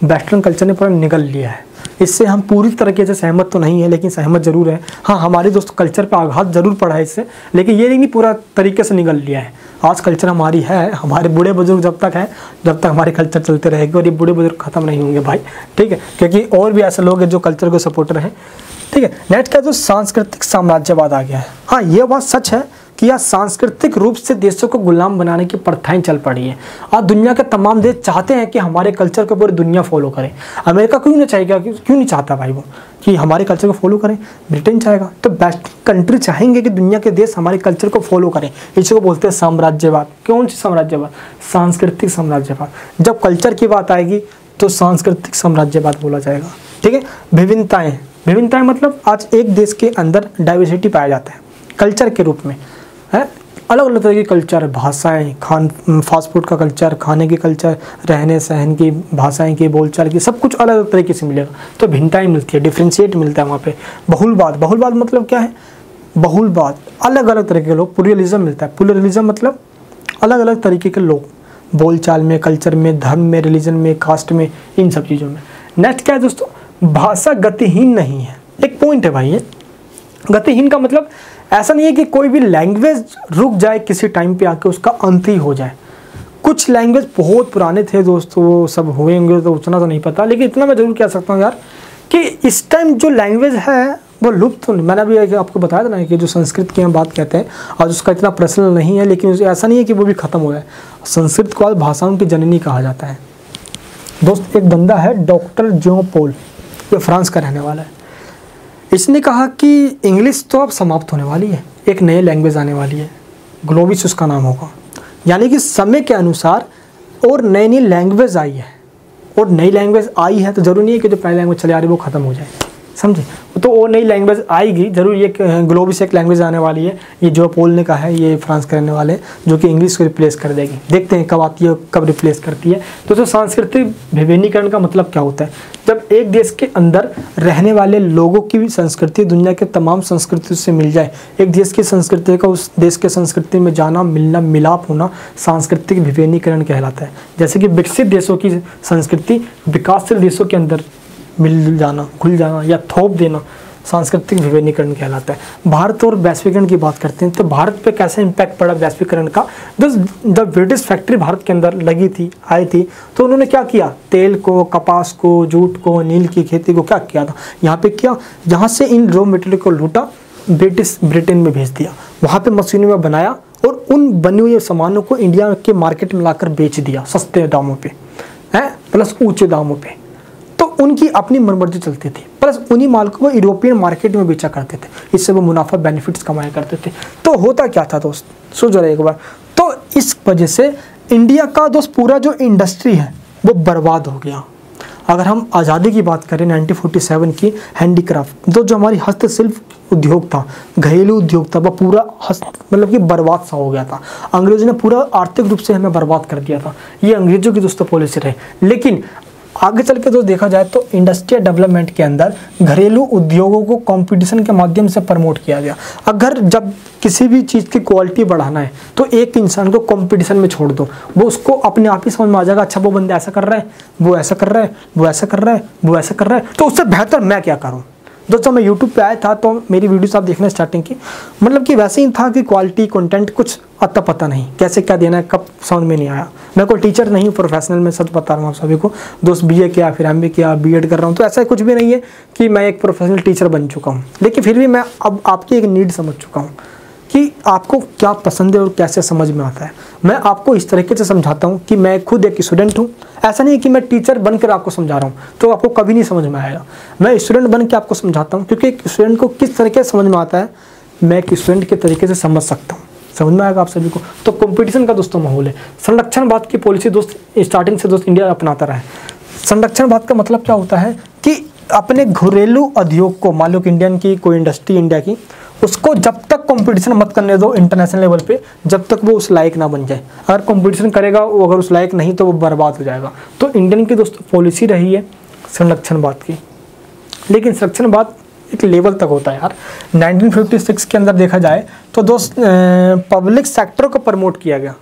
वेस्टर्न कल्चर ने पूरा निगल लिया है? इससे हम पूरी तरीके से सहमत तो नहीं है, लेकिन सहमत जरूर है। हाँ, हमारे दोस्त कल्चर पर आघात जरूर पड़ा है इससे, लेकिन ये नहीं पूरा तरीके से निगल लिया है। आज कल्चर हमारी है, हमारे बूढ़े बुजुर्ग जब तक हमारे कल्चर चलते रहेंगे और ये बूढ़े बुजुर्ग खत्म नहीं होंगे भाई, ठीक है, क्योंकि और भी ऐसे लोग हैं जो कल्चर के सपोर्टर हैं, ठीक है। नेक्स्ट का जो सांस्कृतिक साम्राज्यवाद आ गया है, हाँ ये बात सच है, कि आज सांस्कृतिक रूप से देशों को गुलाम बनाने की प्रथाएं चल पड़ी है। आज दुनिया के तमाम देश चाहते हैं कि हमारे कल्चर को पूरी दुनिया फॉलो करे। अमेरिका क्यों नहीं चाहेगा, क्यों नहीं चाहता भाई वो कि हमारे कल्चर को फॉलो करें? ब्रिटेन चाहेगा। तो बेस्ट कंट्री चाहेंगे कि दुनिया के देश हमारे कल्चर को फॉलो करें। इसी को बोलते हैं साम्राज्यवाद। कौन सी साम्राज्यवाद? सांस्कृतिक साम्राज्यवाद। जब कल्चर की बात आएगी तो सांस्कृतिक साम्राज्यवाद बोला जाएगा। ठीक है। विभिन्नताएं मतलब आज एक देश के अंदर डाइवर्सिटी पाया जाता है कल्चर के रूप में, है। अलग अलग तरह की कल्चर, भाषाएं, फास्ट फूड का कल्चर, खाने की कल्चर, रहने सहन की, भाषाएं की, बोलचाल की, सब कुछ अलग अलग तरीके से मिलेगा। तो भिन्नताएं मिलती है, डिफ्रेंशिएट मिलता है वहाँ पे। बहुलवाद मतलब क्या है? बहुलवाद, अलग अलग तरह के लोग। प्लुरलिज्म मिलता है। प्लुरलिज्म मतलब अलग अलग तरीके के लोग, बोलचाल में, कल्चर में, धर्म में, रिलीजन में, कास्ट में, इन सब चीज़ों में। नेक्स्ट क्या है दोस्तों? भाषा गतिहीन नहीं है। एक पॉइंट है भाई ये। गतिहीन का मतलब ऐसा नहीं है कि कोई भी लैंग्वेज रुक जाए किसी टाइम पे आके उसका अंत ही हो जाए। कुछ लैंग्वेज बहुत पुराने थे दोस्तों, वो सब हुए होंगे तो उतना तो नहीं पता, लेकिन इतना मैं जरूर कह सकता हूँ यार कि इस टाइम जो लैंग्वेज है वो लुप्त तो नहीं। मैंने अभी आपको बताया था ना कि जो संस्कृत की हम बात कहते हैं आज उसका इतना प्रचलन नहीं है, लेकिन ऐसा नहीं है कि वो भी खत्म हो जाए। संस्कृत को आज भाषाओं की जननी कहा जाता है। दोस्त एक बंदा है डॉक्टर जॉन पॉल, ये फ्रांस का रहने वाला है। इसने कहा कि इंग्लिश तो अब समाप्त होने वाली है, एक नई लैंग्वेज आने वाली है, ग्लोबिस उसका नाम होगा। यानी कि समय के अनुसार और नई नई लैंग्वेज आई है, और नई लैंग्वेज आई है तो ज़रूरी नहीं है कि जो पहली लैंग्वेज चली आ रही है वो ख़त्म हो जाए, समझे। तो वो नई लैंग्वेज आएगी जरूर। ये ग्लोबिस एक लैंग्वेज आने वाली है, ये जो पॉल ने कहा है, ये फ्रांस के रहने वाले, जो कि इंग्लिश को रिप्लेस कर देगी। देखते हैं कब आती है, कब रिप्लेस करती है। तो सांस्कृतिक विभिन्नीकरण का मतलब क्या होता है? जब एक देश के अंदर रहने वाले लोगों की भी संस्कृति दुनिया के तमाम संस्कृतियों से मिल जाए, एक देश की संस्कृति का उस देश के संस्कृति में जाना, मिलना, मिलाप होना सांस्कृतिक विभिन्नीकरण कहलाता है। जैसे कि विकसित देशों की संस्कृति विकासशील देशों के अंदर मिल जाना, घुल जाना या थोप देना सांस्कृतिक विभिन्नीकरण कहलाता है। भारत और वैश्वीकरण की बात करते हैं तो भारत पे कैसे इम्पैक्ट पड़ा वैश्वीकरण का? जब ब्रिटिश फैक्ट्री भारत के अंदर लगी थी, आई थी, तो उन्होंने क्या किया? तेल को, कपास को, जूट को, नील की खेती को क्या किया था यहाँ पे? क्या यहाँ से इन रॉ मटेरियल को लूटा, ब्रिटेन में भेज दिया, वहाँ पे मशीनों में बनाया और उन बने हुए सामानों को इंडिया के मार्केट में लाकर बेच दिया सस्ते दामों पे, है, प्लस ऊंचे दामों पे। तो उनकी अपनी मनमर्जी चलती थी, प्लस उन्हीं माल को वो यूरोपियन मार्केट में बेचा करते थे, इससे वो मुनाफा बेनिफिट्स कमाया करते थे। तो होता क्या था दोस्त, सोचो जरा एक बार। तो इस वजह से इंडिया का दोस्त पूरा जो इंडस्ट्री है वो बर्बाद हो गया। अगर हम आज़ादी की बात करें 1947 की, हैंडीक्राफ्ट जो हमारी हस्तशिल्प उद्योग था, घरेलू उद्योग था, वह पूरा मतलब कि बर्बाद सा हो गया था। अंग्रेजों ने पूरा आर्थिक रूप से हमें बर्बाद कर दिया था। ये अंग्रेजों की दोस्तों पॉलिसी रहे। लेकिन आगे चल के दोस्त देखा जाए तो इंडस्ट्रियल डेवलपमेंट के अंदर घरेलू उद्योगों को कंपटीशन के माध्यम से प्रमोट किया गया। अगर जब किसी भी चीज़ की क्वालिटी बढ़ाना है तो एक इंसान को कंपटीशन में छोड़ दो, वो उसको अपने आप ही समझ में आ जाएगा, अच्छा वो बंदा ऐसा कर रहा है, वो ऐसा कर रहा है, वो ऐसा कर रहा है, वो ऐसा कर रहा है, तो उससे बेहतर मैं क्या करूँ। दोस्तों मैं यूट्यूब पे आया था तो मेरी वीडियोस आप देखना स्टार्टिंग की, मतलब कि वैसे ही था कि क्वालिटी कंटेंट कुछ अता पता नहीं, कैसे क्या देना है कब समझ में नहीं आया। मैं कोई टीचर नहीं हूँ प्रोफेशनल, में सच बता रहा हूँ आप सभी को दोस्त। बीए किया, फिर एमबीए किया, बीएड कर रहा हूँ, तो ऐसा कुछ भी नहीं है कि मैं एक प्रोफेशनल टीचर बन चुका हूँ। लेकिन फिर भी मैं अब आपकी एक नीड समझ चुका हूँ कि आपको क्या पसंद है और कैसे समझ में आता है। मैं आपको इस तरीके से समझाता हूँ कि मैं खुद एक स्टूडेंट हूँ। ऐसा नहीं है कि मैं टीचर बनकर आपको समझा रहा हूँ तो आपको कभी नहीं समझ में आएगा। मैं स्टूडेंट बन के आपको समझाता हूँ, क्योंकि एक स्टूडेंट को किस तरीके से समझ में आता है मैं एक स्टूडेंट के तरीके से समझ सकता हूँ। समझ में आएगा आप सभी को। तो कंपटीशन का दोस्तों माहौल है। संरक्षणवाद की पॉलिसी दोस्त स्टार्टिंग से दोस्त इंडिया अपनाता रहा है। संरक्षणवाद का मतलब क्या होता है कि अपने घरेलू उद्योग को, मान लो कि इंडियन की कोई इंडस्ट्री इंडिया की, उसको जब तक कंपटीशन मत करने दो इंटरनेशनल लेवल पे, जब तक वो उस लायक ना बन जाए। अगर कंपटीशन करेगा वो, अगर उस लायक नहीं तो वो बर्बाद हो जाएगा। तो इंडियन की दोस्तों पॉलिसी रही है संरक्षणवाद की। लेकिन संरक्षणवाद एक लेवल तक होता है यार। 1956 के अंदर देखा जाए तो दोस्त पब्लिक सेक्टर को प्रमोट किया गया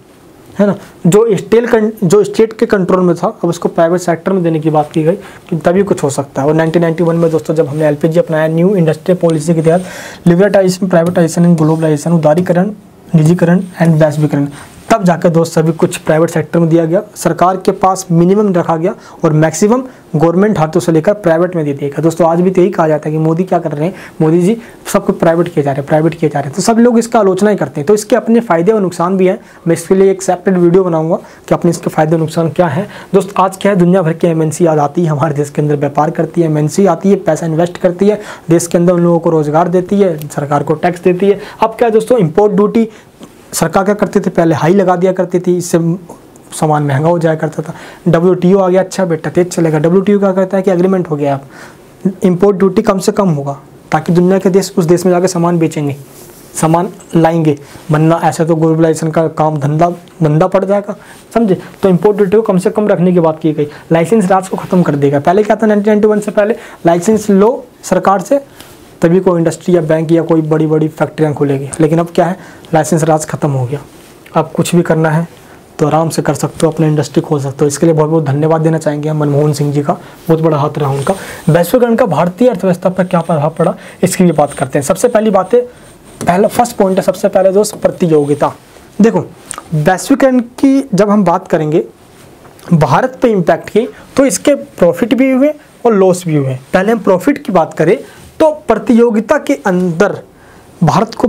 है ना, जो स्टेट के कंट्रोल में था, अब उसको प्राइवेट सेक्टर में देने की बात की गई कि तभी कुछ हो सकता है। और 1991 में दोस्तों जब हमने एलपीजी अपनाया, न्यू इंडस्ट्रियल पॉलिसी के तहत लिबरटाइजेशन, प्राइवेटाइजेशन एंड ग्लोबलाइजेशन, उदारीकरण, निजीकरण एंड वैश्वीकरण, तब जाकर दोस्त सभी कुछ प्राइवेट सेक्टर में दिया गया, सरकार के पास मिनिमम रखा गया और मैक्सिमम गवर्नमेंट हाथों से लेकर प्राइवेट में दे दिया गया। दोस्तों आज भी तो यही कहा जाता है कि मोदी क्या कर रहे हैं, मोदी जी सब कुछ प्राइवेट किए जा रहे हैं, प्राइवेट किए जा रहे हैं, तो सब लोग इसका आलोचना ही करते हैं। तो इसके अपने फायदे और नुकसान भी हैं, मैं इसके लिए एक सेपरेट वीडियो बनाऊंगा कि अपने इसके फायदे और नुकसान क्या है। दोस्त आज क्या है, दुनिया भर के MNC आज आती है, हमारे देश के अंदर व्यापार करती है, MNC आती है, पैसा इन्वेस्ट करती है, देश के अंदर उन लोगों को रोजगार देती है, सरकार को टैक्स देती है। अब क्या दोस्तों, इम्पोर्ट ड्यूटी सरकार क्या करती थी, पहले हाई लगा दिया करती थी, इससे सामान महंगा हो जाया करता था। WTO आ गया, अच्छा बेटा तेज चलेगा। WTO क्या करता है कि एग्रीमेंट हो गया, अब इम्पोर्ट ड्यूटी कम से कम होगा ताकि दुनिया के देश उस देश में जाकर सामान बेचेंगे, सामान लाएंगे, वरना ऐसे तो ग्लोबलाइजेशन का काम धंधा पड़ जाएगा, समझे। तो इम्पोर्ट ड्यूटी को कम से कम रखने की बात की गई। लाइसेंस राज को ख़त्म कर देगा। पहले क्या था, 1991 से पहले लाइसेंस लो सरकार से, तभी कोई इंडस्ट्री या बैंक या कोई बड़ी बड़ी फैक्ट्रियाँ खुलेगी। लेकिन अब क्या है, लाइसेंस राज खत्म हो गया। अब कुछ भी करना है तो आराम से कर सकते हो, अपनी इंडस्ट्री खोल सकते हो। इसके लिए बहुत बहुत धन्यवाद देना चाहेंगे हम मनमोहन सिंह जी का, बहुत बड़ा हाथ रहा उनका। वैश्वीकरण का भारतीय अर्थव्यवस्था पर क्या प्रभाव पड़ा, इसकी भी बात करते हैं। सबसे पहली बात है, पहला फर्स्ट पॉइंट है सबसे पहले दोस्त, प्रतियोगिता। देखो वैश्वीकरण की जब हम बात करेंगे भारत पे इम्पैक्ट की, तो इसके प्रॉफिट भी हुए और लॉस भी हुए। पहले हम प्रॉफिट की बात करें तो प्रतियोगिता के अंदर भारत को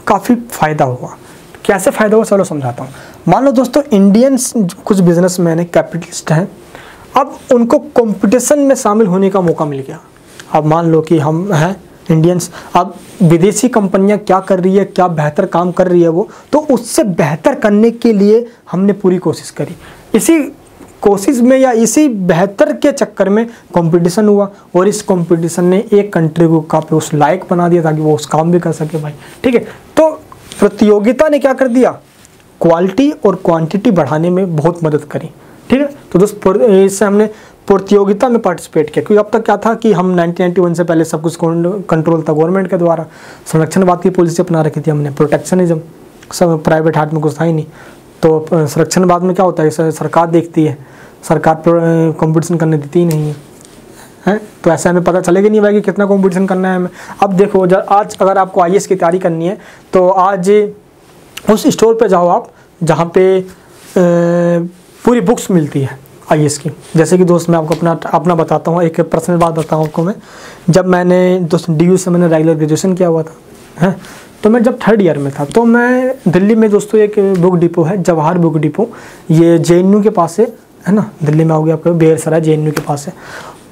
काफ़ी फायदा हुआ। कैसे फ़ायदा हुआ चलो समझाता हूँ। मान लो दोस्तों, इंडियंस कुछ बिजनेसमैन है, कैपिटलिस्ट हैं, अब उनको कंपटीशन में शामिल होने का मौका मिल गया। अब मान लो कि हम हैं इंडियंस, अब विदेशी कंपनियां क्या कर रही है, क्या बेहतर काम कर रही है वो, तो उससे बेहतर करने के लिए हमने पूरी कोशिश करी। इसी कोशिश में या इसी बेहतर के चक्कर में कंपटीशन हुआ और इस कंपटीशन ने एक कंट्री को काफ़ी उस लायक बना दिया ताकि वो उस काम भी कर सके भाई, ठीक है। तो प्रतियोगिता ने क्या कर दिया, क्वालिटी और क्वांटिटी बढ़ाने में बहुत मदद करी, ठीक है। तो दोस्त इससे हमने प्रतियोगिता में पार्टिसिपेट किया, क्योंकि अब तक क्या था कि हम 1991 से पहले सब कुछ कंट्रोल था गवर्नमेंट के द्वारा, संरक्षणवाद की पॉलिसी अपना रखी थी हमने, प्रोटेक्शनिज्म, सब प्राइवेट हाथ में कुछ था ही नहीं। तो संरक्षणवाद में क्या होता है, सरकार देखती है, सरकार कंपटीशन करने देती ही नहीं है, तो ऐसे हमें पता चलेगा नहीं भाई कि कितना कंपटीशन करना है हमें। अब देखो आज अगर आपको IAS की तैयारी करनी है तो आज उस स्टोर पे जाओ आप जहाँ पे पूरी बुक्स मिलती है IAS की। जैसे कि दोस्त मैं आपको अपना बताता हूँ, एक पर्सनल बात बताऊँ आपको मैं। जब मैंने दोस्त DU से मैंने रेगुलर ग्रेजुएशन किया हुआ था, है, तो मैं जब 3rd ईयर में था तो मैं दिल्ली में दोस्तों एक बुक डिपो है, जवाहर बुक डिपो, ये JNU के पास है ना, दिल्ली में हो गया आपको, बेरसराय JNU के पास है।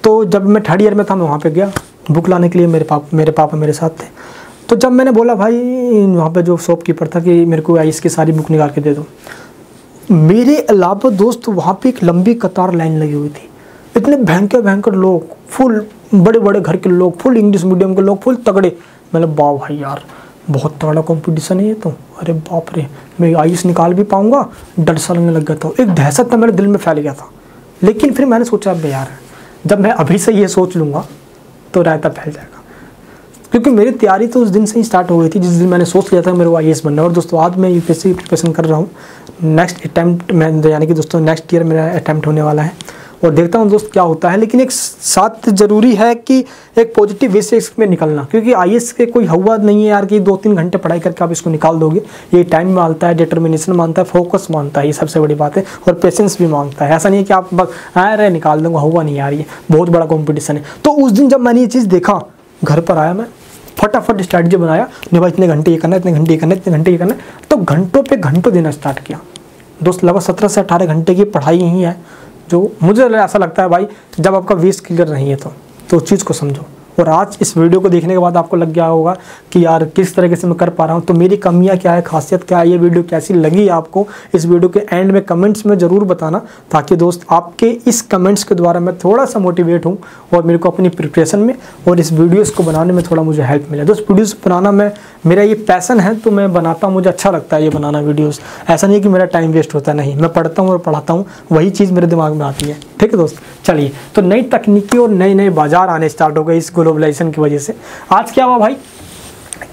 तो जब मैं 3rd ईयर में था मैं वहाँ पे गया बुक लाने के लिए, मेरे पापा मेरे साथ थे। तो जब मैंने बोला भाई वहाँ पे जो शॉपकीपर था कि मेरे को IAS की सारी बुक निकाल के दे दो, मेरे अलावा दोस्त वहाँ पे एक लंबी कतार लाइन लगी हुई थी, इतने भयंकर लोग, फुल बड़े बड़े घर के लोग, फुल इंग्लिश मीडियम के लोग, फुल तगड़े। मैंने वाह भाई यार बहुत तगड़ा कंपटीशन है ये तो, अरे बाप रे मैं IAS निकाल भी पाऊँगा, डर सा लगने लग गया था, एक दहशत था मेरे दिल में फैल गया था। लेकिन फिर मैंने सोचा अब यार जब मैं अभी से ये सोच लूँगा तो रायता फैल जाएगा, क्योंकि मेरी तैयारी तो उस दिन से ही स्टार्ट हो गई थी जिस दिन मैंने सोच लिया था मेरे को IAS बनना है। और दोस्तों आज मैं UPSC की प्रिपरेशन कर रहा हूँ, नेक्स्ट अटैम्प्ट मैं यानी कि दोस्तों नेक्स्ट ईयर मेरा अटैम्प्ट होने वाला है और देखता हूँ दोस्त क्या होता है। लेकिन एक साथ ज़रूरी है कि एक पॉजिटिव वे से इसमें निकलना, क्योंकि IAS के कोई हवा नहीं है यार कि 2-3 घंटे पढ़ाई करके आप इसको निकाल दोगे। ये टाइम मांगता है, डिटर्मिनेशन मांगता है, फोकस मांगता है, ये सबसे बड़ी बात है, और पेशेंस भी मांगता है। ऐसा नहीं है कि आप बस अरे निकाल दूँगा, हुआ नहीं यार, ये बहुत बड़ा कॉम्पिटिशन है। तो उस दिन जब मैंने ये चीज़ देखा, घर पर आया मैं फटाफट स्ट्रैटेजी बनाया, नहीं भाई इतने घंटे ये करना है, इतने घंटे ये करना है, इतने घंटे ये करना है, तो घंटों पे घंटों देना स्टार्ट किया दोस्त। लगभग 17 से 18 घंटे की पढ़ाई ही है, जो मुझे ऐसा लगता है भाई जब आपका 20 क्लियर नहीं है तो उस चीज़ को समझो। और आज इस वीडियो को देखने के बाद आपको लग गया होगा कि यार किस तरीके से मैं कर पा रहा हूँ, तो मेरी कमियाँ क्या है, खासियत क्या है, ये वीडियो कैसी लगी आपको, इस वीडियो के एंड में कमेंट्स में ज़रूर बताना, ताकि दोस्त आपके इस कमेंट्स के द्वारा मैं थोड़ा सा मोटिवेट हूँ और मेरे को अपनी प्रिपरेशन में और इस वीडियोज़ को बनाने में थोड़ा मुझे हेल्प मिला। दोस्त वीडियोज़ बनाना मेरा ये पैसन है, तो मैं बनाता हूँ, मुझे अच्छा लगता है ये बनाना वीडियोज़। ऐसा नहीं है कि मेरा टाइम वेस्ट होता, नहीं, मैं पढ़ता हूँ और पढ़ाता हूँ, वही चीज़ मेरे दिमाग में आती है, ठीक है दोस्त। चलिए, तो नई तकनीकी और नए बाजार आने स्टार्ट हो गए इस ग्लोबलाइजेशन की वजह से। आज क्या हुआ भाई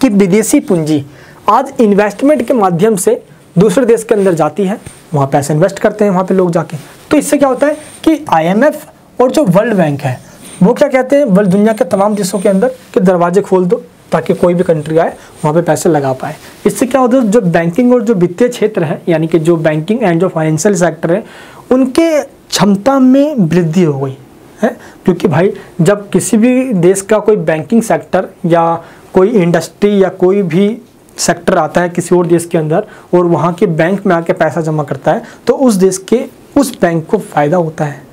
कि विदेशी पूंजी आज इन्वेस्टमेंट के माध्यम से दूसरे देश के अंदर जाती है, वहाँ पैसे इन्वेस्ट करते हैं वहाँ पे लोग जाके। तो इससे क्या होता है कि IMF और जो वर्ल्ड बैंक है वो क्या कहते हैं, वर्ल्ड दुनिया के तमाम देशों के अंदर के दरवाजे खोल दो, ताकि कोई भी कंट्री आए वहाँ पे पैसे लगा पाए। इससे क्या होता है, जो बैंकिंग और जो वित्तीय क्षेत्र है, यानी कि जो बैंकिंग एंड जो फाइनेंशियल सेक्टर है, उनके क्षमता में वृद्धि हो गई है। क्योंकि भाई जब किसी भी देश का कोई बैंकिंग सेक्टर या कोई इंडस्ट्री या कोई भी सेक्टर आता है किसी और देश के अंदर और वहाँ के बैंक में आके पैसा जमा करता है, तो उस देश के उस बैंक को फ़ायदा होता है।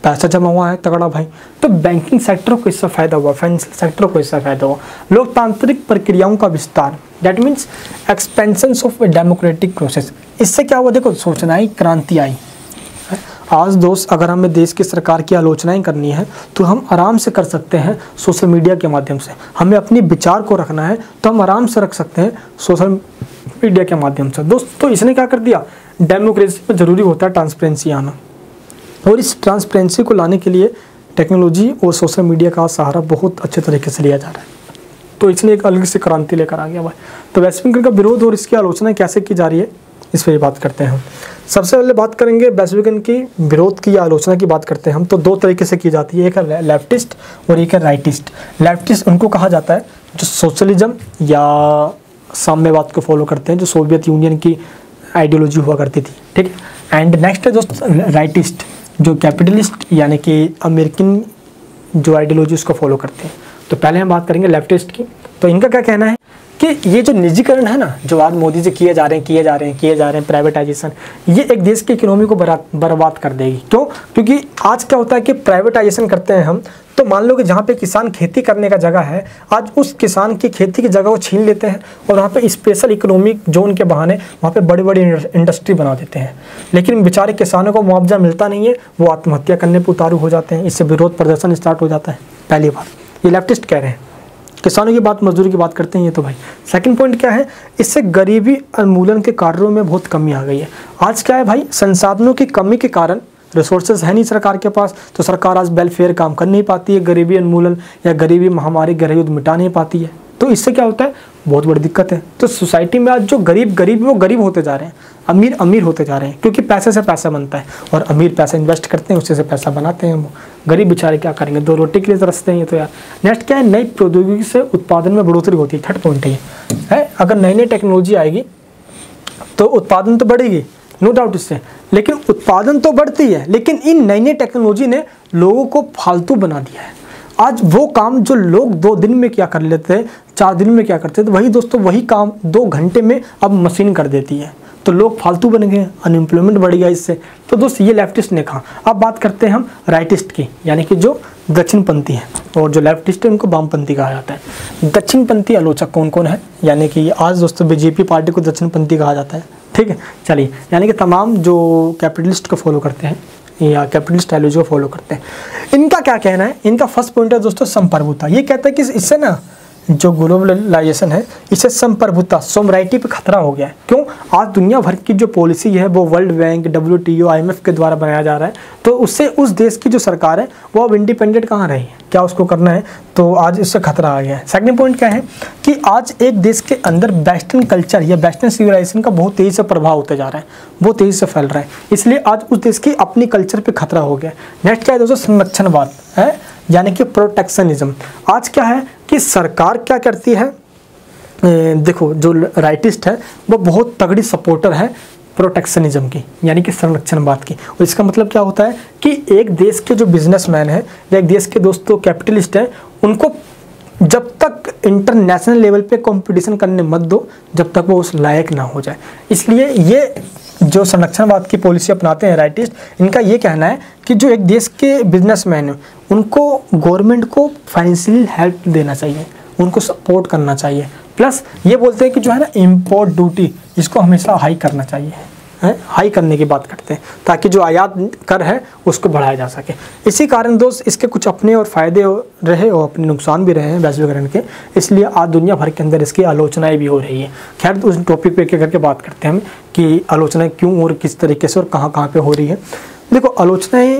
पैसा जमा हुआ है तगड़ा भाई, तो बैंकिंग सेक्टर को इससे फ़ायदा हुआ, फाइनेंशियल सेक्टर को इससे फ़ायदा हुआ। लोकतांत्रिक प्रक्रियाओं का विस्तार, that means expansion of democratic process. इससे क्या हुआ, देखो सूचनाएं क्रांति आई। आज दोस्त अगर हमें देश की सरकार की आलोचनाएं करनी है तो हम आराम से कर सकते हैं सोशल मीडिया के माध्यम से। हमें अपने विचार को रखना है तो हम आराम से रख सकते हैं सोशल मीडिया के माध्यम से। दोस्त तो इसने क्या कर दिया, डेमोक्रेसी में ज़रूरी होता है ट्रांसपेरेंसी आना, और इस ट्रांसपेरेंसी को लाने के लिए टेक्नोलॉजी और सोशल मीडिया का सहारा बहुत अच्छे तरीके से लिया जा रहा है। तो इसने एक अलग से क्रांति लेकर आ गया भाई। तो वैश्वीकरण का विरोध और इसकी आलोचना कैसे की जा रही है, इस पर बात करते हैं हम। सबसे पहले बात करेंगे वैश्वीकरण की विरोध की या आलोचना की बात करते हैं हम, तो दो तरीके से की जाती है, एक है लेफ्टिस्ट और एक है राइटिस्ट। लेफ्टिस्ट उनको कहा जाता है जो सोशलिज्म या साम्यवाद को फॉलो करते हैं, जो सोवियत यूनियन की आइडियोलॉजी हुआ करती थी, ठीक है। एंड नेक्स्ट है दोस्त राइटिस्ट, जो कैपिटलिस्ट यानी कि अमेरिकन जो आइडियोलॉजी उसको फॉलो करते हैं। तो पहले हम बात करेंगे लेफ्टिस्ट की। तो इनका क्या कहना है कि ये जो निजीकरण है ना, जो आज मोदी जी किए जा रहे हैं प्राइवेटाइजेशन, ये एक देश की इकोनॉमी को बर्बाद कर देगी। क्यों? क्योंकि आज क्या होता है कि प्राइवेटाइजेशन करते हैं हम, तो मान लो कि जहाँ पे किसान खेती करने का जगह है, आज उस किसान की खेती की जगह को छीन लेते हैं और वहाँ पे स्पेशल इकोनॉमिक जोन के बहाने वहाँ पे बड़ी बड़ी इंडस्ट्री बना देते हैं। लेकिन बेचारे किसानों को मुआवजा मिलता नहीं है, वो आत्महत्या करने पर उतारू हो जाते हैं। इससे विरोध प्रदर्शन स्टार्ट हो जाता है। पहली बात ये लेफ्टिस्ट कह रहे हैं। किसानों की बात, मजदूरी की बात करते हैं ये तो भाई। सेकंड पॉइंट क्या है, इससे गरीबी उन्मूलन के कार्यों में बहुत कमी आ गई है। आज क्या है भाई, संसाधनों की कमी के कारण रिसोर्सेज है नहीं सरकार के पास, तो सरकार आज वेलफेयर काम कर नहीं पाती है, गरीबी उन्मूलन या गरीबी महामारी गृह युद्ध मिटा नहीं पाती है। तो इससे क्या होता है, बहुत बड़ी दिक्कत है। तो सोसाइटी में आज जो गरीब वो गरीब होते जा रहे हैं, अमीर होते जा रहे हैं, क्योंकि पैसे से पैसा बनता है और अमीर पैसा इन्वेस्ट करते हैं, उससे से पैसा बनाते हैं। वो गरीब बेचारे क्या करेंगे, दो रोटी के लिए तरसते हैं ये तो यार। नेक्स्ट क्या है, नई प्रौद्योगिकी से उत्पादन में बढ़ोतरी होती है। थर्ड पॉइंट है अगर नई टेक्नोलॉजी आएगी तो उत्पादन तो बढ़ेगी, नो डाउट इससे, लेकिन उत्पादन तो बढ़ती है, लेकिन इन नई टेक्नोलॉजी ने लोगों को फालतू बना दिया है। आज वो काम जो लोग 2 दिन में क्या कर लेते हैं, 4 दिन में क्या करते थे, वही दोस्तों वही काम 2 घंटे में अब मशीन कर देती है। तो लोग फालतू बन गए, अनएम्प्लॉयमेंट बढ़ गया इससे। तो दोस्त ये लेफ्टिस्ट ने कहा। अब बात करते हैं हम राइटिस्ट की, यानी कि जो दक्षिणपंथी है, और जो लेफ्टिस्ट है उनको वामपंथी कहा जाता है। दक्षिणपंथी आलोचक कौन कौन है, यानी कि आज दोस्तों बीजेपी पार्टी को दक्षिणपंथी कहा जाता है, ठीक है। चलिए, यानी कि तमाम जो कैपिटलिस्ट को फॉलो करते हैं या कैपिटलिस्ट आइडियोलॉजी को फॉलो करते हैं, इनका क्या कहना है। इनका फर्स्ट पॉइंट है दोस्तों संप्रभुता। ये कहता है कि इससे ना जो ग्लोबलाइजेशन है, इससे संप्रभुता सोमराइटी पे खतरा हो गया है। क्यों? आज दुनिया भर की जो पॉलिसी है वो वर्ल्ड बैंक, WTO, IMF के द्वारा बनाया जा रहा है, तो उससे उस देश की जो सरकार है वो अब इंडिपेंडेंट कहाँ रही है, क्या उसको करना है, तो आज इससे खतरा आ गया है। सेकंड पॉइंट क्या है कि आज एक देश के अंदर वेस्टर्न कल्चर या वेस्टर्न सिविलाइजेशन का बहुत तेज़ी से प्रभाव होते जा रहा है, बहुत तेज़ी से फैल रहा है, इसलिए आज उस देश की अपनी कल्चर पर खतरा हो गया। नेक्स्ट क्या है दोस्तों, संरक्षणवाद है, यानी कि प्रोटेक्शनिज्म। आज क्या है कि सरकार क्या करती है, देखो जो राइटिस्ट है वो बहुत तगड़ी सपोर्टर है प्रोटेक्शनिज्म की, यानी कि संरक्षणवाद की। और इसका मतलब क्या होता है कि एक देश के जो बिजनेसमैन है या एक देश के दोस्तों कैपिटलिस्ट हैं, उनको जब तक इंटरनेशनल लेवल पे कंपटीशन करने मत दो जब तक वो उस लायक ना हो जाए। इसलिए ये जो संरक्षणवाद की पॉलिसी अपनाते हैं राइटिस्ट, इनका ये कहना है कि जो एक देश के बिजनेसमैन हैं उनको गवर्नमेंट को फाइनेंशियल हेल्प देना चाहिए, उनको सपोर्ट करना चाहिए। प्लस ये बोलते हैं कि जो है ना इम्पोर्ट ड्यूटी, इसको हमेशा हाई करना चाहिए, हाई करने की बात करते हैं, ताकि जो आयात कर है उसको बढ़ाया जा सके। इसी कारण दोस्त इसके कुछ अपने और फ़ायदे रहे और अपने नुकसान भी रहे हैं वैश्वीकरण के, इसलिए आज दुनिया भर के अंदर इसकी आलोचनाएं भी हो रही है। खैर उस टॉपिक पे करके बात करते हैं हम कि आलोचनाएं क्यों और किस तरीके से और कहाँ पे हो रही है। देखो आलोचनाएँ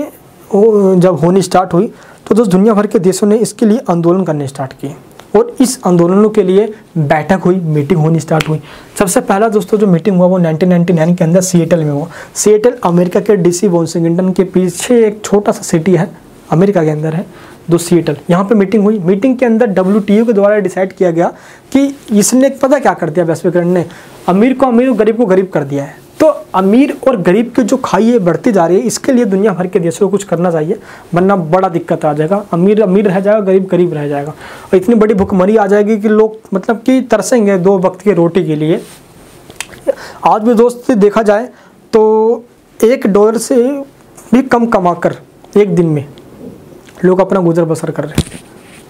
जब होनी स्टार्ट हुई तो दोस्त दुनिया भर के देशों ने इसके लिए आंदोलन करने स्टार्ट किए, और इस आंदोलनों के लिए बैठक हुई, मीटिंग होनी स्टार्ट हुई। सबसे पहला दोस्तों जो मीटिंग हुआ वो 1999 के अंदर सिएटल में हुआ। सिएटल अमेरिका के DC वाशिंगटन के पीछे एक छोटा सा सिटी है, अमेरिका के अंदर है, दोस्त सिएटल, यहाँ पे मीटिंग हुई। मीटिंग के अंदर WTO के द्वारा डिसाइड किया गया कि इसने पता क्या कर दिया वैश्वीकरण ने, अमीर को अमीर और गरीब को गरीब कर दिया है। तो अमीर और गरीब की जो खाई है बढ़ती जा रही है, इसके लिए दुनिया भर के देशों को कुछ करना चाहिए, वरना बड़ा दिक्कत आ जाएगा। अमीर अमीर रह जाएगा, गरीब गरीब रह जाएगा, और इतनी बड़ी भुखमरी आ जाएगी कि लोग मतलब कि तरसेंगे 2 वक्त की रोटी के लिए। आज भी दोस्त देखा जाए तो $1 से भी कम कमाकर एक दिन में लोग अपना गुजर बसर कर रहे हैं।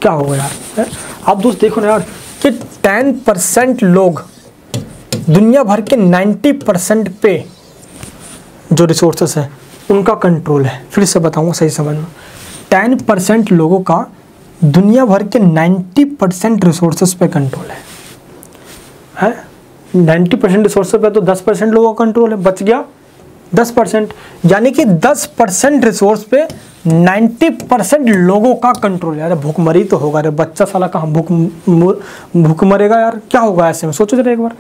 क्या होगा यार? आप दोस्त देखो ना यार कि 10% लोग दुनिया भर के 90% पे जो रिसोर्सेस है उनका कंट्रोल है। फिर से बताऊंगा सही समझना, 10% लोगों का दुनिया भर के 90% रिसोर्सेस पे कंट्रोल है। 90% रिसोर्सेस पे तो 10% लोगों का कंट्रोल है, बच गया 10%, यानी कि 10% रिसोर्स पे 90% लोगों का कंट्रोल है। यार भूखमरी तो होगा रे, बच्चा साला कहाँ भूख मरेगा यार? क्या होगा ऐसे में? सोचो जरा एक बार,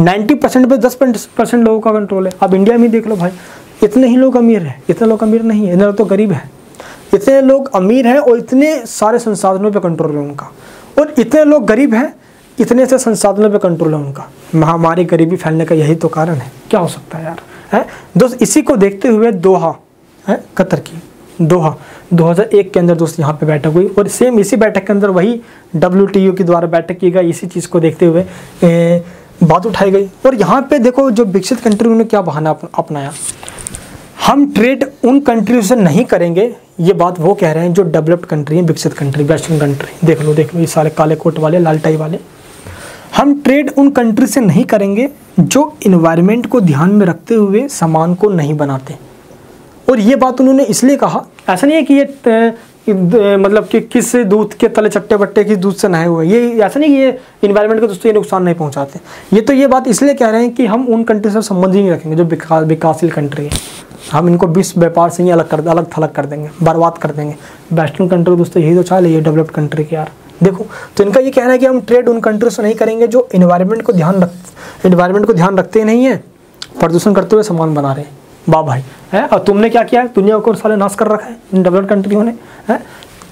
90% पे 10% लोगों का कंट्रोल है। अब इंडिया में देख लो भाई, इतने ही लोग अमीर हैं, इतने लोग अमीर नहीं है, इतने लोग तो गरीब है। इतने लोग अमीर हैं और इतने सारे संसाधनों पे कंट्रोल है उनका, और इतने लोग गरीब हैं, इतने से संसाधनों पे कंट्रोल है उनका। महामारी गरीबी फैलने का यही तो कारण है। क्या हो सकता है यार? है दोस्त, इसी को देखते हुए दोहा है कतर की दोहा 2001 के अंदर दोस्त यहाँ पे बैठक हुई, और सेम इसी बैठक के अंदर वही WTO के द्वारा बैठक की गई। इसी चीज़ को देखते हुए बात उठाई गई। और यहाँ पे देखो जो विकसित कंट्री ने क्या बहाना अपनाया, हम ट्रेड उन कंट्री से नहीं करेंगे। ये बात वो कह रहे हैं जो डेवलप्ड कंट्री है, विकसित कंट्री, वेस्टर्न कंट्री। देख लो ये सारे काले कोट वाले, लाल टाई वाले। हम ट्रेड उन कंट्री से नहीं करेंगे जो इन्वायरमेंट को ध्यान में रखते हुए सामान को नहीं बनाते। और ये बात उन्होंने इसलिए कहा, ऐसा नहीं है कि ये मतलब कि किस दूध के तले चट्टे बट्टे किस दूध से नहाए हुए, ये ऐसा नहीं कि ये इन्वायरमेंट को दोस्तों ये नुकसान नहीं पहुंचाते। ये तो ये बात इसलिए कह रहे हैं कि हम उन कंट्री से संबंध ही नहीं रखेंगे जो विकासशील कंट्री है। हम इनको विश्व व्यापार से ही अलग थलग कर देंगे, बर्बाद कर देंगे। वेस्टर्न कंट्री दोस्तों यही तो चाल है, ये डेवलप्ड कंट्री के यार। देखो तो इनका ये कहना है कि हम ट्रेड उन कंट्री से नहीं करेंगे जो इन्वायरमेंट को ध्यान रखते ही नहीं है, प्रदूषण करते हुए सामान बना रहे हैं। वाह भाई है, और तुमने क्या किया है? दुनिया को साले नाश कर रखा है इन डेवलप्ड कंट्रियों ने।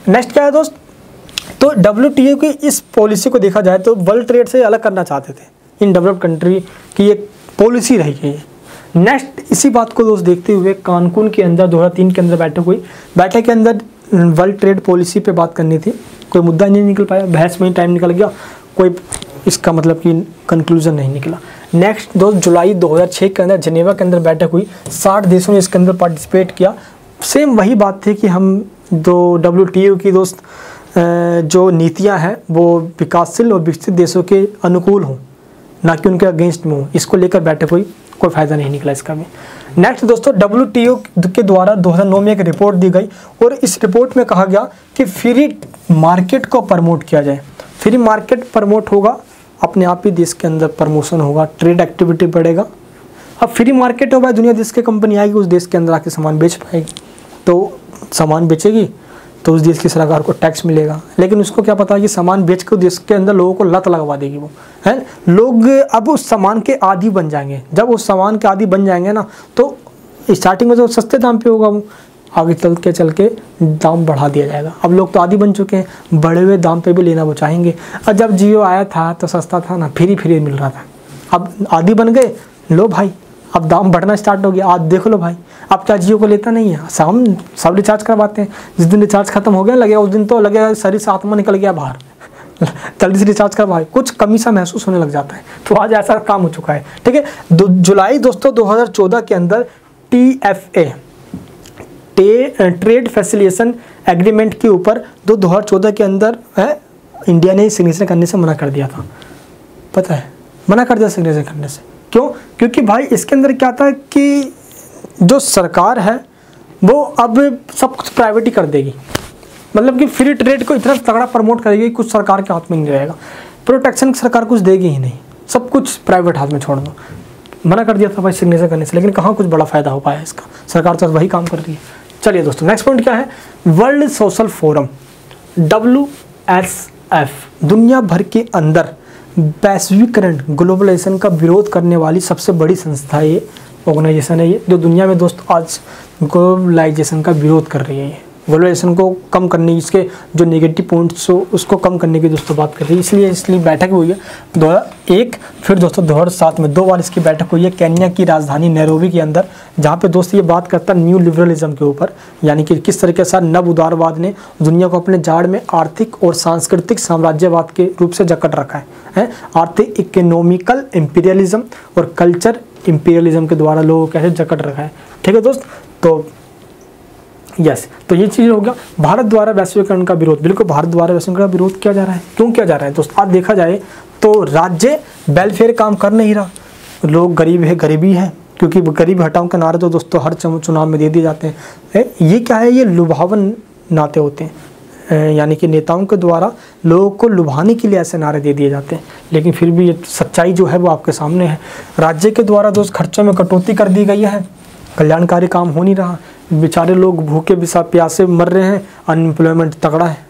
नेक्स्ट क्या है दोस्त, तो WTO की इस पॉलिसी को देखा जाए तो वर्ल्ड ट्रेड से अलग करना चाहते थे। इन डेवलप्ड कंट्री की एक पॉलिसी रही है। नेक्स्ट इसी बात को दोस्त देखते हुए कानकुन के अंदर 2003 के अंदर बैठक हुई। बैठक के अंदर वर्ल्ड ट्रेड पॉलिसी पे बात करनी थी, कोई मुद्दा नहीं निकल पाया, बहस में ही टाइम निकल गया, कोई इसका मतलब कि कंक्लूजन नहीं निकला। नेक्स्ट दोस्त जुलाई 2006 के अंदर जिनेवा के अंदर बैठक हुई, 60 देशों ने इसके अंदर पार्टिसिपेट किया। सेम वही बात थी कि हम दो WTO की दोस्त जो नीतियां हैं वो विकासशील और विकसित देशों के अनुकूल हों, ना कि उनके अगेंस्ट में हो। इसको लेकर बैठक हुई, कोई फ़ायदा नहीं निकला इसका भी। नेक्स्ट दोस्तों WTO के द्वारा 2009 में एक रिपोर्ट दी गई, और इस रिपोर्ट में कहा गया कि फ्री मार्केट को प्रमोट किया जाए। फ्री मार्केट प्रमोट होगा, अपने आप ही देश के अंदर प्रमोशन होगा, ट्रेड एक्टिविटी बढ़ेगा। अब फ्री मार्केट होगा, दुनिया देश की कंपनी आएगी, उस देश के अंदर आके सामान बेच पाएगी, तो सामान बेचेगी तो उस देश की सरकार को टैक्स मिलेगा। लेकिन उसको क्या पता कि सामान बेच के देश के अंदर लोगों को लत लगवा देगी वो, है। लोग अब उस सामान के आदी बन जाएंगे। जब उस सामान के आदी बन जाएंगे ना, तो स्टार्टिंग में तो सस्ते दाम पे होगा, वो आगे चल के दाम बढ़ा दिया जाएगा। अब लोग तो आदी बन चुके हैं, बढ़े हुए दाम पे भी लेना वो चाहेंगे। और जब जियो आया था तो सस्ता था ना, फ्री मिल रहा था। अब आदी बन गए, लो भाई अब दाम बढ़ना स्टार्ट हो गया। आज देख लो भाई, अब क्या जियो को लेता नहीं है, हम सब रिचार्ज करवाते हैं। जिस दिन रिचार्ज खत्म हो गया लगे, उस दिन तो लगे शरीर से आत्मा निकल गया बाहर, जल्दी से रिचार्ज करवाए, कुछ कमी सा महसूस होने लग जाता है। तो आज ऐसा काम हो चुका है, ठीक है। जुलाई दोस्तों 2014 के अंदर TFA ट्रेड फैसिलिटेशन एग्रीमेंट के ऊपर 2014 के अंदर इंडिया ने सिग्नेचर करने से मना कर दिया था। पता है, मना कर दिया सिग्नेचर करने से। क्यों? क्योंकि भाई इसके अंदर क्या था कि जो सरकार है वो अब सब कुछ प्राइवेट ही कर देगी। मतलब कि फ्री ट्रेड को इतना तगड़ा प्रमोट करेगी, कुछ सरकार के हाथ में नहीं रहेगा, प्रोटेक्शन सरकार कुछ देगी ही नहीं, सब कुछ प्राइवेट हाथ में छोड़ दो। मना कर दिया था भाई सिग्नेचर करने से, लेकिन कहाँ कुछ बड़ा फायदा हो पाया इसका, सरकार तो वही काम कर रही है। चलिए दोस्तों नेक्स्ट पॉइंट क्या है, वर्ल्ड सोशल फोरम WSF दुनिया भर के अंदर वैश्वीकरण ग्लोबलाइजेशन का विरोध करने वाली सबसे बड़ी संस्था ये ऑर्गेनाइजेशन है, ये जो दुनिया में दोस्त आज ग्लोबलाइजेशन का विरोध कर रही है। ये ग्लोबलाइजेशन को कम करने, इसके जो नेगेटिव पॉइंट्स हो उसको कम करने की दोस्तों बात कर रही है। इसलिए बैठक हुई है 2001, फिर दोस्तों 2007 में 2 बार इसकी बैठक हुई है केन्या की राजधानी नैरोबी के अंदर, जहाँ पे दोस्त ये बात करता है न्यू लिबरलिज्म के ऊपर, यानी कि किस तरीके से नव उदारवाद ने दुनिया को अपने जाड़ में आर्थिक और सांस्कृतिक साम्राज्यवाद के रूप से जकड़ रखा है। आर्थिक, इकोनॉमिकल इंपीरियलिज्म और कल्चर इंपीरियलिज्म के द्वारा लोगों को कैसे जकड़ रखा है। ठीक है दोस्त, तो यस, तो ये चीज़ हो गया। भारत द्वारा वैश्वीकरण का विरोध, बिल्कुल भारत द्वारा वैश्वीकरण का विरोध किया जा रहा है। क्यों किया जा रहा है दोस्त? आज देखा जाए तो राज्य वेलफेयर काम कर नहीं रहा, लोग गरीब है, गरीबी है, क्योंकि गरीब हटाओ के नारे तो दोस्तों हर चुनाव में दे दिए जाते हैं। ये क्या है? ये लुभावन नाते होते हैं, यानी कि नेताओं के द्वारा लोगों को लुभाने के लिए ऐसे नारे दे दिए जाते हैं, लेकिन फिर भी ये सच्चाई जो है वो आपके सामने है। राज्य के द्वारा दोस्त खर्चों में कटौती कर दी गई है, कल्याणकारी काम हो नहीं रहा, बेचारे लोग भूखे प्यासे मर रहे हैं, अनएम्प्लॉयमेंट तगड़ा है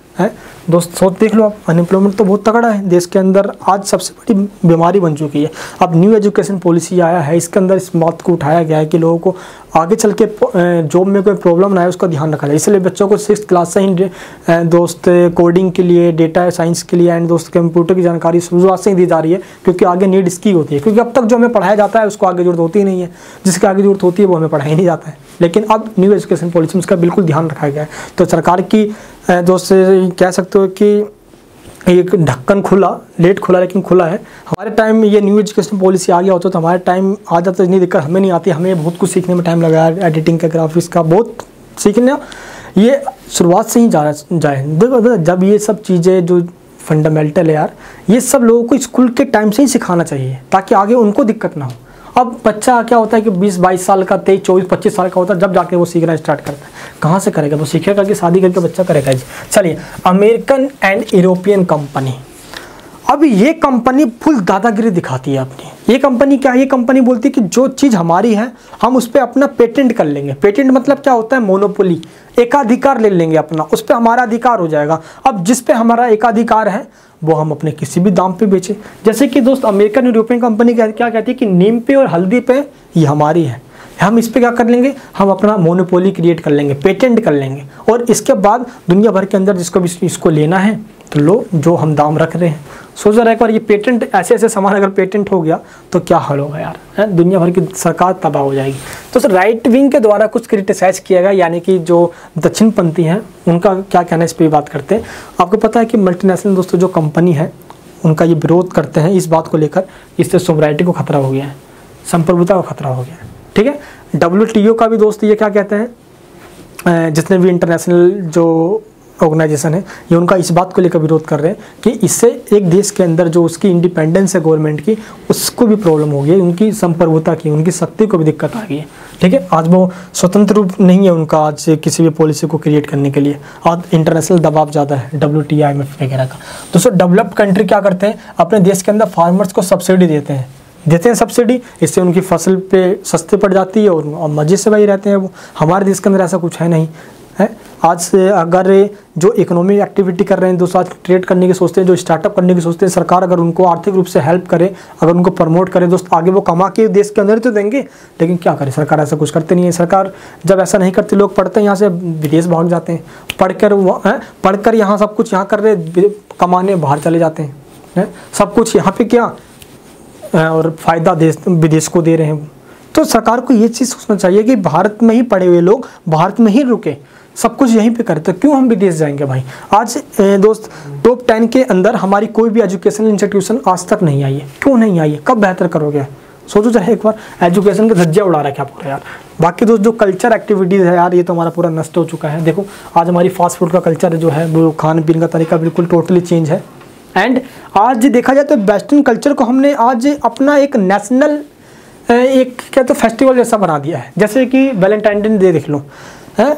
दोस्त। सोच देख लो आप, अनएम्प्लॉयमेंट तो बहुत तगड़ा है देश के अंदर, आज सबसे बड़ी बीमारी बन चुकी है। अब न्यू एजुकेशन पॉलिसी आया है, इसके अंदर इस बात को उठाया गया है कि लोगों को आगे चल के जॉब में कोई प्रॉब्लम ना आए उसका ध्यान रखा जाए, इसलिए बच्चों को 6th क्लास से ही दोस्त कोडिंग के लिए, डेटा साइंस के लिए एंड दोस्त कंप्यूटर की जानकारी शुरुआत से ही दी जा रही है, क्योंकि आगे नीड इसकी होती है, क्योंकि अब तक जो हमें पढ़ाया जाता है उसको आगे जरूरत होती नहीं है, जिसकी आगे जरूरत होती है वो हमें पढ़ाया नहीं जाता है। लेकिन अब न्यू एजुकेशन पॉलिसी में उसका बिल्कुल ध्यान रखा गया है। तो सरकार की दोस्त कह सकते हो कि एक ढक्कन खुला, लेट खुला लेकिन खुला है। हमारे टाइम में ये न्यू एजुकेशन पॉलिसी आ गया होता तो हमारे टाइम आ जाता, इतनी दिक्कत हमें नहीं आती। हमें बहुत कुछ सीखने में टाइम लगा, एडिटिंग का, ग्राफिक्स का, बहुत सीखने ये शुरुआत से ही जाए। देखो जब ये सब चीज़ें जो फंडामेंटल है यार, ये सब लोगों को स्कूल के टाइम से ही सिखाना चाहिए ताकि आगे उनको दिक्कत ना हो। अब बच्चा क्या होता है कि 20-22 साल का, 23-24-25 साल का होता है, जब जाके वो सीखना स्टार्ट करता है। कहाँ से करेगा वो? सीखेगा कि शादी करके बच्चा करेगा जी। चलिए, अमेरिकन एंड यूरोपियन कंपनी, अब ये कंपनी फुल दादागिरी दिखाती है अपनी। ये कंपनी क्या है? ये कंपनी बोलती है कि जो चीज़ हमारी है हम उस पर अपना पेटेंट कर लेंगे। पेटेंट मतलब क्या होता है? मोनोपोली, एकाधिकार ले लेंगे अपना, उस पर हमारा अधिकार हो जाएगा। अब जिस पे हमारा एकाधिकार है वो हम अपने किसी भी दाम पे बेचें। जैसे कि दोस्त अमेरिकन यूरोपियन कंपनी क्या कहती है कि नीम पे और हल्दी पे ये हमारी है, हम इस पे क्या कर लेंगे? हम अपना मोनोपोली क्रिएट कर लेंगे, पेटेंट कर लेंगे, और इसके बाद दुनिया भर के अंदर जिसको भी इसको लेना है तो लो, जो हम दाम रख रहे हैं। सोच रहा है एक बार, ये पेटेंट, ऐसे सामान अगर पेटेंट हो गया तो क्या हाल होगा यार, है? दुनिया भर की सरकार तबाह हो जाएगी। तो सर राइट विंग के द्वारा कुछ क्रिटिसाइज किया गया, यानी कि जो दक्षिणपंथी हैं उनका क्या कहना है इस पर बात करते हैं। आपको पता है कि मल्टीनेशनल दोस्तों जो कंपनी है उनका ये विरोध करते हैं इस बात को लेकर, इससे सोवरेनिटी को खतरा हो गया है, संप्रभुता को खतरा हो गया है। ठीक है, WTO का भी दोस्त ये क्या कहते हैं, जितने भी इंटरनेशनल जो ऑर्गेनाइजेशन है ये उनका इस बात को लेकर विरोध कर रहे हैं कि इससे एक देश के अंदर जो उसकी इंडिपेंडेंस है गवर्नमेंट की, उसको भी प्रॉब्लम हो गई है, उनकी संप्रभुता की, उनकी शक्ति को भी दिक्कत आ गई है। ठीक है, आज वो स्वतंत्र रूप नहीं है उनका आज किसी भी पॉलिसी को क्रिएट करने के लिए, आज इंटरनेशनल दबाव ज़्यादा है, WTO, IMF वगैरह का। दोस्तों डेवलप्ड कंट्री क्या करते हैं? अपने देश के अंदर फार्मर्स को सब्सिडी देते हैं सब्सिडी, इससे उनकी फसल पे सस्ते पड़ जाती है और मज़े से वही रहते हैं वो। हमारे देश के अंदर ऐसा कुछ है नहीं है। आज से अगर जो इकोनॉमिक एक्टिविटी कर रहे हैं दोस्तों, आज ट्रेड करने की सोचते हैं, जो स्टार्टअप करने की सोचते हैं, सरकार अगर उनको आर्थिक रूप से हेल्प करे, अगर उनको प्रमोट करे दोस्त, आगे वो कमा के देश के अंदर तो देंगे। लेकिन क्या करे, सरकार ऐसा कुछ करते नहीं है। सरकार जब ऐसा नहीं करती, लोग पढ़ते हैं यहाँ से विदेश भाग जाते हैं, पढ़कर यहाँ सब कुछ यहाँ कर रहे, कमाने बाहर चले जाते हैं, सब कुछ यहाँ पे क्या और फ़ायदा विदेश को दे रहे हैं। तो सरकार को ये चीज़ सोचना चाहिए कि भारत में ही पढ़े हुए लोग भारत में ही रुके, सब कुछ यहीं पे करते, क्यों हम विदेश जाएंगे भाई। आज दोस्त टॉप 10 के अंदर हमारी कोई भी एजुकेशनल इंस्टीट्यूशन आज तक नहीं आई है। क्यों नहीं आई है? कब बेहतर करोगे? सोचो चाहे एक बार, एजुकेशन का धज्जिया उड़ा रखा है पूरा यार। बाकी दोस्त जो कल्चर एक्टिविटीज़ है यार, ये तो हमारा पूरा नष्ट हो चुका है। देखो आज हमारी फास्ट फूड का कल्चर जो है, वो खान पीने का तरीका बिल्कुल टोटली चेंज है। एंड आज देखा जाए तो वेस्टर्न कल्चर को हमने आज अपना एक नेशनल एक क्या तो फेस्टिवल जैसा बना दिया है। जैसे कि वैलेंटाइन डे देख लो, है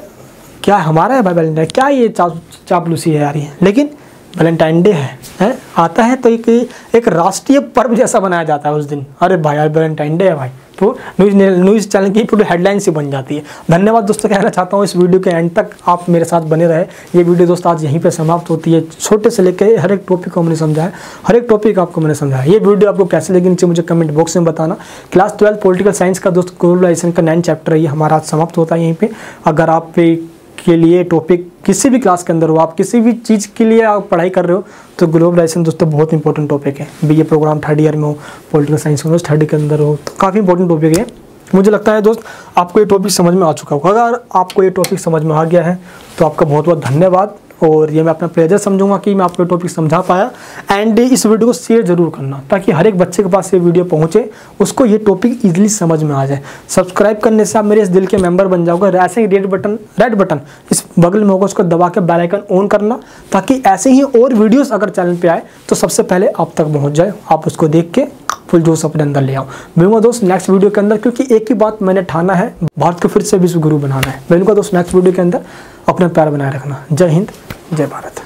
क्या हमारा है भाई वैलेंटाइन, क्या ये चापलूसी है यार ये। लेकिन वैलेंटाइन डे है आता है तो एक राष्ट्रीय पर्व जैसा बनाया जाता है उस दिन। अरे भाई यार वैलेंटाइन डे है भाई, तो न्यूज़ चैनल की पूरी हेडलाइन से बन जाती है। धन्यवाद दोस्तों, कहना चाहता हूँ इस वीडियो के एंड तक आप मेरे साथ बने रहे। ये वीडियो दोस्त आज यहीं पे समाप्त होती है। छोटे से लेकर हर एक टॉपिक को हमने समझाया, हर एक टॉपिक आपको मैंने समझाया। ये वीडियो आपको कैसे लगी नीचे मुझे कमेंट बॉक्स में बताना। क्लास 12 पॉलिटिकल साइंस का दोस्त ग्लोबलाइजेशन का 9 चैप्टर है ये हमारा आज समाप्त होता है यहीं पर। अगर आप के लिए टॉपिक किसी भी क्लास के अंदर हो, आप किसी भी चीज़ के लिए आप पढ़ाई कर रहे हो तो ग्लोबलाइजेशन दोस्तों बहुत इंपॉर्टेंट टॉपिक है। बीए प्रोग्राम 3rd ईयर में हो, पॉलिटिकल साइंस में 3rd के अंदर हो, तो काफ़ी इंपॉर्टेंट टॉपिक है। मुझे लगता है दोस्त आपको ये टॉपिक समझ में आ चुका होगा। अगर आपको ये टॉपिक समझ में आ गया है तो आपका बहुत बहुत धन्यवाद, और ये मैं अपना प्लेजर समझूंगा कि मैं आपको ये टॉपिक समझा पाया। एंड इस वीडियो को शेयर जरूर करना ताकि हर एक बच्चे के पास ये वीडियो पहुंचे, उसको ये टॉपिक इजीली समझ में आ जाए। सब्सक्राइब करने से आप मेरे इस दिल के मेंबर बन जाओगे। ऐसे ही रेड बटन इस बगल में होगा, उसको दबा के बेल आइकन ऑन करना ताकि ऐसे ही और वीडियोस अगर चैनल पे आए तो सबसे पहले आप तक पहुँच जाए, आप उसको देख के फुल जोश अपने अंदर ले आओ। मिलूंगा दोस्त नेक्स्ट वीडियो के अंदर, क्योंकि एक ही बात मैंने ठाना है, भारत को फिर से विश्व गुरु बनाना है। मिलूंगा दोस्त नेक्स्ट वीडियो के अंदर, अपना प्यार बनाए रखना। जय हिंद, जय भारत।